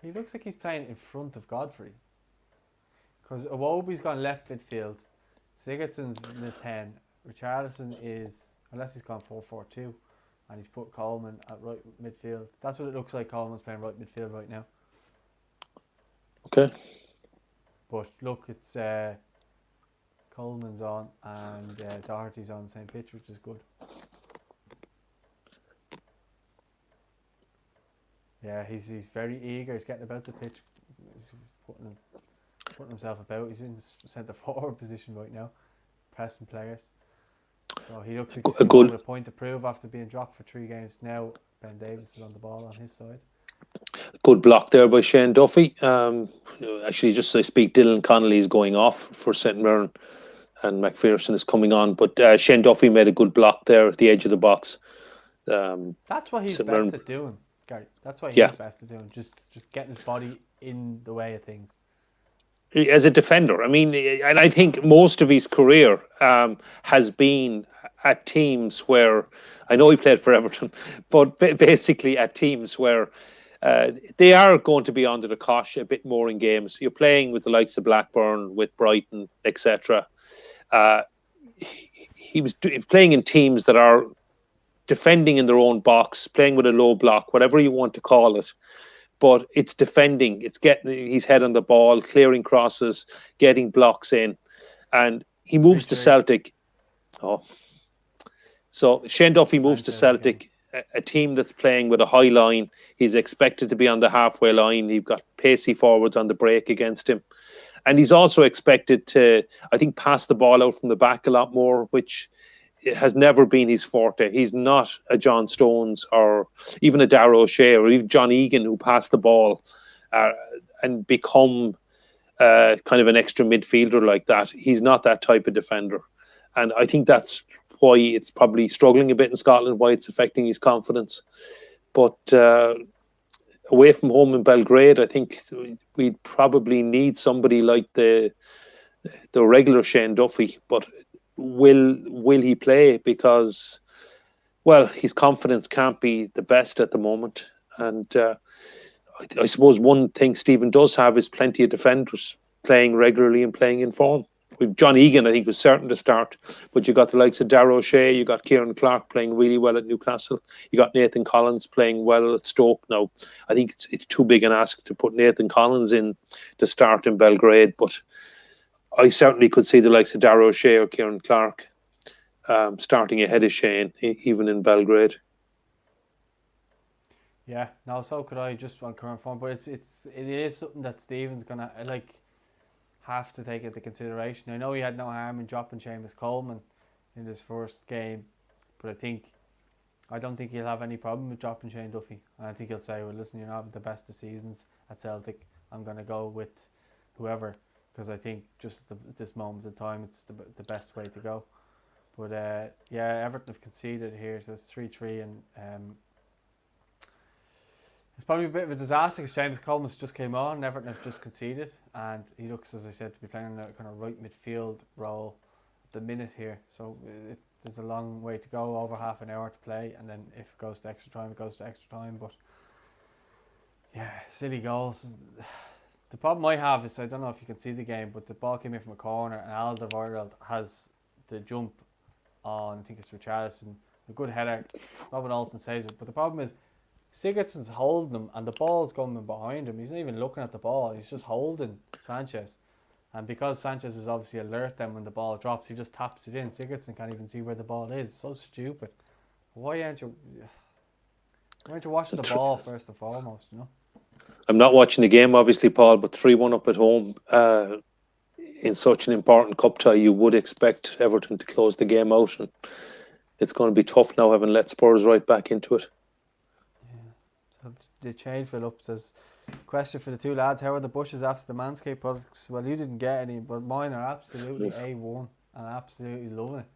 Speaker 1: He looks like he's playing in front of Godfrey, because Iwobi's gone left midfield, Sigurdsson's in the 10, Richarlison is, unless he's gone 4-4-2, and he's put Coleman at right midfield. That's what it looks like. Coleman's playing right midfield right now.
Speaker 2: Okay.
Speaker 1: But look, it's Coleman's on and Doherty's on the same pitch, which is good. Yeah, he's very eager. He's getting about the pitch. He's putting himself about. He's in the centre forward position right now, pressing players. So he looks like he's got a point to prove after being dropped for 3 games. Now Ben Davies is on the ball on his side.
Speaker 2: Good block there by Shane Duffy. Actually, just as I speak, Dylan Connolly is going off for St Mirren and McPherson is coming on. But Shane Duffy made a good block there at the edge of the box.
Speaker 1: That's what he's best at doing, Gary. That's what he's best at doing. Just getting his body in the way of things.
Speaker 2: As a defender, I mean, and I think most of his career has been at teams where, I know he played for Everton, but basically at teams where they are going to be under the cosh a bit more in games. You're playing with the likes of Blackburn, with Brighton, etc. He was playing in teams that are defending in their own box, playing with a low block, whatever you want to call it. But it's defending, it's getting his head on the ball, clearing crosses, getting blocks in. And he moves to Celtic. So Shane Duffy moves to Celtic, a team that's playing with a high line. He's expected to be on the halfway line. You've got pacey forwards on the break against him. And he's also expected to, I think, pass the ball out from the back a lot more, which has never been his forte. He's not a John Stones or even a Darragh O'Shea or even John Egan who pass the ball and become kind of an extra midfielder like that. He's not that type of defender. And I think that's why it's probably struggling a bit in Scotland, why it's affecting his confidence. But away from home in Belgrade, I think we'd probably need somebody like the regular Shane Duffy. But will he play? Because, well, his confidence can't be the best at the moment. And I suppose one thing Stephen does have is plenty of defenders playing regularly and playing in form. With John Egan, I think, was certain to start, but you got the likes of Darragh O'Shea, you got Kieran Clark playing really well at Newcastle, you got Nathan Collins playing well at Stoke. Now, I think it's too big an ask to put Nathan Collins in to start in Belgrade, but I certainly could see the likes of Darragh O'Shea or Kieran Clark starting ahead of Shane, even in Belgrade.
Speaker 1: Yeah, no, so could I, just on current form, but it is something that Stephen's gonna have to take into consideration. I know he had no harm in dropping Seamus Coleman in his first game, but I don't think he'll have any problem with dropping Shane Duffy. And I think he'll say, well, listen, you're not having the best of seasons at Celtic. I'm going to go with whoever, because I think just at this moment in time, it's the best way to go. But yeah, Everton have conceded here, so it's 3-3, and it's probably a bit of a disaster because Seamus Coleman just came on and Everton have just conceded, and he looks, as I said, to be playing in a kind of right midfield role at the minute here. So there's a long way to go, over half an hour to play, and then if it goes to extra time, it goes to extra time. But yeah, silly goals. The problem I have is, I don't know if you can see the game, but the ball came in from a corner and Alderweireld has the jump on, I think it's Richarlison, a good header. Robin Olsen saves it, but the problem is Sigurdsson's holding him and the ball's coming behind him. He's not even looking at the ball, he's just holding Sanchez. And because Sanchez is obviously alert then when the ball drops, he just taps it in. Sigurdsson can't even see where the ball is. It's so stupid. Why aren't you watching the ball first and foremost, you know?
Speaker 2: I'm not watching the game, obviously, Paul, but 3-1 up at home in such an important cup tie, you would expect Everton to close the game out. And it's going to be tough now, having let Spurs right back into it.
Speaker 1: Yeah. So the change, Philip says, question for the two lads: how are the bushes after the Manscaped products? Well, you didn't get any, but mine are absolutely A1 and absolutely loving it.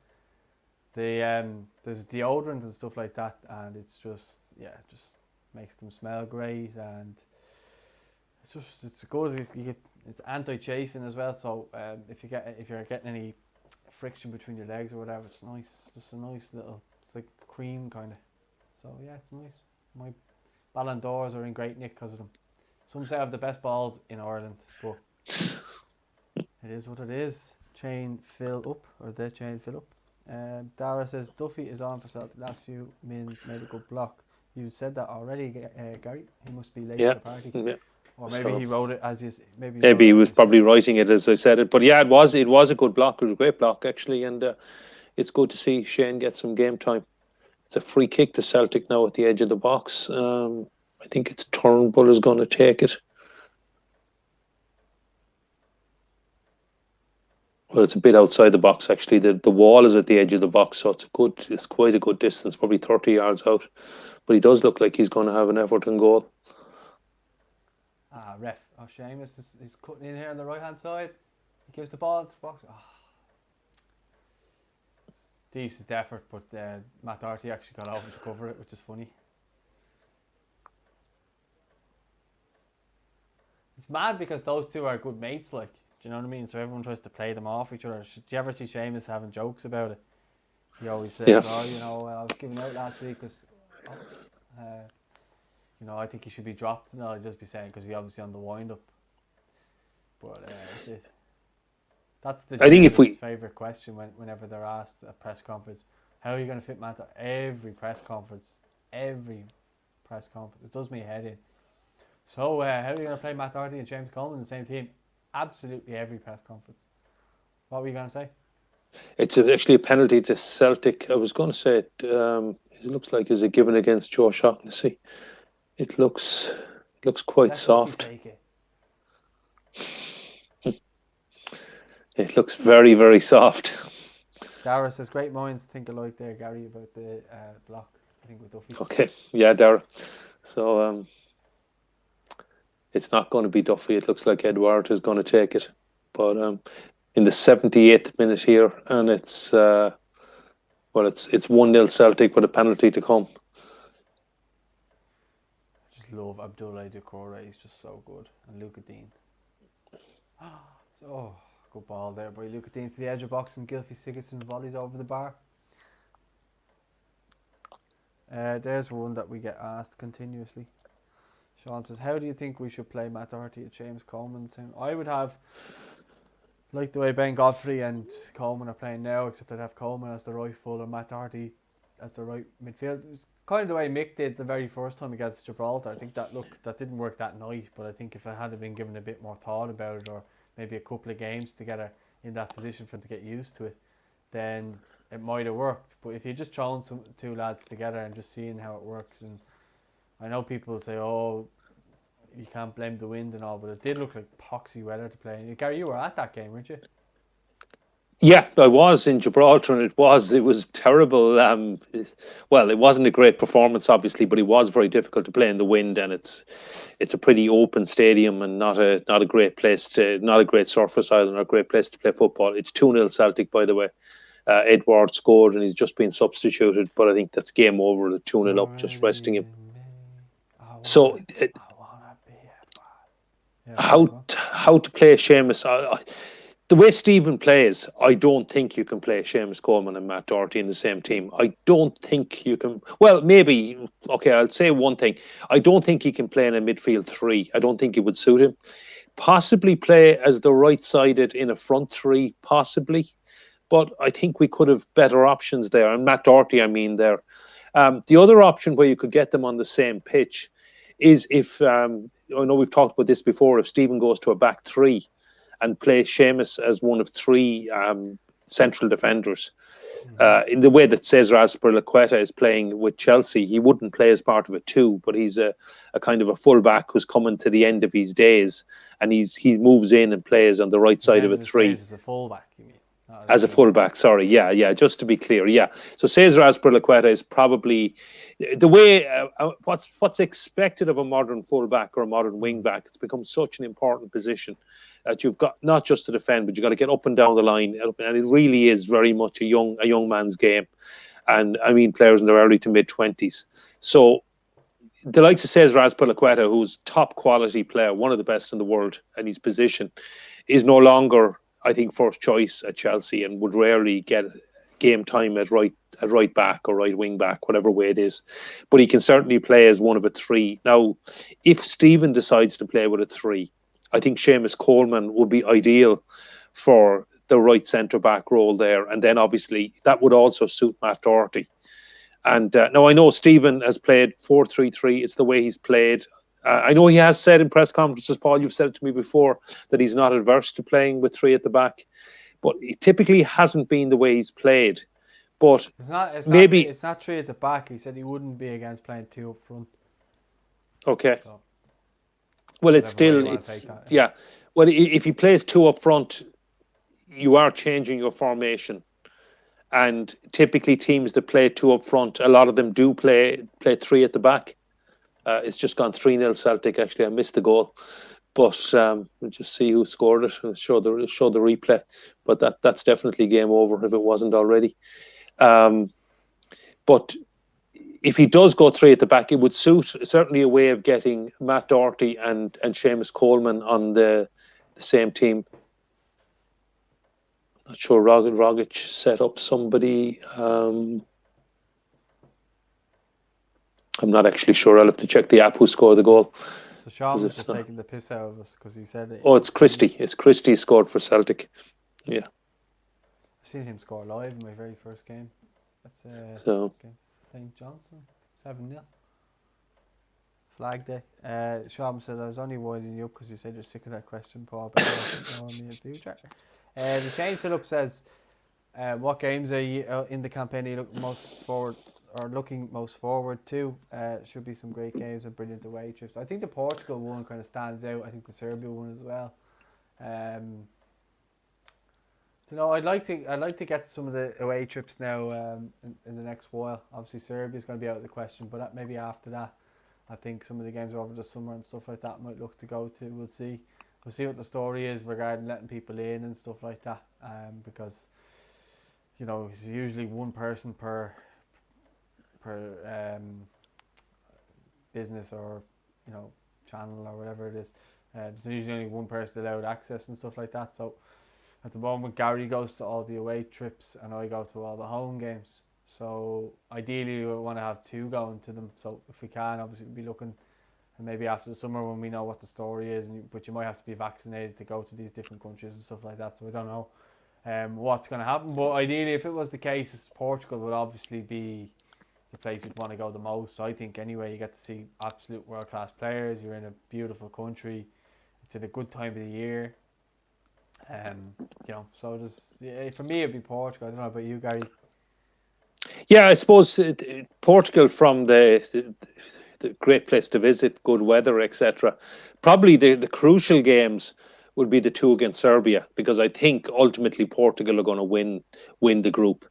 Speaker 1: There's deodorant and stuff like that, and it's just just makes them smell great, and it's good. It's anti-chafing as well. So if you're getting any friction between your legs or whatever, it's nice. Just a nice little, it's like cream kind of. So yeah, it's nice. My Ballon d'Ors are in great nick because of them. Some say I have the best balls in Ireland, but it is what it is. Chain fill up, or the chain fill up. Dara says Duffy is on for Celtic. Last few minutes made a good block. You said that already, Gary. He must be late to the party.
Speaker 2: Yeah.
Speaker 1: Or maybe he wrote it as is.
Speaker 2: Maybe he was probably writing it as I said it. But yeah, it was a good block. It was a great block actually, and it's good to see Shane get some game time. It's a free kick to Celtic now at the edge of the box. I think it's Turnbull is going to take it. Well, it's a bit outside the box actually. The wall is at the edge of the box, so it's quite a good distance, probably 30 yards out. But he does look like he's going to have an Everton goal.
Speaker 1: Ref. Oh, Seamus is cutting in here on the right hand side. He gives the ball to the box. Decent effort, but Matt Doherty actually got over to cover it, which is funny. It's mad because those two are good mates, like, do you know what I mean? So everyone tries to play them off each other. Do you ever see Seamus having jokes about it? He always says, I was giving out last week because I think he should be dropped. No, I'd just be saying because he's obviously on the wind up. But that's it. That's the journalist's favourite question whenever they're asked at a press conference. How are you going to fit Matt? Every press conference. It does me head in. So how are you going to play Matt Doherty and James Coleman in the same team? Absolutely every press conference. What were you going to say? It's
Speaker 2: actually a penalty to Celtic. I was going to say it looks like is it given against Joe Shaughnessy. It looks quite soft. It looks very, very soft.
Speaker 1: Dara says, great minds think alike there, Gary, about the block, I think, with Duffy.
Speaker 2: Okay, yeah, Dara. So, It's not going to be Duffy. It looks like Edward is going to take it. But in the 78th minute here, and it's 1-0 Celtic with a penalty to come.
Speaker 1: I just love Abdoulaye Doucouré. He's just so good. And Luca Dean. So, good ball there by Luca Dean for the edge of box, and Gylfi Sigurdsson volleys over the bar. There's one that we get asked continuously. Sean says, how do you think we should play Matt Doherty at James Coleman? I would have, like the way Ben Godfrey and Coleman are playing now, except I'd have Coleman as the right full and Matt Doherty as the right midfield. It's kind of the way Mick did the very first time against Gibraltar. I think that didn't work that night, but I think if I had been given a bit more thought about it, or maybe a couple of games together in that position for him to get used to it, then it might have worked. But if you just thrown two lads together and just seeing how it works, and I know people say, oh, you can't blame the wind and all, but it did look like poxy weather to play. And Gary, you were at that game, weren't you?
Speaker 2: Yeah, I was in Gibraltar, and it was terrible. Well, it wasn't a great performance, obviously, but it was very difficult to play in the wind, and it's a pretty open stadium and not a great place not a great surface either, not a great place to play football. It's 2-0 Celtic, by the way. Edward scored, and he's just been substituted, but I think that's game over. The 2-0 up, just resting him. So, how to play Seamus? The way Stephen plays, I don't think you can play Seamus Coleman and Matt Doherty in the same team. I don't think you can. Well, maybe. Okay, I'll say one thing. I don't think he can play in a midfield three. I don't think it would suit him. Possibly play as the right-sided in a front three, possibly. But I think we could have better options there. And Matt Doherty, I mean, there. The other option where you could get them on the same pitch is if, I know we've talked about this before, if Stephen goes to a back three and plays Seamus as one of three central defenders. In the way that Cesar Azpilicueta is playing with Chelsea, he wouldn't play as part of a two, but he's a kind of a fullback who's coming to the end of his days, and he moves in and plays on the right side of a three.
Speaker 1: As a fullback, you mean?
Speaker 2: As a fullback, sorry, yeah. Just to be clear, yeah. So Cesar Azpilicueta is probably the way what's expected of a modern fullback or a modern wingback. It's become such an important position that you've got not just to defend, but you've got to get up and down the line, and it really is very much a young man's game. And I mean, players in their early to mid 20s. So the likes of Cesar Azpilicueta, who's top quality player, one of the best in the world, and his position is no longer, I think, first choice at Chelsea, and would rarely get game time at right back or right wing back, whatever way it is. But he can certainly play as one of a three. Now, if Stephen decides to play with a three, I think Seamus Coleman would be ideal for the right centre back role there, and then obviously that would also suit Matt Doherty. And now I know Stephen has played 4-3-3. It's the way he's played. I know he has said in press conferences, Paul, you've said it to me before, that he's not adverse to playing with three at the back, but it typically hasn't been the way he's played. But
Speaker 1: it's not three at the back. He said he wouldn't be against playing two up front.
Speaker 2: Okay. So, well, yeah. Well, if he plays two up front, you are changing your formation. And typically teams that play two up front, a lot of them do play three at the back. It's just gone 3-0 Celtic. Actually, I missed the goal, but we'll just see who scored it and show the replay. But that's definitely game over if it wasn't already. But if he does go three at the back, it would suit certainly a way of getting Matt Doherty and Seamus Coleman on the same team. Not sure Rogic set up somebody. I'm not actually sure. I'll have to check the app who scored the goal.
Speaker 1: So Sean was just taking the piss out of us because he said it.
Speaker 2: Oh, it's Christie. It's Christie scored for Celtic. Yeah.
Speaker 1: I seen him score live in my very first game. That's against St. Johnson, 7-0. Flag day. Sean said I was only winding you up because you said you're sick of that question, Paul. But Shane Phillips says, "What games are you in the campaign are you looking most forward to? Should be some great games and brilliant away trips. I think the Portugal one kind of stands out. I think the Serbia one as well. I'd like to get some of the away trips now in the next while. Obviously, Serbia is going to be out of the question, but maybe after that, I think some of the games over the summer and stuff like that might look to go to. We'll see. We'll see what the story is regarding letting people in and stuff like that. Because it's usually one person per business or channel or whatever it is. There's usually only one person allowed access and stuff like that. So at the moment, Gary goes to all the away trips and I go to all the home games. So ideally, we want to have two going to them. So if we can, obviously, we'll be looking, and maybe after the summer when we know what the story is, but you might have to be vaccinated to go to these different countries and stuff like that. So we don't know what's going to happen. But ideally, if it was the case, Portugal would obviously be the place you'd want to go the most. So I think anyway, you get to see absolute world-class players. You're in a beautiful country. It's at a good time of the year. So for me it'd be Portugal. I don't know about you, Gary.
Speaker 2: Yeah, I suppose Portugal, from the great place to visit, good weather, etc. Probably the crucial games would be the two against Serbia, because I think ultimately Portugal are going to win the group.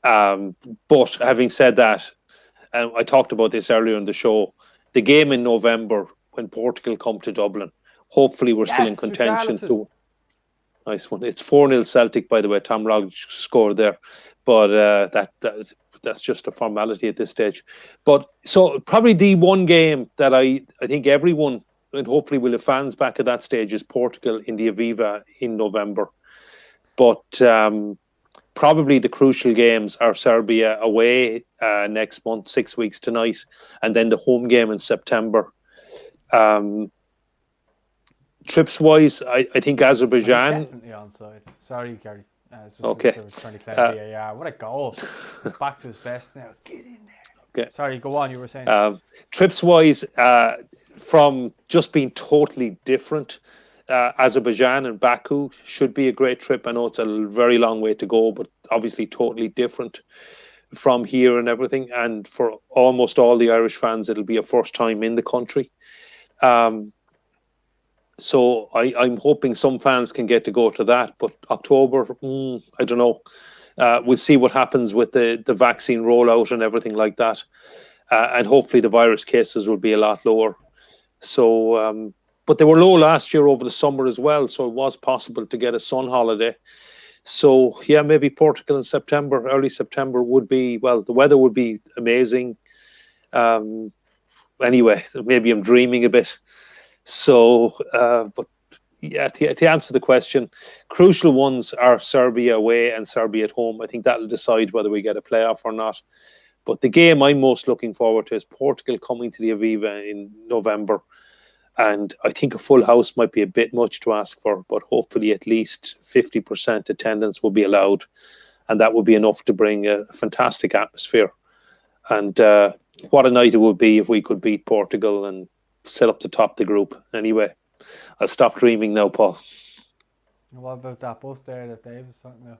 Speaker 2: But having said that, and I talked about this earlier in the show, the game in November when Portugal come to Dublin, hopefully we're still in contention to. Nice one. It's 4-0 Celtic, by the way. Tom Rogge scored there, but that's just a formality at this stage. But so probably the one game that I think everyone, and hopefully we'll have fans back at that stage, is Portugal in the Aviva in November. But probably the crucial games are Serbia away next month, 6 weeks tonight, and then the home game in September. Trips wise, I think Azerbaijan.
Speaker 1: He's definitely onside. Sorry, Gary. It's just
Speaker 2: Okay.
Speaker 1: They were trying to clear VAR. What a goal! He's back to his best now. Get in there.
Speaker 2: Okay.
Speaker 1: Sorry, go on. You were saying.
Speaker 2: Trips wise, from just being totally different, Azerbaijan and Baku should be a great trip. I know it's a very long way to go, but obviously totally different from here and everything. And for almost all the Irish fans, it'll be a first time in the country. So I'm hoping some fans can get to go to that, but October, I don't know. We'll see what happens with the vaccine rollout and everything like that. And hopefully the virus cases will be a lot lower. So, but they were low last year over the summer as well, so it was possible to get a sun holiday. So yeah, maybe Portugal in September, early September would be, well, the weather would be amazing. Anyway, maybe I'm dreaming a bit. So, but yeah, to answer the question, crucial ones are Serbia away and Serbia at home. I think that'll decide whether we get a playoff or not. But the game I'm most looking forward to is Portugal coming to the Aviva in November. And I think a full house might be a bit much to ask for, but hopefully at least 50% attendance will be allowed. And that would be enough to bring a fantastic atmosphere. And what a night it would be if we could beat Portugal and set up the top of the group. Anyway, I'll stop dreaming now, Paul.
Speaker 1: What about that bus there that Dave was talking about?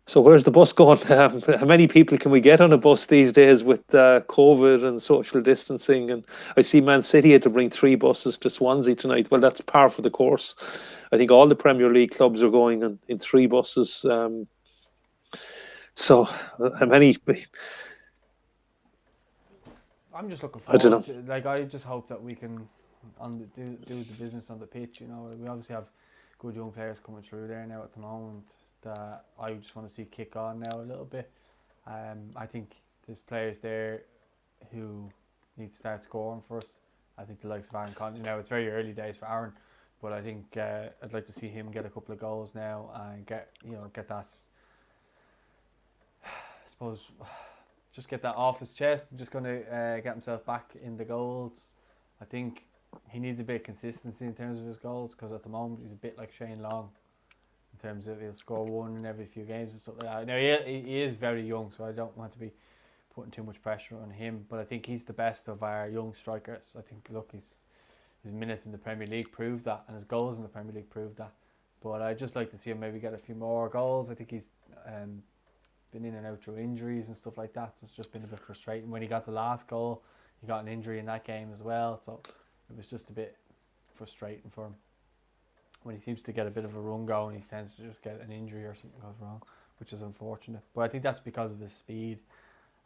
Speaker 2: So where's the bus going? How many people can we get on a bus these days with COVID and social distancing? And I see Man City had to bring 3 buses to Swansea tonight. Well, that's par for the course. I think all the Premier League clubs are going in 3 buses. So how many?
Speaker 1: I'm just looking forward.
Speaker 2: I don't know.
Speaker 1: I just hope that we can do the business on the pitch. We obviously have good young players coming through there now at the moment that I just want to see kick on now a little bit. I think there's players there who need to start scoring for us. I think the likes of Aaron Conley. Now it's very early days for Aaron, but I think I'd like to see him get a couple of goals now and get that. I suppose. Just get that off his chest and just going to get himself back in the goals. I think he needs a bit of consistency in terms of his goals, because at the moment he's a bit like Shane Long in terms of he'll score one in every few games and stuff like that. Now he is very young, so I don't want to be putting too much pressure on him, but I think he's the best of our young strikers. I think his minutes in the Premier League proved that, and his goals in the Premier League proved that. But I'd just like to see him maybe get a few more goals. I think he's been in and out through injuries and stuff like that, so it's just been a bit frustrating. When he got the last goal, he got an injury in that game as well, so it was just a bit frustrating for him. When he seems to get a bit of a run going, he tends to just get an injury or something goes wrong, which is unfortunate. But I think that's because of his speed,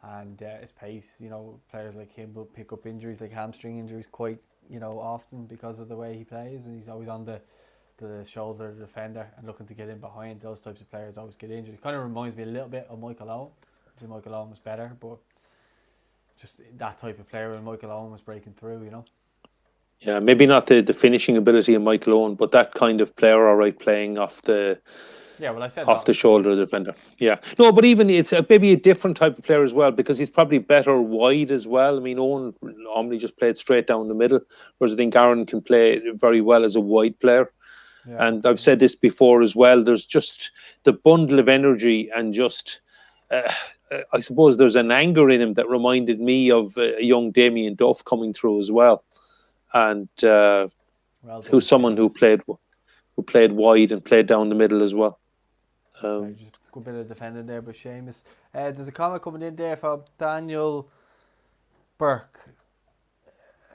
Speaker 1: and his pace. Players like him will pick up injuries, like hamstring injuries, quite often because of the way he plays, and he's always on the shoulder of the defender and looking to get in behind. Those types of players always get injured. It kind of reminds me a little bit of Michael Owen. Obviously Michael Owen was better, but just that type of player when Michael Owen was breaking through.
Speaker 2: Yeah, maybe not the finishing ability of Michael Owen, but that kind of player, all right, playing off the
Speaker 1: Yeah, well, I said that.
Speaker 2: shoulder of the defender. Yeah. No, but even it's maybe a different type of player as well, because he's probably better wide as well. I mean, Owen normally just played straight down the middle, whereas I think Aaron can play very well as a wide player.
Speaker 1: Yeah,
Speaker 2: and I've said this before as well, there's just the bundle of energy and just, I suppose there's an anger in him that reminded me of a young Damien Duff coming through as well. And
Speaker 1: well done,
Speaker 2: who's someone who played wide and played down the middle as well.
Speaker 1: Just a good bit of defending there by Seamus. There's a comment coming in there from Daniel Burke.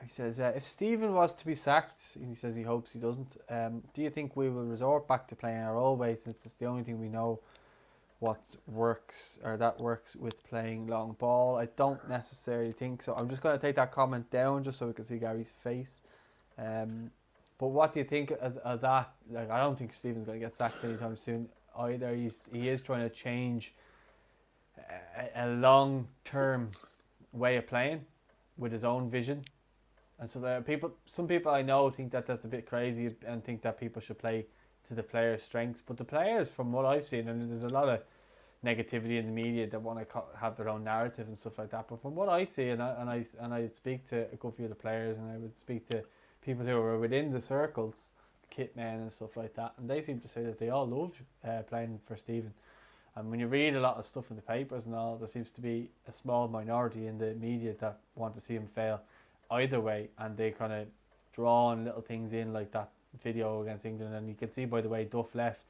Speaker 1: He says, if Stephen was to be sacked, and he says he hopes he doesn't, do you think we will resort back to playing our old way, since it's the only thing we know that works with playing long ball? I don't necessarily think so. I'm just going to take that comment down just so we can see Gary's face. But what do you think of that? Like, I don't think Stephen's going to get sacked anytime soon either. He is trying to change a long-term way of playing with his own vision. And so some people I know think that that's a bit crazy and think that people should play to the players' strengths. But the players, from what I've seen, and there's a lot of negativity in the media that want to have their own narrative and stuff like that. But from what I see, and I speak to a good few of the players, and I would speak to people who are within the circles, kit men and stuff like that, and they seem to say that they all love playing for Stephen. And when you read a lot of stuff in the papers and all, there seems to be a small minority in the media that want to see him fail either way, and they kind of draw on little things in like that video against England. And you can see by the way Duff left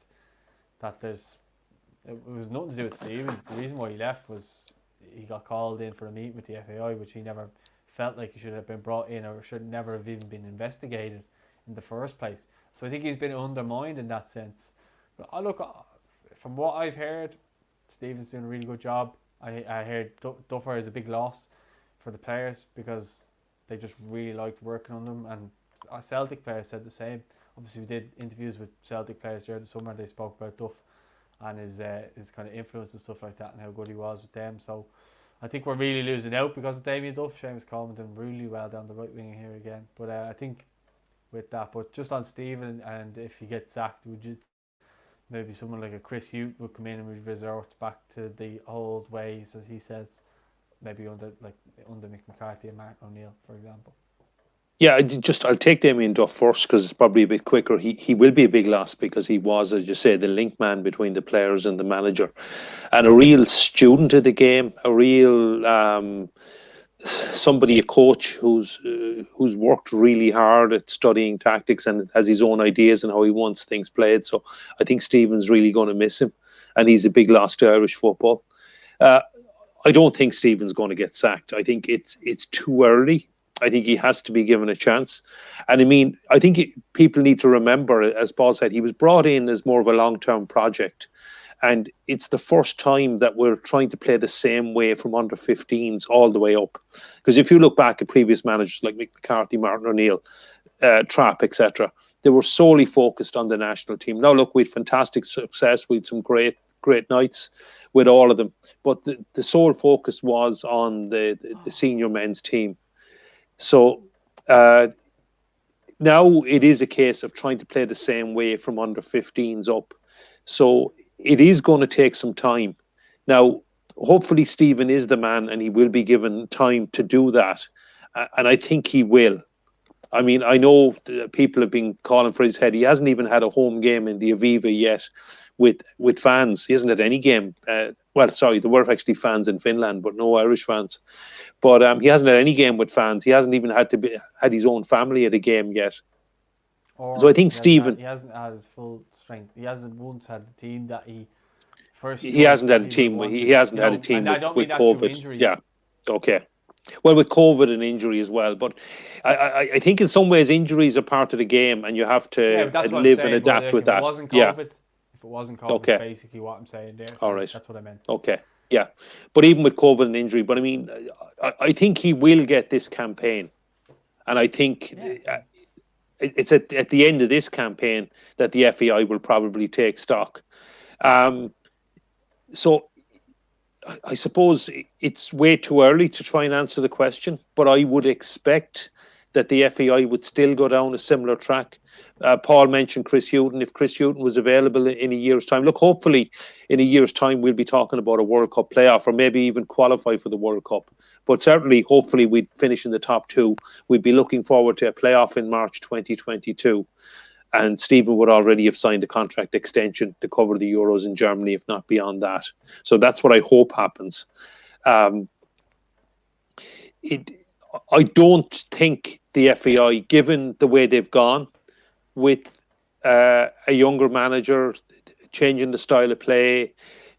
Speaker 1: that it was nothing to do with Stephen. The reason why he left was he got called in for a meeting with the FAI, which he never felt like he should have been brought in, or should never have even been investigated in the first place. So I think he's been undermined in that sense. But from what I've heard, Stephen's doing a really good job. I heard Duffer is a big loss for the players because they just really liked working on them, and Celtic players said the same. Obviously, we did interviews with Celtic players during the summer. They spoke about Duff and his kind of influence and stuff like that, and how good he was with them. So I think we're really losing out because of Damien Duff. Seamus Coleman doing really well down the right wing here again. But I think with that, but just on Stephen, and if he gets sacked, would you maybe someone like a Chris Hughes would come in and would resort back to the old ways, as he says, maybe under Mick McCarthy and Mark O'Neill, for example?
Speaker 2: Yeah, I'll take Damien Duff first because it's probably a bit quicker. He will be a big loss because he was, as you say, the link man between the players and the manager, and a real student of the game, a real somebody, a coach who's worked really hard at studying tactics and has his own ideas and how he wants things played. So I think Stephen's really going to miss him, and he's a big loss to Irish football. I don't think Stephen's going to get sacked. I think it's too early. I think he has to be given a chance. And I mean, I think people need to remember, as Paul said, he was brought in as more of a long-term project. And it's the first time that we're trying to play the same way from under 15s all the way up. Because if you look back at previous managers like Mick McCarthy, Martin O'Neill, Trapp, etc., they were solely focused on the national team. Now, look, we had fantastic success. We had some great nights with all of them. But the sole focus was on the senior men's team. So now it is a case of trying to play the same way from under 15s up. So it is going to take some time. Now, hopefully Stephen is the man and he will be given time to do that. And I think he will. I mean, I know people have been calling for his head. He hasn't even had a home game in the Aviva yet with fans. He hasn't had any game. There were actually fans in Finland, but no Irish fans. But he hasn't had any game with fans. He hasn't even had his own family at a game yet. So I think Stephen...
Speaker 1: He hasn't had his full strength. He hasn't once had the team that he first...
Speaker 2: He hasn't had a team. He hasn't had a team with COVID. Yeah, okay. Well, with COVID and injury as well. But I think in some ways injuries are part of the game and you have to live and adapt with that.
Speaker 1: If it wasn't COVID, that's basically what I'm saying there. So
Speaker 2: all right.
Speaker 1: That's what I meant.
Speaker 2: Okay. Yeah, but even with COVID and injury, but I mean, I think he will get this campaign, and I think
Speaker 1: Yeah,
Speaker 2: it's at the end of this campaign that the FAI will probably take stock. Um, so I suppose it's way too early to try and answer the question, but I would expect that the FAI would still go down a similar track. Paul mentioned Chris Hughton. If Chris Hughton was available in a year's time, look, hopefully in a year's time, we'll be talking about a World Cup playoff or maybe even qualify for the World Cup. But certainly, hopefully, we'd finish in the top two. We'd be looking forward to a playoff in March 2022. And Stephen would already have signed a contract extension to cover the Euros in Germany, if not beyond that. So that's what I hope happens. Um, it, I don't think the FAI, given the way they've gone with a younger manager, changing the style of play,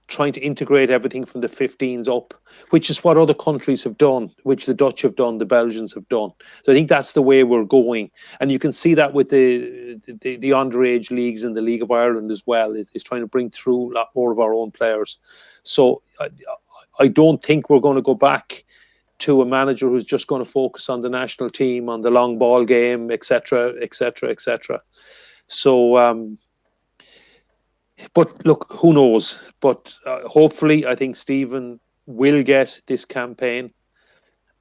Speaker 2: trying to integrate everything from the 15s up, which is what other countries have done, which the Dutch have done, the Belgians have done. So I think that's the way we're going, and you can see that with the underage leagues in the League of Ireland as well. Is trying to bring through a lot more of our own players. So I don't think we're going to go back to a manager who's just going to focus on the national team, on the long ball game, etc., etc., etc. So. But look, who knows? But hopefully, I think Stephen will get this campaign,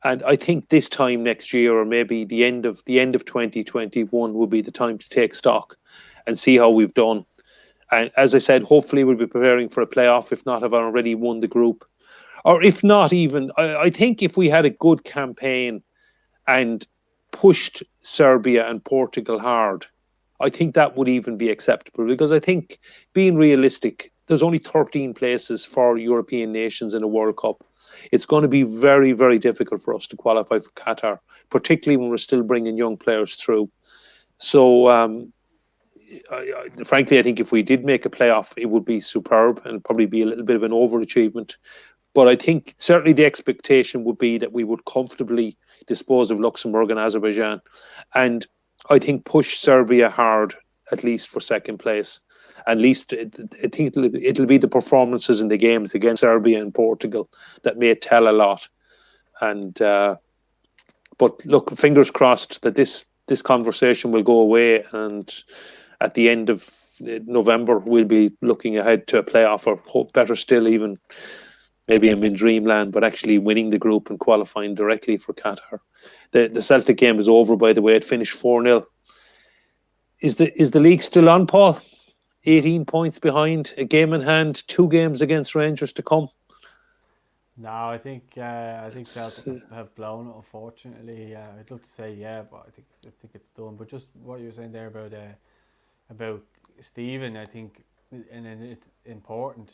Speaker 2: and I think this time next year, or maybe the end of 2021, will be the time to take stock and see how we've done. And as I said, hopefully, we'll be preparing for a playoff. If not, have already won the group, or if not, even I think if we had a good campaign and pushed Serbia and Portugal hard, I think that would even be acceptable, because I think, being realistic, there's only 13 places for European nations in a World Cup. It's going to be very, very difficult for us to qualify for Qatar, particularly when we're still bringing young players through. So, frankly, I think if we did make a playoff, it would be superb and probably be a little bit of an overachievement. But I think certainly the expectation would be that we would comfortably dispose of Luxembourg and Azerbaijan, and I think push Serbia hard, at least for second place. At least I think it'll be the performances in the games against Serbia and Portugal that may tell a lot. And but look, fingers crossed that this conversation will go away, and at the end of November we'll be looking ahead to a playoff, or hope better still, even maybe I'm in dreamland, but actually winning the group and qualifying directly for Qatar. The Celtic game is over, by the way. It finished 4-0. Is the league still on, Paul? 18 points behind, a game in hand, 2 games against Rangers to come.
Speaker 1: no, I think Celtic have blown it. Unfortunately, I'd love to say yeah, but I think it's done. But just what you were saying there about Stephen, I think, and it's important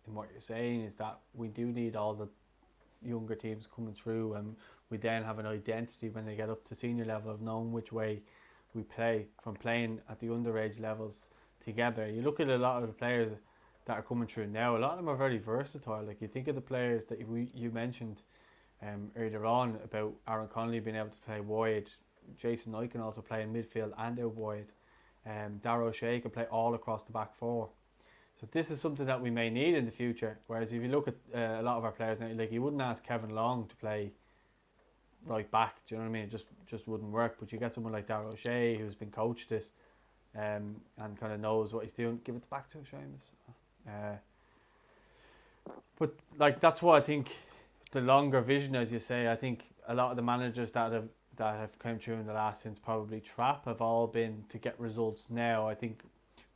Speaker 1: in what you're saying is that we do need all the younger teams coming through, and we then have an identity when they get up to senior level of knowing which way we play, from playing at the underage levels together. You look at a lot of the players that are coming through now, a lot of them are very versatile. Like, you think of the players that you mentioned earlier on about Aaron Connolly being able to play wide. Jason Knight can also play in midfield and out wide. Darrow O'Shea can play all across the back four. So this is something that we may need in the future. Whereas if you look at a lot of our players now, like, you wouldn't ask Kevin Long to play right back. Do you know what I mean? It just wouldn't work. But you get someone like Darrow O'Shea who's been coached it, and kind of knows what he's doing. Give it back to Seamus. But like, that's what I think. The longer vision, as you say, I think a lot of the managers that have come through in the last, since probably Trapp, have all been to get results now. I think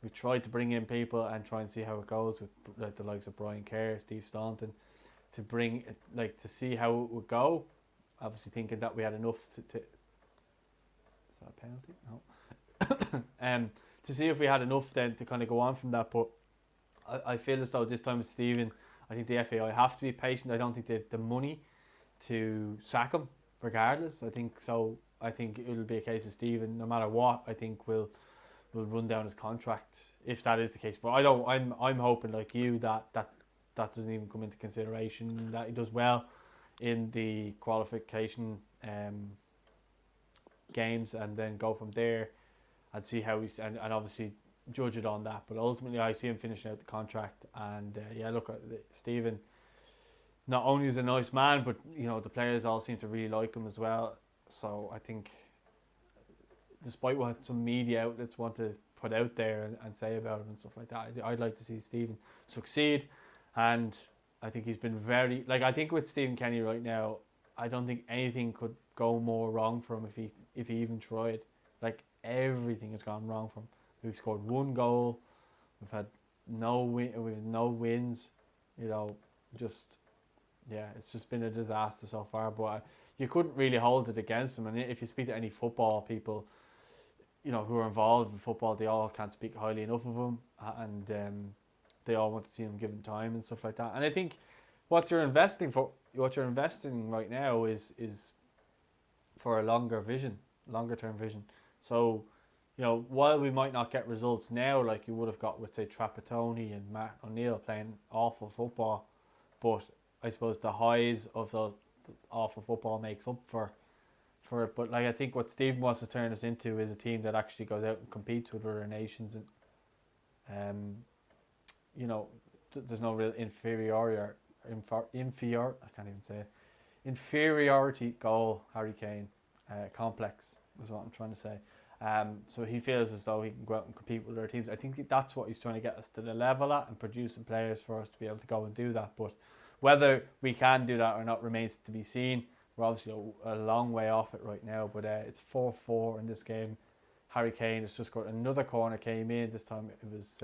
Speaker 1: we've tried to bring in people and try and see how it goes with, like, the likes of Brian Kerr, Steve staunton, to bring it, like, to see how it would go. Obviously thinking that we had enough to is that a penalty? No. To see if we had enough then to kind of go on from that. But I feel as though this time with Stephen, I think the FAI have to be patient. I don't think they have the money to sack him regardless. I think it'll be a case of Stephen, no matter what, I think will run down his contract if that is the case. But I'm hoping, like you, that doesn't even come into consideration, that he does well in the qualification games, and then go from there and see how he's, and obviously judge it on that. But ultimately, I see him finishing out the contract, and look, Stephen, not only is a nice man, but the players all seem to really like him as well. So I think, despite what some media outlets want to put out there and say about him and stuff like that, I'd like to see Stephen succeed. And I think he's been very, like, I think with Stephen Kenny right now, I don't think anything could go more wrong for him if he even tried. Like, everything has gone wrong for him. We've scored one goal. We've had no wins. Just, yeah, it's just been a disaster so far. But you couldn't really hold it against him. And if you speak to any football people, who are involved in football, they all can't speak highly enough of him, and they all want to see him given time and stuff like that. And I think what you're investing right now is for a longer term vision. So, while we might not get results now like you would have got with, say, Trapattoni and Matt O'Neill playing awful football, but I suppose the highs of those awful football makes up for it. But, like, I think what Stephen wants to turn us into is a team that actually goes out and competes with other nations, and there's no real inferiority goal Harry Kane complex is what I'm trying to say. So he feels as though he can go out and compete with other teams. I think that's what he's trying to get us to the level at, and producing players for us to be able to go and do that. But whether we can do that or not remains to be seen. We're obviously a long way off it right now, but it's 4-4 in this game. Harry Kane has just got another corner, came in. This time it was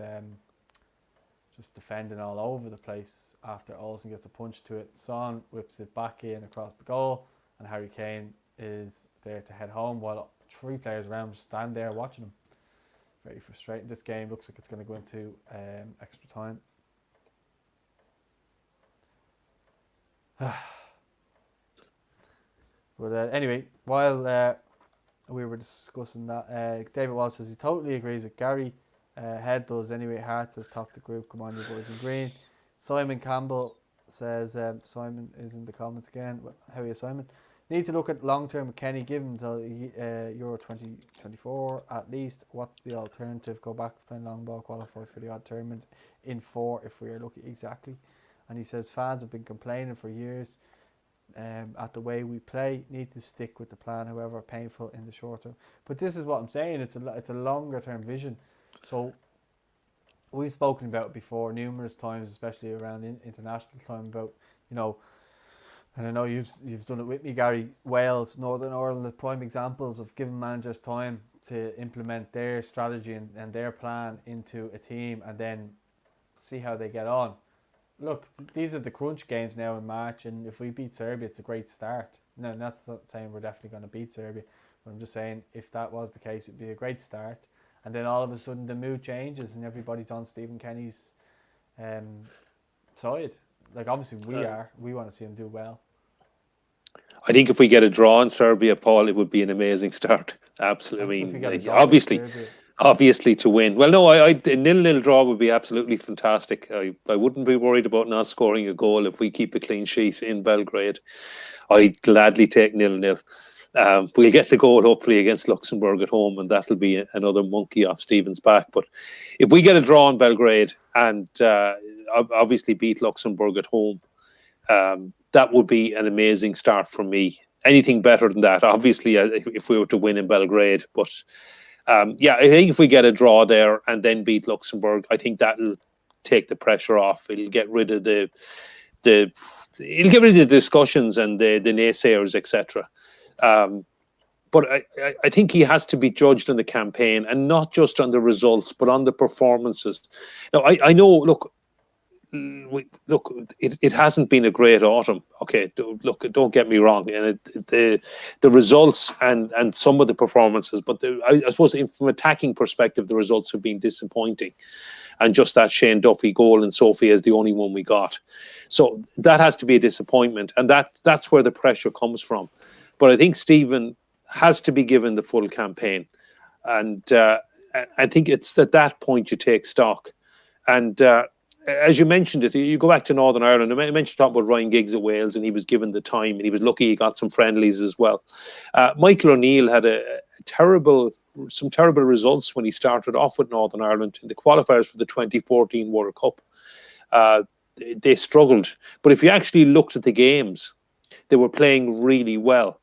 Speaker 1: just defending all over the place after Olsen gets a punch to it. Son whips it back in across the goal, and Harry Kane is there to head home while 3 players around him stand there watching him. Very frustrating. This game looks like it's going to go into extra time. But anyway, while we were discussing that, David Walsh says he totally agrees with Gary. Head does anyway. Hart says top the group. Come on, you boys in green. Simon Campbell says Simon is in the comments again. How are you, Simon? Need to look at long term with Kenny. Give him until Euro 2024 at least. What's the alternative? Go back to playing long ball. Qualify for the odd tournament in 4 if we are lucky. Exactly. And he says fans have been complaining for years at the way we play. Need to stick with the plan, however painful in the short term. But this is what I'm saying. It's a longer term vision. So we've spoken about it before numerous times, especially around international time, about and I know you've done it with me, Gary. Wales, Northern Ireland, the prime examples of giving managers time to implement their strategy and their plan into a team, and then see how they get on. Look, these are the crunch games now in March, and if we beat Serbia, it's a great start. No, that's not saying we're definitely going to beat Serbia, but I'm just saying if that was the case, it'd be a great start. And then all of a sudden the mood changes and everybody's on Stephen Kenny's side. Like, obviously we want to see him do well.
Speaker 2: I think if we get a draw in Serbia, Paul, it would be an amazing start. Absolutely. I mean, obviously to win. Well, no, a 0-0 draw would be absolutely fantastic. I wouldn't be worried about not scoring a goal if we keep a clean sheet in Belgrade. I'd gladly take 0-0. We'll get the goal hopefully against Luxembourg at home, and that'll be another monkey off Stephen's back. But if we get a draw in Belgrade and obviously beat Luxembourg at home, that would be an amazing start for me. Anything better than that, obviously, if we were to win in Belgrade. But I think if we get a draw there and then beat Luxembourg, I think that'll take the pressure off. It'll get rid of the discussions and the naysayers, etc. But I think he has to be judged on the campaign and not just on the results, but on the performances. Now, I know, look, it hasn't been a great autumn. Okay, look, don't get me wrong, and the results and some of the performances, but I suppose from an attacking perspective, the results have been disappointing, and just that Shane Duffy goal in Sofia is the only one we got. So that has to be a disappointment, and that's where the pressure comes from. But I think Stephen has to be given the full campaign, and I think it's at that point you take stock. And as you mentioned it, you go back to Northern Ireland. I mentioned talking about Ryan Giggs at Wales, and he was given the time, and he was lucky he got some friendlies as well. Michael O'Neill had some terrible results when he started off with Northern Ireland in the qualifiers for the 2014 World Cup. they struggled. But if you actually looked at the games, they were playing really well,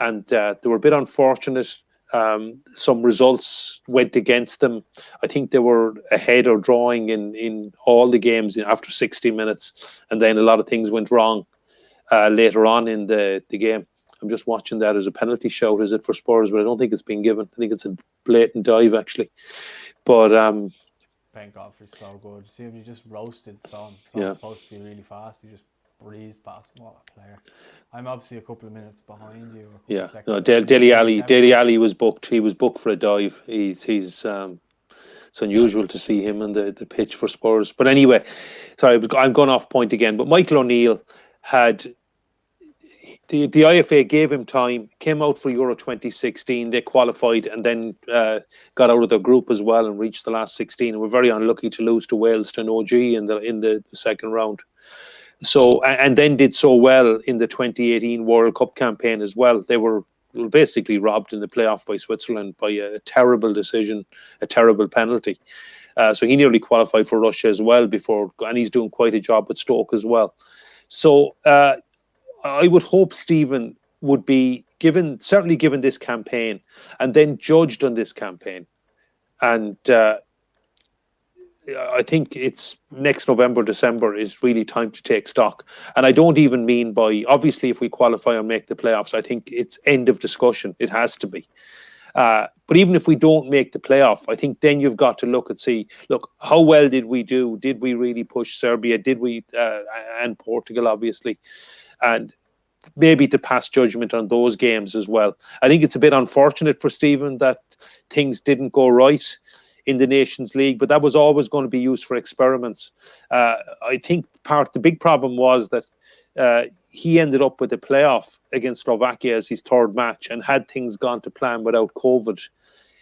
Speaker 2: and they were a bit unfortunate. Some results went against them. I think they were ahead or drawing in all the games after 60 minutes, and then a lot of things went wrong later on in the game. I'm just watching that as a penalty shout, is it, for Spurs? But I don't think it's been given. I think it's a blatant dive, actually. But
Speaker 1: Ben Godfrey's so good. You see him, you just roasted Son. Son's
Speaker 2: yeah,
Speaker 1: supposed to be really fast. You just breezed past him. What a player. I'm obviously a couple of minutes behind you. A couple
Speaker 2: yeah.
Speaker 1: of seconds
Speaker 2: No,
Speaker 1: behind.
Speaker 2: Dele Alli was booked. He was booked for a dive. He's it's unusual to see him on the pitch for Spurs. But anyway, sorry, I'm going off point again. But Michael O'Neill had the IFA gave him time, came out for Euro 2016. They qualified and then got out of their group as well and reached the last 16. And we're very unlucky to lose to Wales to an OG in the second round. So and then did so well in the 2018 World Cup campaign as well. They were basically robbed in the playoff by Switzerland by a terrible decision, a terrible penalty. So he nearly qualified for Russia as well before, and he's doing quite a job with Stoke as well. So I would hope Stephen would be certainly given this campaign, and then judged on this campaign. And I think it's next November, December is really time to take stock. And I don't even mean by, obviously, if we qualify or make the playoffs, I think it's end of discussion. It has to be. But even if we don't make the playoff, I think then you've got to look, how well did we do? Did we really push Serbia? Did we, and Portugal, obviously, and maybe to pass judgment on those games as well. I think it's a bit unfortunate for Stephen that things didn't go right in the Nations League, but that was always going to be used for experiments. I think the big problem was that he ended up with a playoff against Slovakia as his third match, and had things gone to plan without COVID,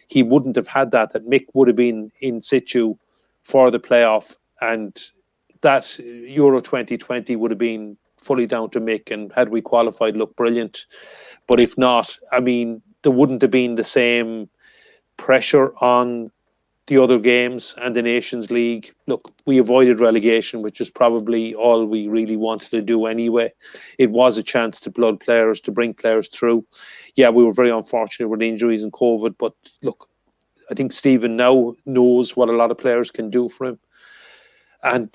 Speaker 2: he wouldn't have had that. That Mick would have been in situ for the playoff, and that Euro 2020 would have been fully down to Mick, and had we qualified, looked brilliant. But if not, I mean, there wouldn't have been the same pressure on the other games and the Nations League. Look, we avoided relegation, which is probably all we really wanted to do anyway. It was a chance to blood players, to bring players through. Yeah, we were very unfortunate with injuries and COVID, but look, I think Stephen now knows what a lot of players can do for him. And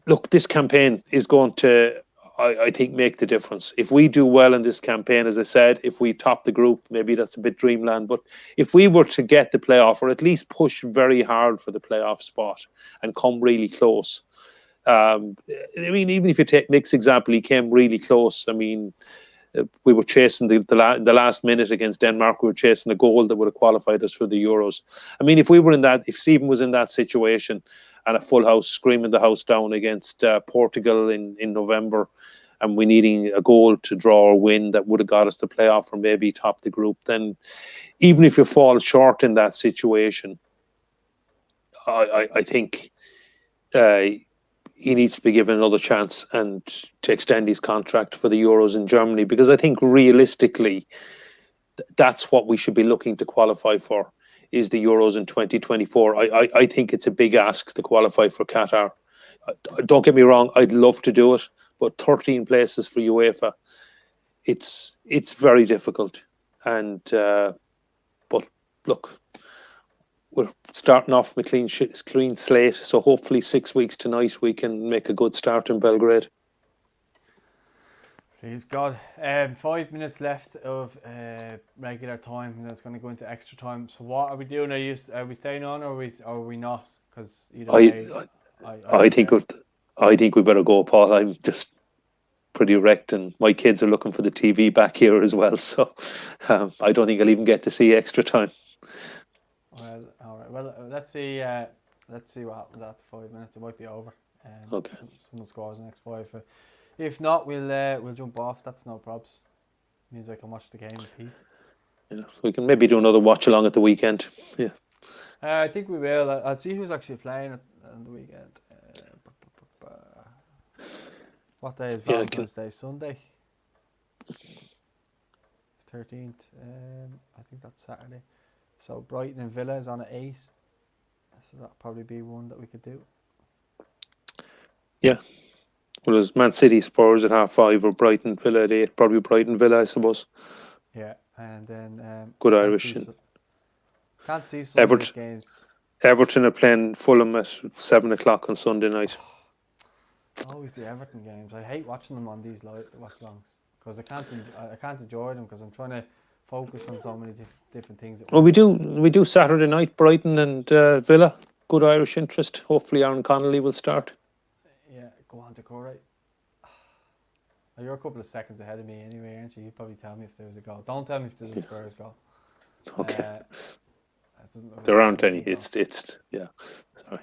Speaker 2: look, this campaign is going to, I think, make the difference. If we do well in this campaign, as I said, if we top the group, maybe that's a bit dreamland, but if we were to get the playoff, or at least push very hard for the playoff spot and come really close. I mean, even if you take Mick's example, he came really close. I mean, we were chasing the last minute against Denmark. We were chasing a goal that would have qualified us for the Euros. I mean, if Stephen was in that situation and a full house, screaming the house down against Portugal in November, and we needing a goal to draw or win that would have got us the playoff or maybe top the group, then even if you fall short in that situation, I think he needs to be given another chance and to extend his contract for the Euros in Germany, because I think realistically that's what we should be looking to qualify for, is the Euros in 2024. I think it's a big ask to qualify for Qatar. Don't get me wrong, I'd love to do it, but 13 places for UEFA, it's very difficult. And but look, we're starting off with clean slate, so hopefully 6 weeks tonight we can make a good start in Belgrade.
Speaker 1: Please God. 5 minutes left of regular time, and that's going to go into extra time. So what are we doing? Are we staying on, or are we not? Because
Speaker 2: I think we better go, Paul. I'm just pretty wrecked, and my kids are looking for the TV back here as well. So I don't think I'll even get to see extra time.
Speaker 1: Well, all right. Well, let's see. Let's see what happens after 5 minutes. It might be over.
Speaker 2: Okay.
Speaker 1: Someone scores the next 5. If not, we'll jump off. That's no probs. Means I can watch the game in peace.
Speaker 2: Yeah, we can maybe do another watch along at the weekend. Yeah.
Speaker 1: I think we will. I'll see who's actually playing on the weekend. What day is Valentine's Day? Sunday. 13th. I think that's Saturday. So Brighton and Villa is on at 8. So that'll probably be one that we could do.
Speaker 2: Yeah. Well, there's Man City, Spurs at 5:30 or Brighton Villa at 8. Probably Brighton Villa, I suppose.
Speaker 1: Yeah, and then
Speaker 2: Good
Speaker 1: can't
Speaker 2: Irish.
Speaker 1: see
Speaker 2: And
Speaker 1: can't see Sunday's
Speaker 2: Everton,
Speaker 1: games.
Speaker 2: Everton are playing Fulham at 7 o'clock on Sunday night.
Speaker 1: Always the Everton games. I hate watching them on these watch longs because I can't enjoy them because I'm trying to focus on so many different things at
Speaker 2: Well,
Speaker 1: once.
Speaker 2: we do Saturday night, Brighton and Villa. Good Irish interest. Hopefully, Aaron Connolly will start.
Speaker 1: Yeah, go on to Corey. Oh, you're a couple of seconds ahead of me anyway, aren't you? You'd probably tell me if there was a goal. Don't tell me if there's a Spurs goal.
Speaker 2: Okay.
Speaker 1: That doesn't look
Speaker 2: There
Speaker 1: like
Speaker 2: aren't
Speaker 1: there'll
Speaker 2: any.
Speaker 1: be a goal.
Speaker 2: It's yeah. Sorry.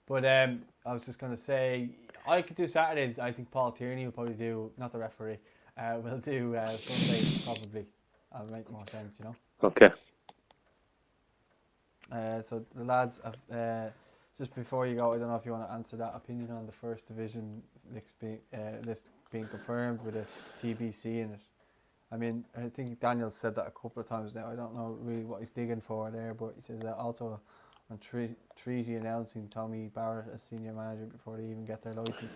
Speaker 1: But I was just going to say, I could do Saturday. I think Paul Tierney will probably do, not the referee, will do Sunday probably. That'll make more sense, you know.
Speaker 2: Okay.
Speaker 1: So the lads, have, just before you go, I don't know if you want to answer that opinion on the first division list being confirmed with a TBC in it. I mean, I think Daniel said that a couple of times now. I don't know really what he's digging for there, but he says that also on Treaty announcing Tommy Barrett as senior manager before they even get their license.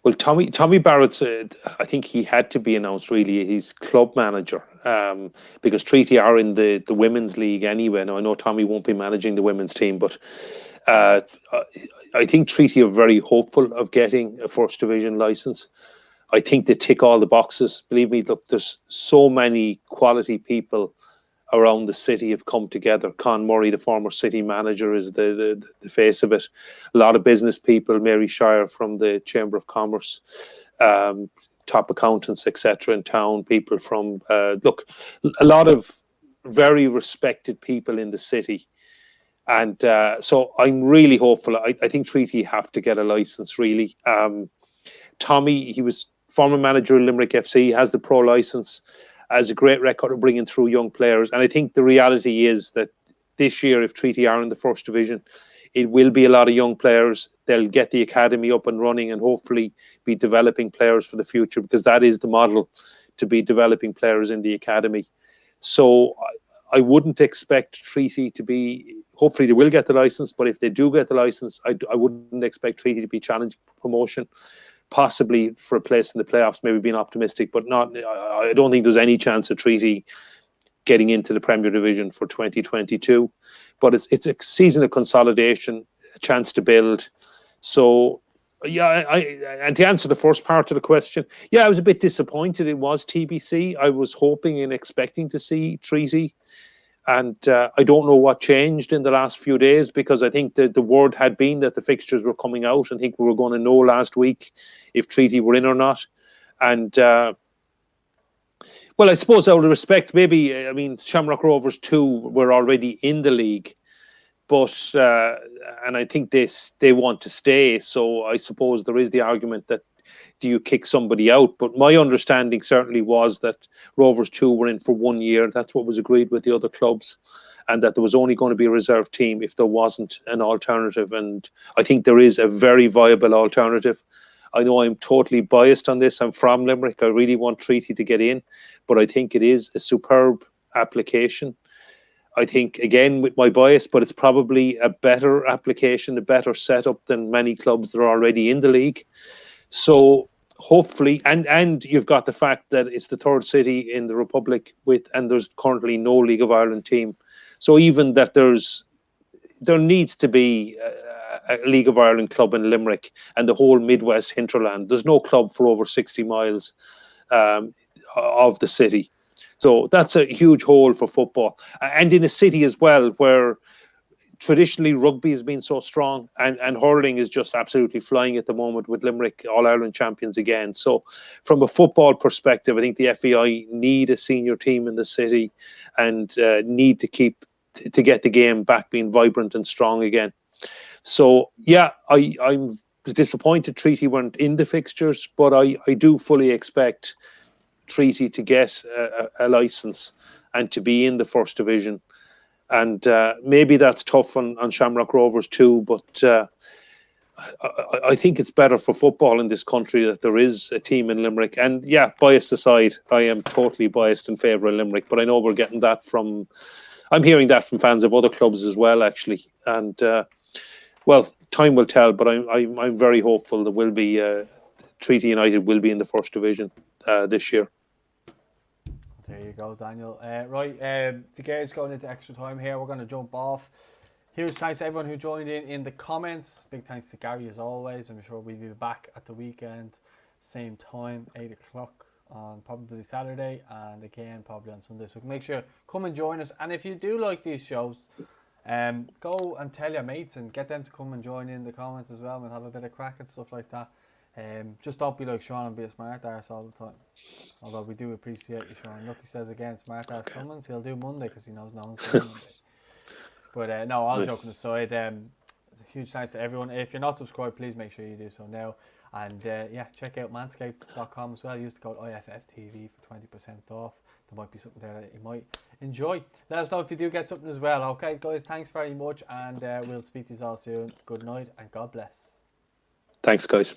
Speaker 2: Well, Tommy Barrett said, I think he had to be announced. Really, he's club manager because Treaty are in the women's league anyway. Now I know Tommy won't be managing the women's team, but I think Treaty are very hopeful of getting a first division license. I think they tick all the boxes. Believe me, look, there's so many quality people around the city have come together. Con Murray, the former city manager, is the face of it. A lot of business people, Mary Shire from the Chamber of Commerce, top accountants, etc. in town, people from, look, a lot of very respected people in the city. And so I'm really hopeful. I think Treaty have to get a license, really. Tommy, he was former manager of Limerick FC, has the pro license, has a great record of bringing through young players. And I think the reality is that this year, if Treaty are in the first division, it will be a lot of young players. They'll get the academy up and running and hopefully be developing players for the future, because that is the model, to be developing players in the academy. So I wouldn't expect Treaty to be, hopefully they will get the license, but if they do get the license, I wouldn't expect Treaty to be challenging for promotion. Possibly for a place in the playoffs, maybe being optimistic, but not. I don't think there's any chance of Treaty getting into the Premier Division for 2022. But it's a season of consolidation, a chance to build. So, yeah, and to answer the first part of the question, yeah, I was a bit disappointed it was TBC. I was hoping and expecting to see Treaty. And I don't know what changed in the last few days, because I think the word had been that the fixtures were coming out. I think we were going to know last week if Treaty were in or not. And, well, I suppose out of respect, maybe, I mean, Shamrock Rovers 2 were already in the league. But, and I think they want to stay. So I suppose there is the argument that, do you kick somebody out? But my understanding certainly was that Rovers 2 were in for 1 year. That's what was agreed with the other clubs, and that there was only going to be a reserve team if there wasn't an alternative. And I think there is a very viable alternative. I know I'm totally biased on this. I'm from Limerick. I really want Treaty to get in, but I think it is a superb application. I think, again, with my bias, but it's probably a better application, a better setup than many clubs that are already in the league. So hopefully, and you've got the fact that it's the third city in the Republic and there's currently no League of Ireland team. So even that there needs to be a League of Ireland club in Limerick and the whole Midwest hinterland. There's no club for over 60 miles of the city. So that's a huge hole for football. And in a city as well, where traditionally rugby has been so strong, and hurling is just absolutely flying at the moment with Limerick All-Ireland champions again. So from a football perspective, I think the FAI need a senior team in the city and need to get the game back being vibrant and strong again. So yeah, I was disappointed Treaty weren't in the fixtures, but I do fully expect Treaty to get a licence and to be in the first division. And maybe that's tough on Shamrock Rovers too, but I think it's better for football in this country that there is a team in Limerick. And yeah, bias aside, I am totally biased in favour of Limerick, but I know we're getting that I'm hearing that from fans of other clubs as well, actually. And Well, time will tell, but I'm very hopeful there will be Treaty United will be in the first division this year.
Speaker 1: There you go, Daniel. Right, the game's going into extra time here. We're going to jump off. Huge thanks to everyone who joined in the comments. Big thanks to Gary as always. I'm sure we'll be back at the weekend, same time, 8 o'clock on probably Saturday, and again probably on Sunday. So make sure come and join us. And if you do like these shows, go and tell your mates and get them to come and join in the comments as well and have a bit of crack and stuff like that. Just don't be like Sean and be a smart arse all the time. Although we do appreciate you, Sean. Lucky says again, smart arse Cummins. He'll do Monday because he knows no one's doing Monday. But no, all joking aside, huge thanks to everyone. If you're not subscribed, please make sure you do so now. And yeah, check out manscaped.com as well. Use the code IFFTV for 20% off. There might be something there that you might enjoy. Let us know if you do get something as well. Okay, guys, thanks very much. And we'll speak to you all soon. Good night and God bless.
Speaker 2: Thanks, guys.